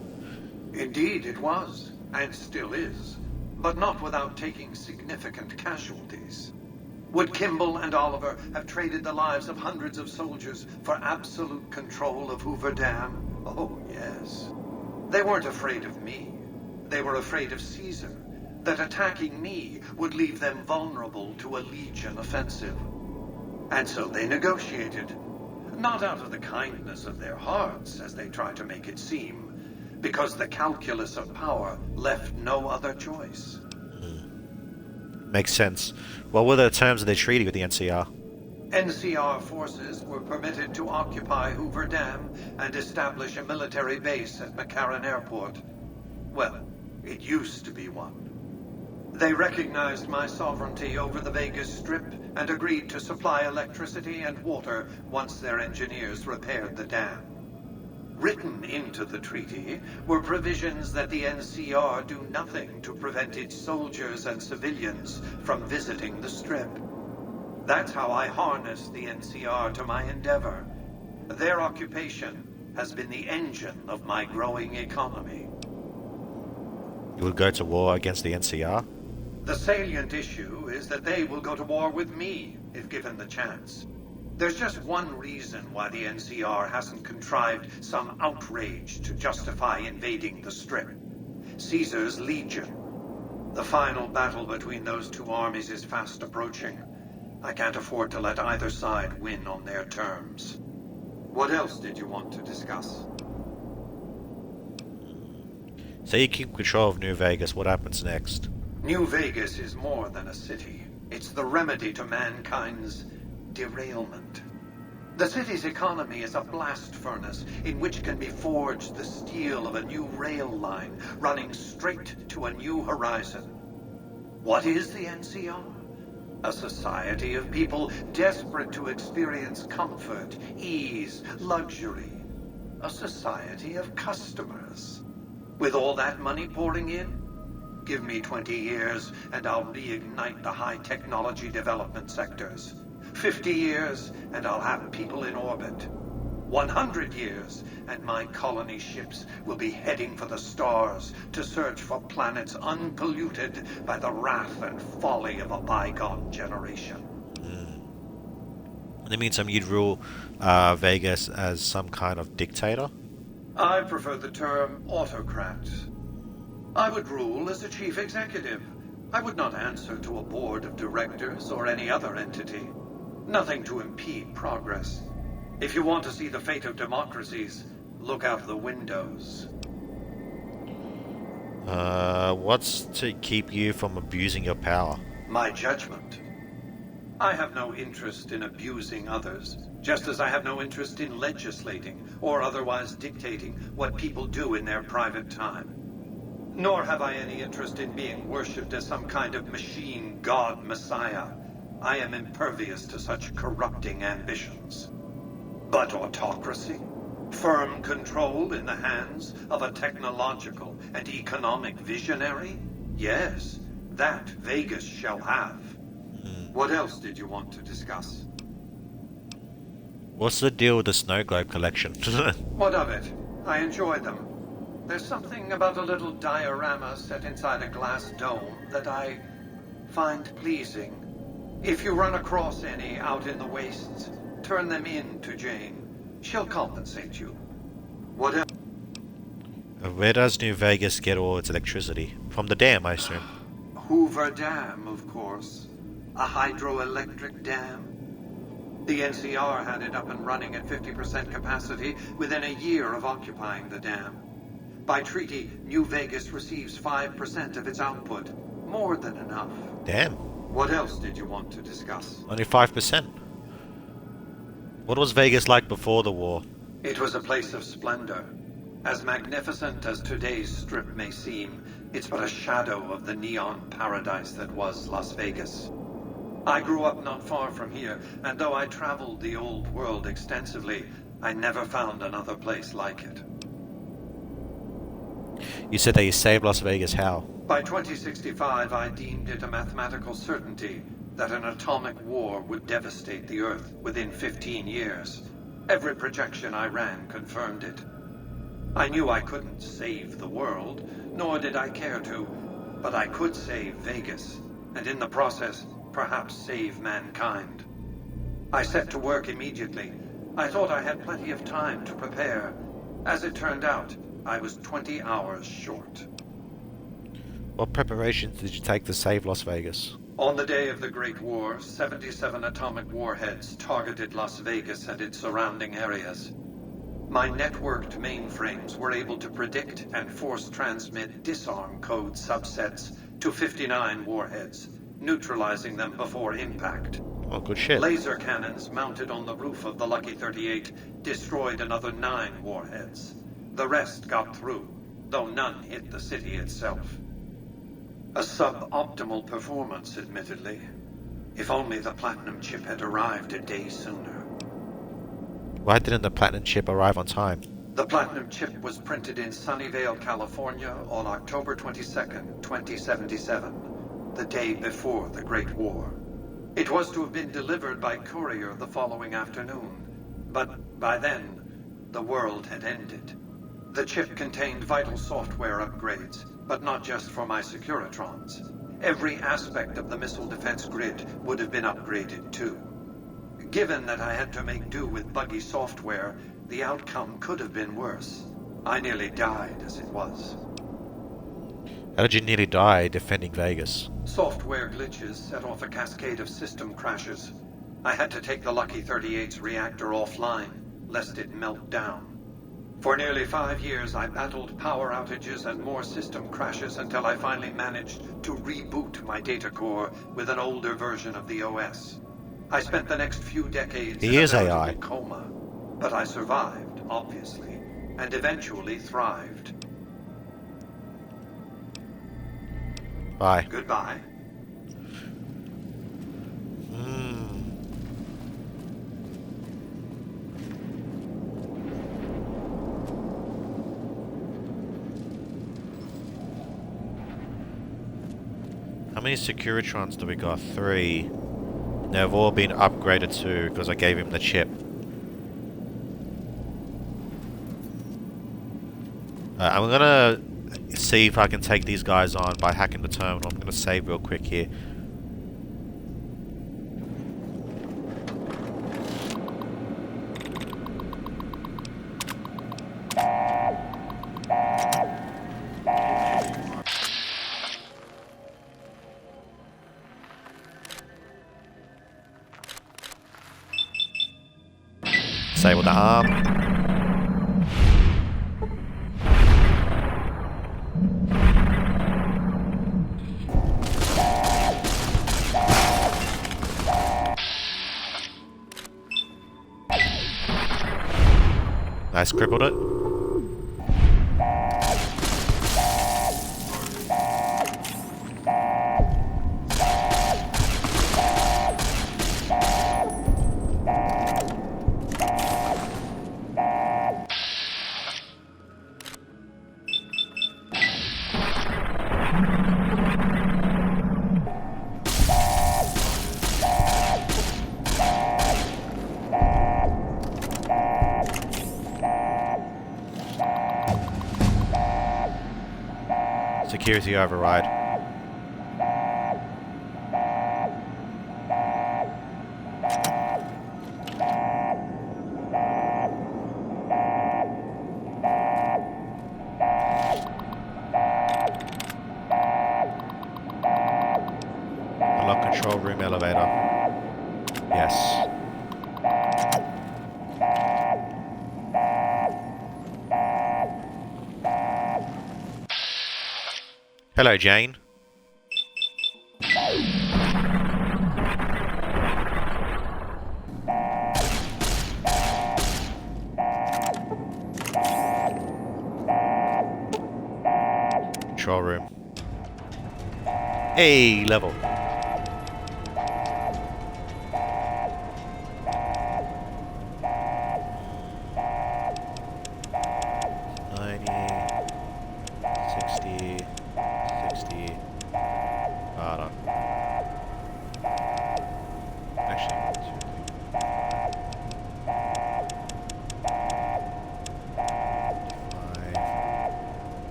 Indeed it was, and still is, but not without taking significant casualties. Would Kimball and Oliver have traded the lives of hundreds of soldiers for absolute control of Hoover Dam? Oh, yes. They weren't afraid of me. They were afraid of Caesar, that attacking me would leave them vulnerable to a Legion offensive. And so they negotiated, not out of the kindness of their hearts, as they tried to make it seem, because the calculus of power left no other choice. Makes sense. What were the terms of the treaty with the NCR? NCR forces were permitted to occupy Hoover Dam and establish a military base at McCarran Airport. Well, it used to be one. They recognized my sovereignty over the Vegas Strip and agreed to supply electricity and water once their engineers repaired the dam. Written into the treaty were provisions that the NCR do nothing to prevent its soldiers and civilians from visiting the Strip. That's how I harnessed the NCR to my endeavor. Their occupation has been the engine of my growing economy. You would go to war against the NCR? The salient issue is that they will go to war with me, if given the chance. There's just one reason why the NCR hasn't contrived some outrage to justify invading the Strip. Caesar's Legion. The final battle between those 2 armies is fast approaching. I can't afford to let either side win on their terms. What else did you want to discuss? Say you keep control of New Vegas, what happens next? New Vegas is more than a city. It's the remedy to mankind's derailment. The city's economy is a blast furnace in which can be forged the steel of a new rail line running straight to a new horizon. What is the NCR? A society of people desperate to experience comfort, ease, luxury. A society of customers. With all that money pouring in, give me 20 years and I'll reignite the high technology development sectors. 50 years and I'll have people in orbit. 100 years and my colony ships will be heading for the stars to search for planets unpolluted by the wrath and folly of a bygone generation. In the meantime, you'd rule Vegas as some kind of dictator? I prefer the term autocrat. I would rule as a chief executive. I would not answer to a board of directors or any other entity. Nothing to impede progress. If you want to see the fate of democracies, look out the windows. What's to keep you from abusing your power? My judgment. I have no interest in abusing others, just as I have no interest in legislating or otherwise dictating what people do in their private time. Nor have I any interest in being worshipped as some kind of machine god messiah. I am impervious to such corrupting ambitions. But autocracy? Firm control in the hands of a technological and economic visionary? Yes, that Vegas shall have. What else did you want to discuss? What's the deal with the snow globe collection? What of it? I enjoy them. There's something about a little diorama set inside a glass dome that I find pleasing. If you run across any out in the wastes, turn them in to Jane. She'll compensate you. What else? Where does New Vegas get all its electricity? From the dam, I assume. Hoover Dam, of course. A hydroelectric dam. The NCR had it up and running at 50% capacity within a year of occupying the dam. By treaty, New Vegas receives 5% of its output. More than enough. Damn. What else did you want to discuss? Only 5%. What was Vegas like before the war? It was a place of splendor. As magnificent as today's Strip may seem, it's but a shadow of the neon paradise that was Las Vegas. I grew up not far from here, and though I traveled the old world extensively, I never found another place like it. You said that you saved Las Vegas. How? By 2065, I deemed it a mathematical certainty that an atomic war would devastate the Earth within 15 years. Every projection I ran confirmed it. I knew I couldn't save the world, nor did I care to, but I could save Vegas, and in the process, perhaps save mankind. I set to work immediately. I thought I had plenty of time to prepare. As it turned out, I was 20 hours short. What preparations did you take to save Las Vegas? On the day of the Great War, 77 atomic warheads targeted Las Vegas and its surrounding areas. My networked mainframes were able to predict and force transmit disarm code subsets to 59 warheads, neutralizing them before impact. Oh, good shit. Laser cannons mounted on the roof of the Lucky 38 destroyed another 9 warheads. The rest got through, though none hit the city itself. A suboptimal performance, admittedly. If only the Platinum chip had arrived a day sooner. Why didn't the Platinum chip arrive on time? The Platinum chip was printed in Sunnyvale, California on October 22nd, 2077, the day before the Great War. It was to have been delivered by courier the following afternoon, but by then, the world had ended. The chip contained vital software upgrades, but not just for my Securitrons. Every aspect of the missile defense grid would have been upgraded too. Given that I had to make do with buggy software, the outcome could have been worse. I nearly died as it was. How did you nearly die defending Vegas? Software glitches set off a cascade of system crashes. I had to take the Lucky 38's reactor offline, lest it melt down. For nearly 5 years, I battled power outages and more system crashes until I finally managed to reboot my data core with an older version of the OS. I spent the next few decades in a veritable coma, but I survived, obviously, and eventually thrived. Bye. Goodbye. How many Securitrons do we got? 3. They've all been upgraded too, because I gave him the chip. I'm gonna see if I can take these guys on by hacking the terminal. I'm gonna save real quick here. Disable the arm. Nice, crippled it. Security override. Unlock control room elevator. Yes. Hello, Jane. Control room. Hey, level.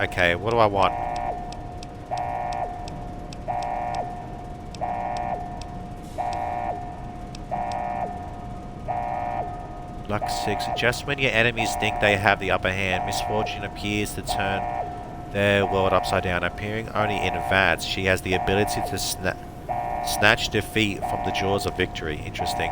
Okay, what do I want? Luck 6. Just when your enemies think they have the upper hand, Misfortune appears to turn their world upside down. Appearing only in VATS, she has the ability to snatch defeat from the jaws of victory. Interesting.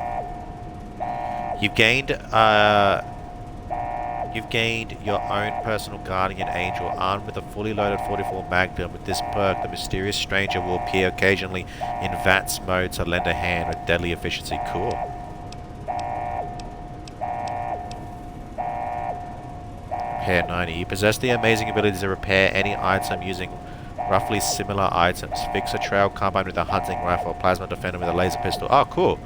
You've gained your own personal guardian angel armed with a fully loaded 44 Magnum. With this perk, the mysterious stranger will appear occasionally in VATS mode to lend a hand with deadly efficiency. Cool. Repair 90. You possess the amazing ability to repair any item using roughly similar items. Fix a trail combined with a hunting rifle, plasma defender with a laser pistol. Oh, cool.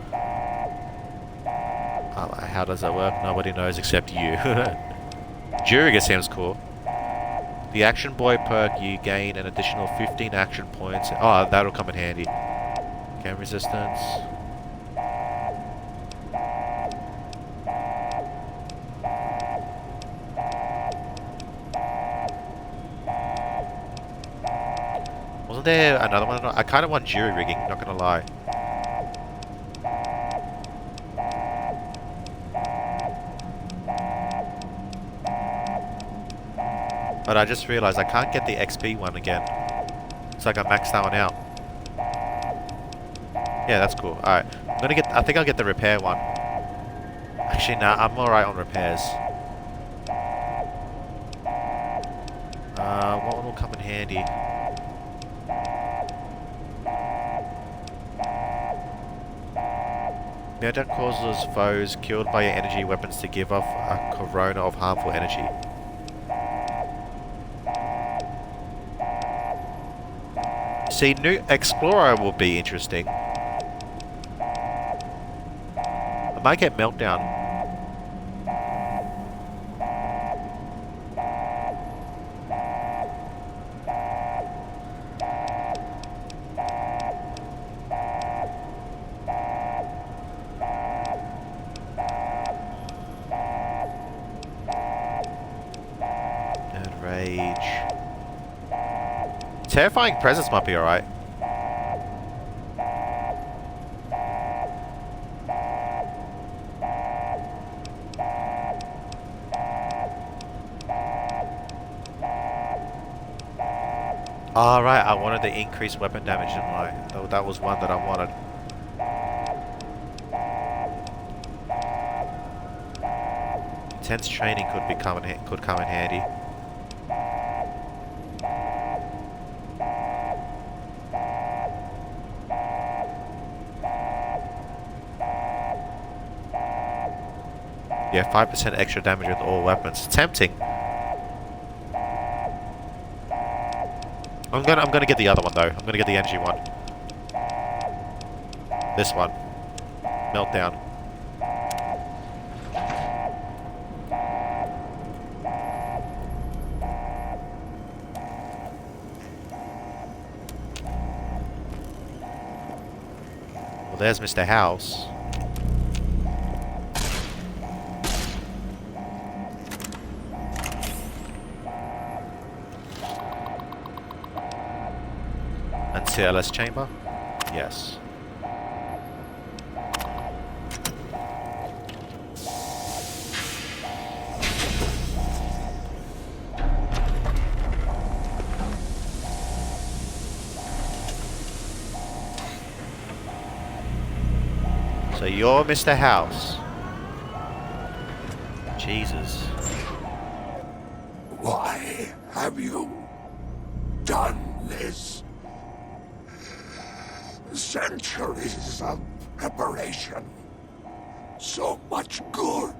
How does that work? Nobody knows except you. Juriga seems cool. The Action Boy perk, you gain an additional 15 action points. Oh, that'll come in handy. Cam resistance. Wasn't there another one? I kind of want jury rigging, not gonna lie. But I just realized I can't get the XP one again. It's like I maxed that one out. Yeah, that's cool. Alright. I think I'll get the repair one. Actually, nah, I'm alright on repairs. What one will come in handy? Meltdown causes foes killed by your energy weapons to give off a corona of harmful energy. See, new Explorer will be interesting. I might get Meltdown. And Rage. Terrifying Presence might be alright. Alright, I wanted the increased weapon damage, didn't I? That was one that I wanted. Intense training could come in handy. Yeah, 5% extra damage with all weapons. Tempting. I'm gonna get the other one though. I'm gonna get the energy one. This one. Meltdown. Well, there's Mr. House. CLS chamber? Yes. So you're Mr. House. Jesus. Why have you done this? Centuries of preparation. So much good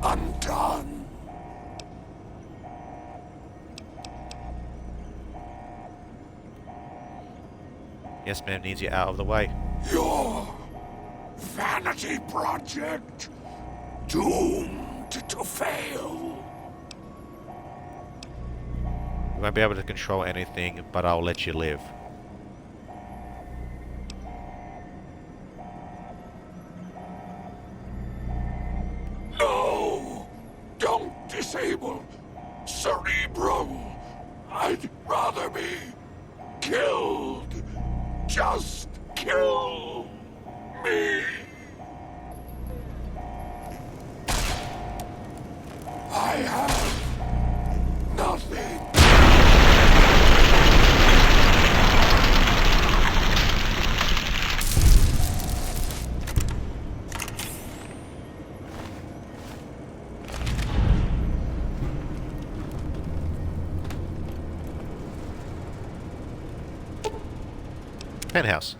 undone. Yes, ma'am, needs you out of the way. Your vanity project, doomed to fail. You won't be able to control anything, but I'll let you live. No! Don't disable Cerebro! I'd rather be killed. Just kill me. I have nothing. Penthouse.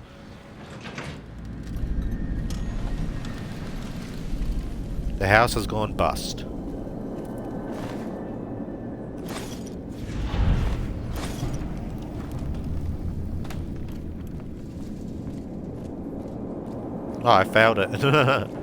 The house has gone bust. Oh, I failed it.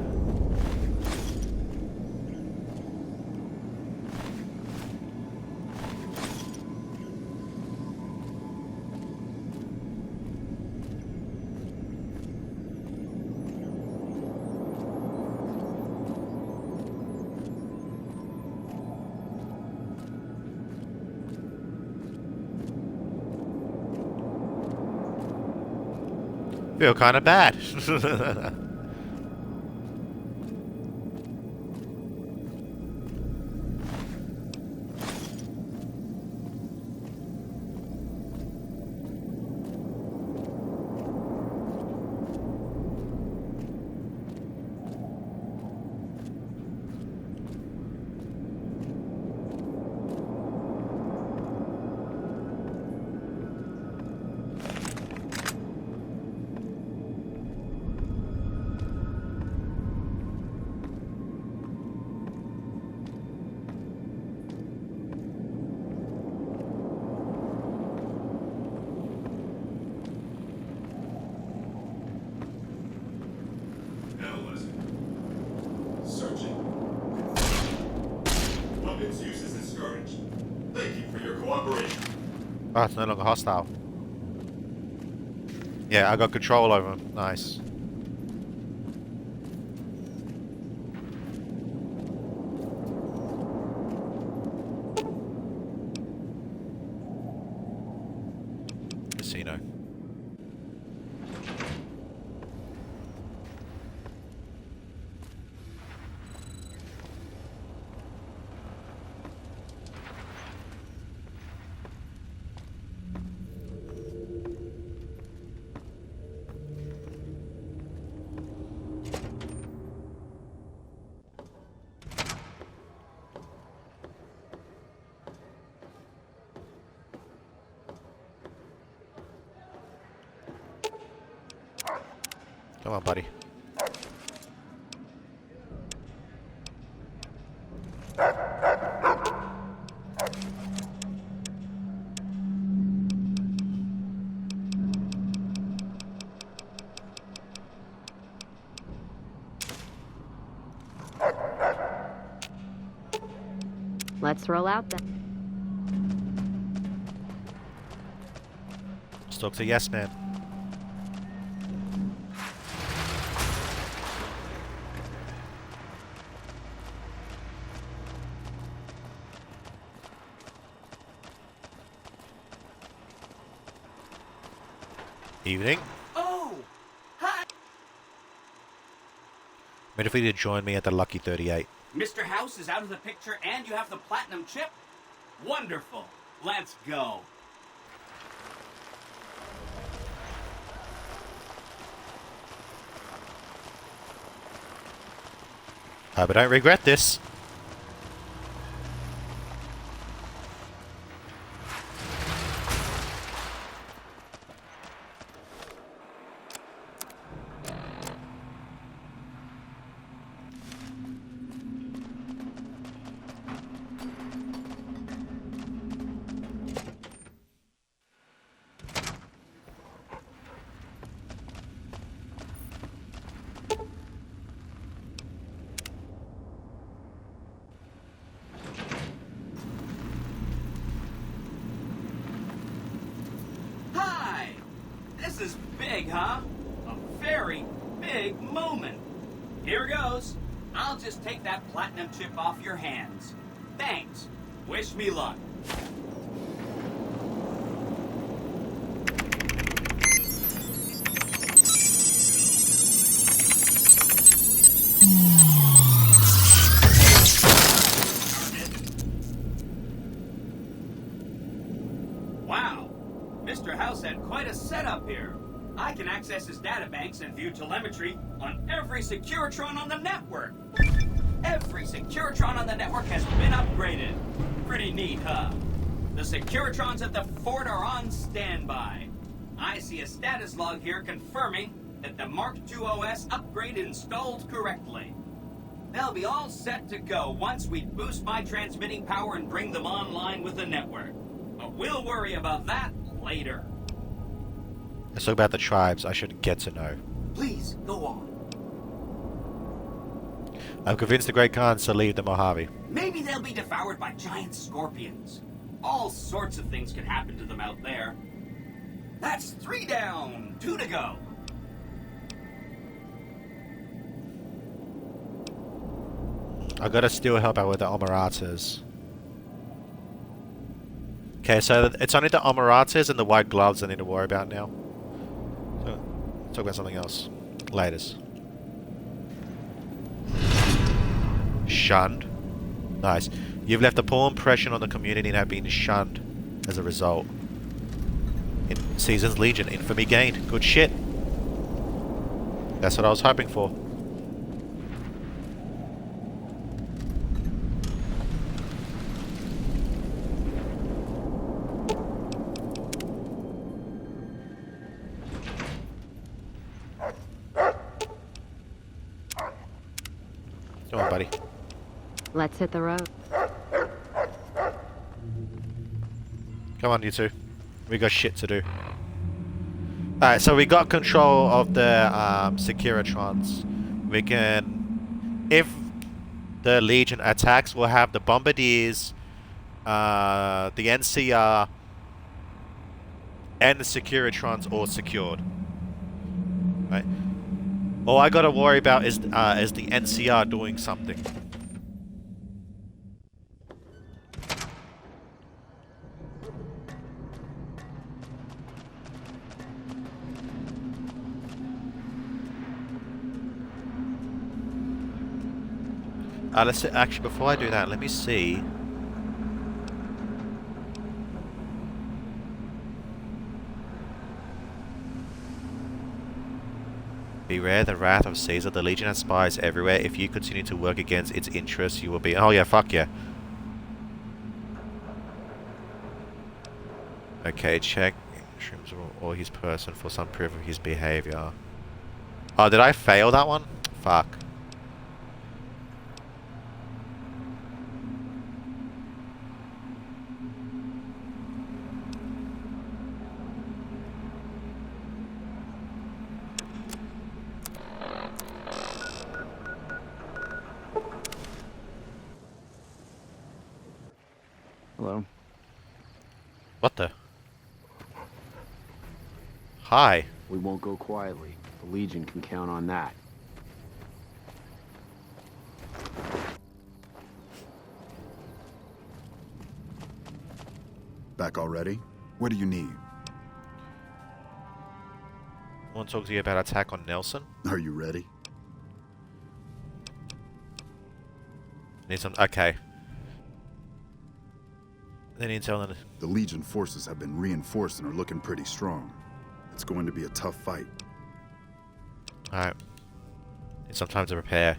Feel kind of bad. turrets. Thank you for your cooperation. Oh, it's no longer hostile. Yeah, I got control over him. Nice. Casino. Come on, buddy. Let's roll out then. Let's talk to Yes Man. Evening. Oh! Hi! Ready for you to join me at the Lucky 38. Mr. House is out of the picture and you have the platinum chip? Wonderful. Let's go. But I don't regret this. Hi! This is big, huh? A very big moment. Here goes. I'll just take that platinum chip off your hands. Thanks. Wish me luck. Wow. Mr. House had quite a setup here. I can access his databanks and view telemetry on every Securitron on the network. Every Securitron on the network has been upgraded. Pretty neat, huh? The Securitrons at the fort are on standby. I see a status log here confirming that the Mark II OS upgrade installed correctly. They'll be all set to go once we boost my transmitting power and bring them online with the network. But we'll worry about that later. Let's talk about the tribes I should get to know. Please, go on. I'm convinced the Great Khans to leave the Mojave. Maybe they'll be devoured by giant scorpions. All sorts of things could happen to them out there. That's 3 down, 2 to go. I gotta still help out with the Omaratas. Okay, so it's only the Omaratas and the white gloves I need to worry about now. So, let's talk about something else. Laters. Shunned. Nice. You've left a poor impression on the community and have been shunned as a result. In Season's Legion, infamy gained. Good shit. That's what I was hoping for. Come on, buddy. Let's hit the road. Come on, you two. We got shit to do. Alright, so we got control of the Securitrons. We can... If the Legion attacks, we'll have the Bombardiers the NCR and the Securitrons all secured. Right. All I gotta worry about is the NCR doing something. Let's actually, before I do that, let me see. Beware the wrath of Caesar. The Legion has spies everywhere. If you continue to work against its interests, you will be... Oh yeah, fuck yeah. Okay, check Shrooms or his person for some proof of his behavior. Oh, did I fail that one? Fuck. Hello. What the? Hi. We won't go quietly. The Legion can count on that. Back already? What do you need? I want to talk to you about attack on Nelson. Are you ready? Need some... Okay. They need to tell them... The Legion forces have been reinforced and are looking pretty strong. It's going to be a tough fight. Alright. Need some time to prepare.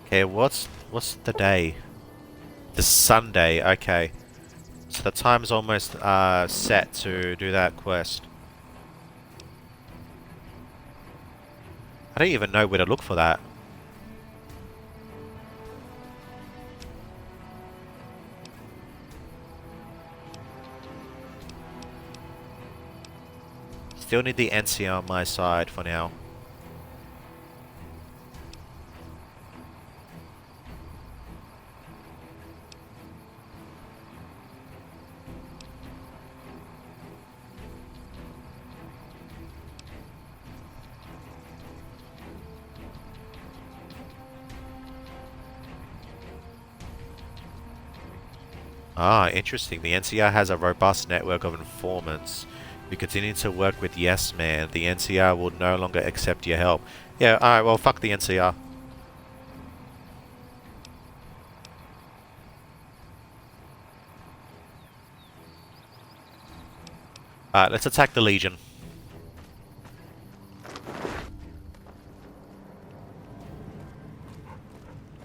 Okay, what's the day? The Sunday, okay. So the time's almost set to do that quest. I don't even know where to look for that. Still need the NCR on my side for now. Ah, interesting. The NCR has a robust network of informants. We continue to work with Yes Man. The NCR will no longer accept your help. Yeah, alright, well, fuck the NCR. Alright, let's attack the Legion.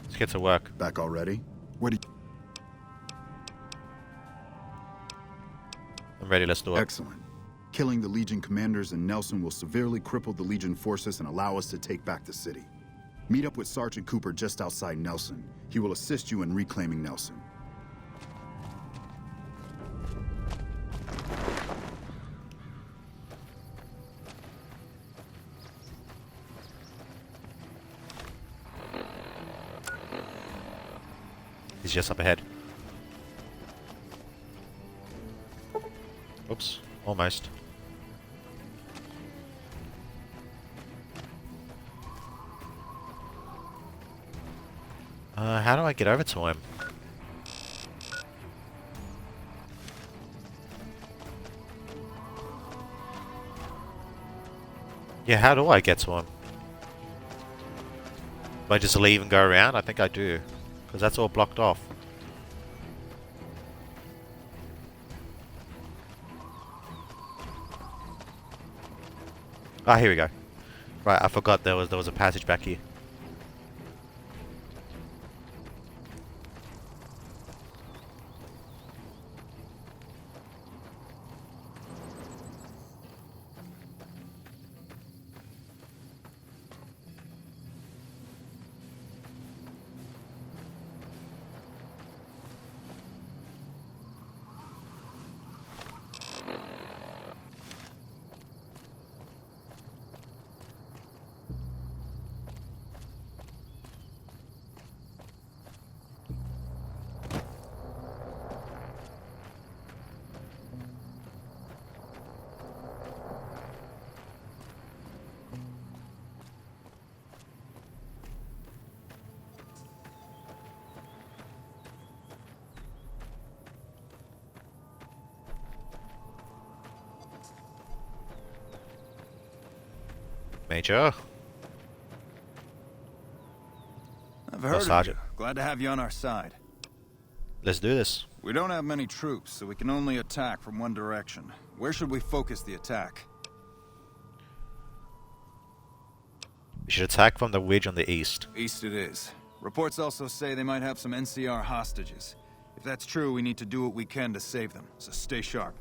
Let's get to work. Back already? What do you... I'm ready, let's do it. Excellent. Killing the Legion commanders in Nelson will severely cripple the Legion forces and allow us to take back the city. Meet up with Sergeant Cooper just outside Nelson. He will assist you in reclaiming Nelson. He's just up ahead. Oops, almost. How do I get over to him? Yeah, how do I get to him? Do I just leave and go around? I think I do. Because that's all blocked off. Ah, here we go. Right, I forgot there was a passage back here. Major. I've heard of you. Sergeant. Glad to have you on our side. Let's do this. We don't have many troops, so we can only attack from one direction. Where should we focus the attack? We should attack from the ridge on the east. East it is. Reports also say they might have some NCR hostages. If that's true, we need to do what we can to save them, so stay sharp.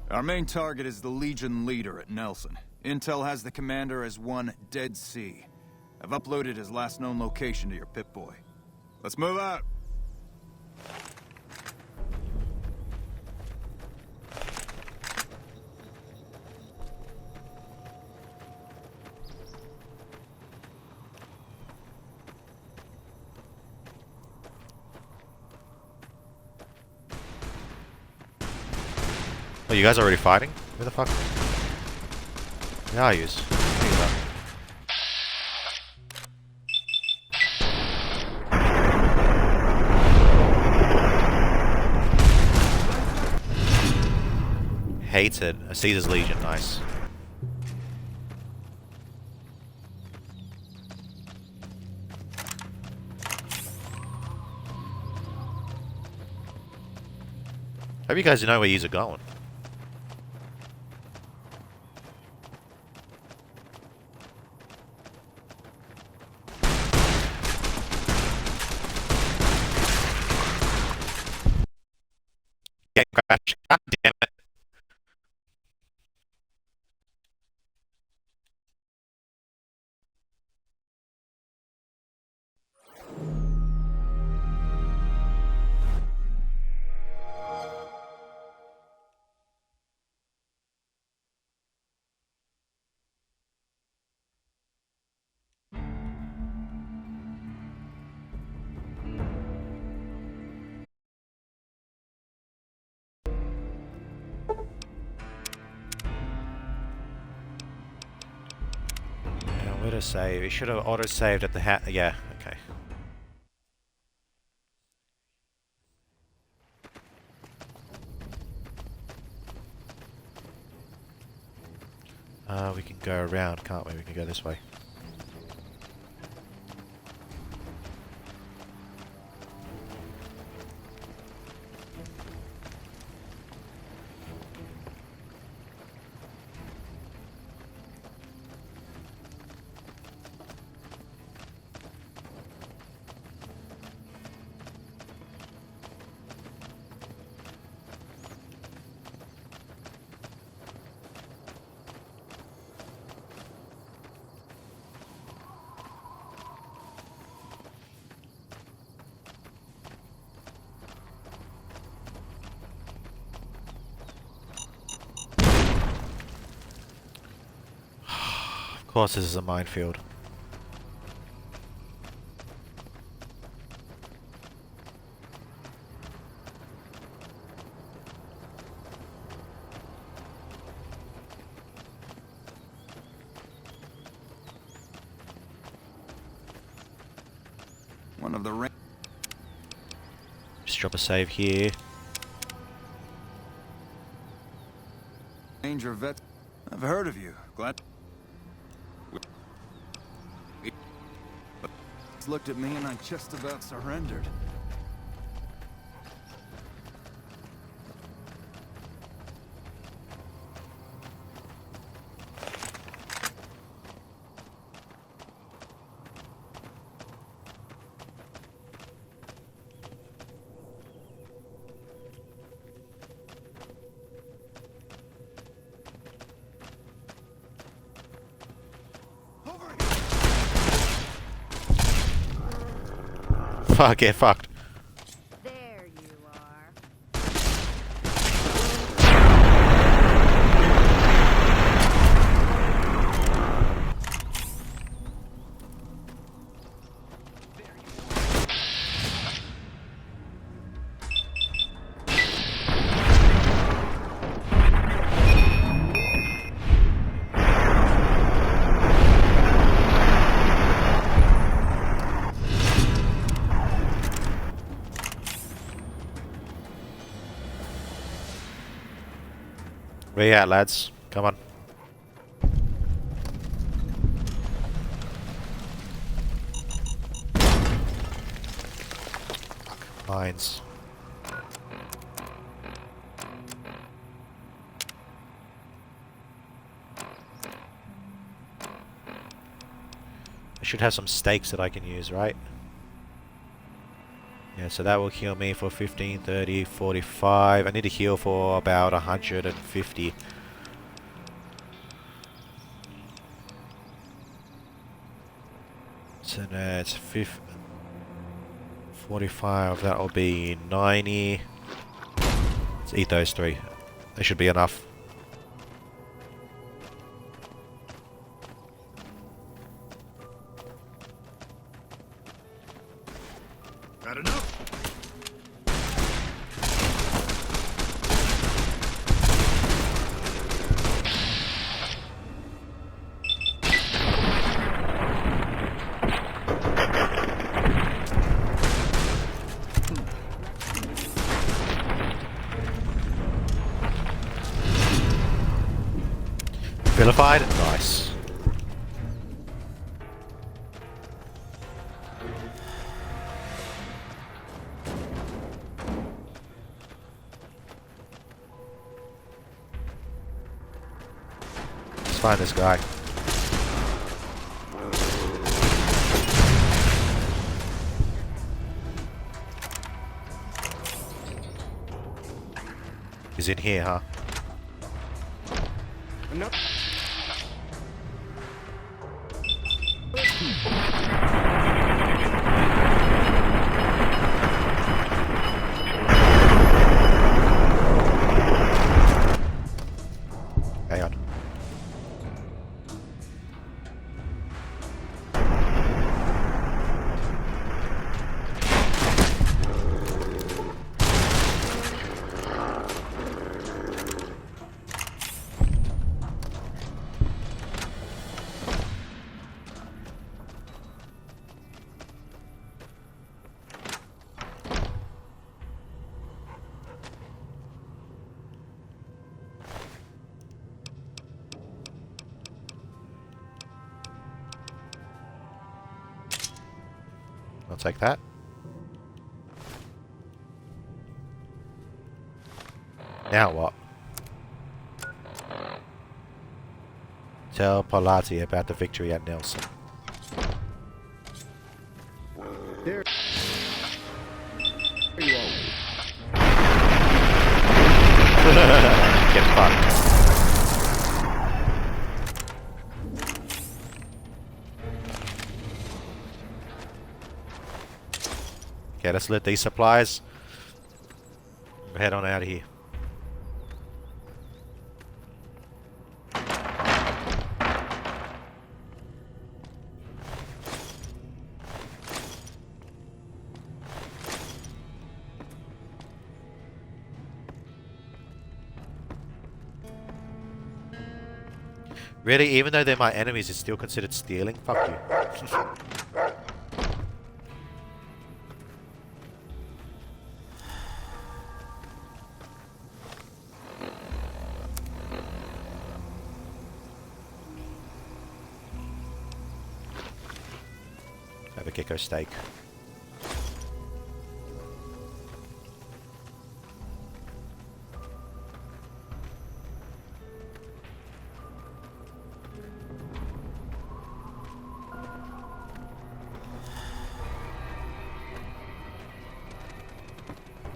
Our main target is the Legion leader at Nelson. Intel has the commander as one Dead Sea. I've uploaded his last known location to your Pip-Boy. Let's move out! Oh, you guys are already fighting? Where the fuck? Yeah, I use. Hated. A Caesar's Legion, nice. Hope you guys know where yous are going. Game crash. God damn it. Where to save? It should have auto-saved at the yeah, okay. We can go around, can't we? We can go this way. Of course, this is a minefield. One of the Just drop a save here. Ranger vets. I've heard of you. Glad. Looked at me and I just about surrendered. Fuck, get fucked. There you are. Where you at, lads? Come on. mines. I should have some stakes that I can use, right? Yeah, so that will heal me for 15, 30, 45. I need to heal for about 150. So that's 45, that'll be 90. Let's eat those three. They should be enough. Got enough? Vilified? Nice. Let's find this guy. He's in here, huh? Enough. Hang on. I'll take that. Now what? Tell Polati about the victory at Nelson. There you are. Get fucked. Okay, let's let these supplies head on out of here. Really, even though they're my enemies, it's still considered stealing? Fuck you. Have a gecko steak.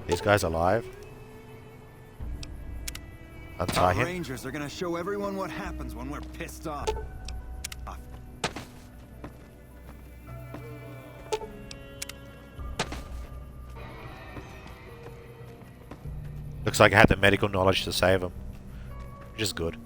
These guys alive? Untie Our him. Rangers are gonna show everyone what happens when we're pissed off. Looks like I had the medical knowledge to save him, which is good.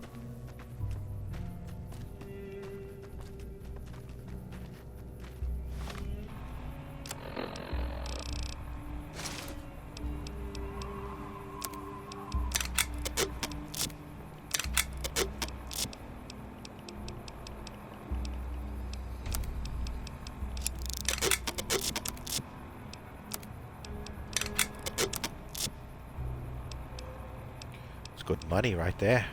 Good money right there.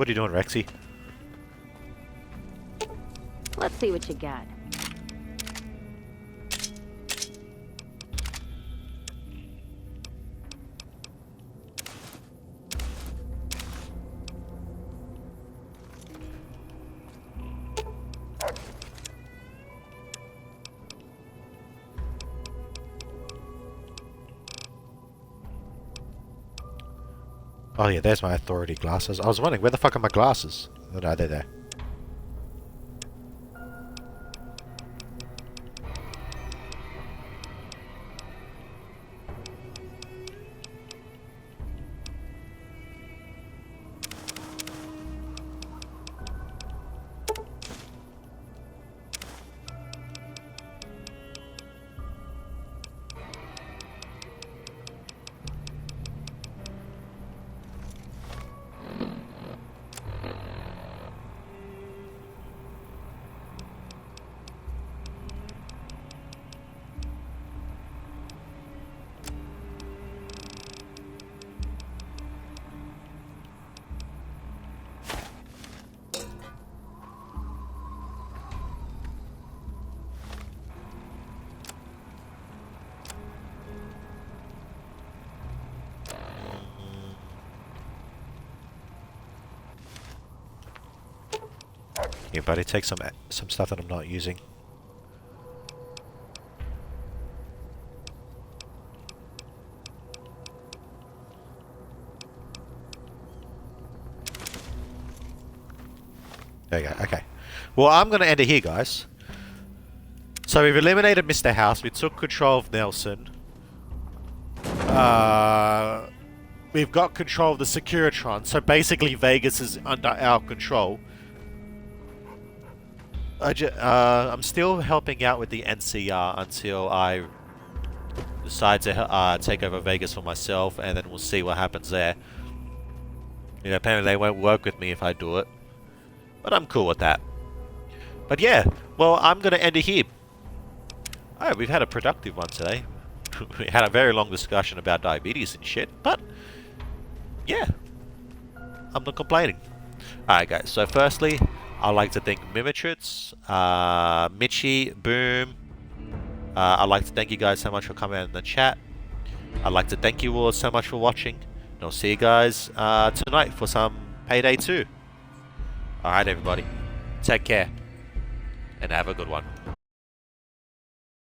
What are you doing, Rexy? Let's see what you got. Oh yeah, there's my authority glasses. I was wondering, where the fuck are my glasses? Oh no, they're there. Here, buddy, take some stuff that I'm not using. There you go. Okay. Well, I'm going to end it here, guys. So we've eliminated Mr. House. We took control of Nelson. We've got control of the Securitron. So basically, Vegas is under our control. I'm still helping out with the NCR until I decide to take over Vegas for myself, and then we'll see what happens there. You know, apparently they won't work with me if I do it, but I'm cool with that. But yeah, well, I'm going to end it here. Alright, we've had a productive one today. We had a very long discussion about diabetes and shit, but yeah, I'm not complaining. Alright guys, so firstly, I'd like to thank Mimitrix, Mitchie, Boom. I'd like to thank you guys so much for coming out in the chat. I'd like to thank you all so much for watching. And I'll see you guys tonight for some Payday 2. Alright everybody, take care and have a good one.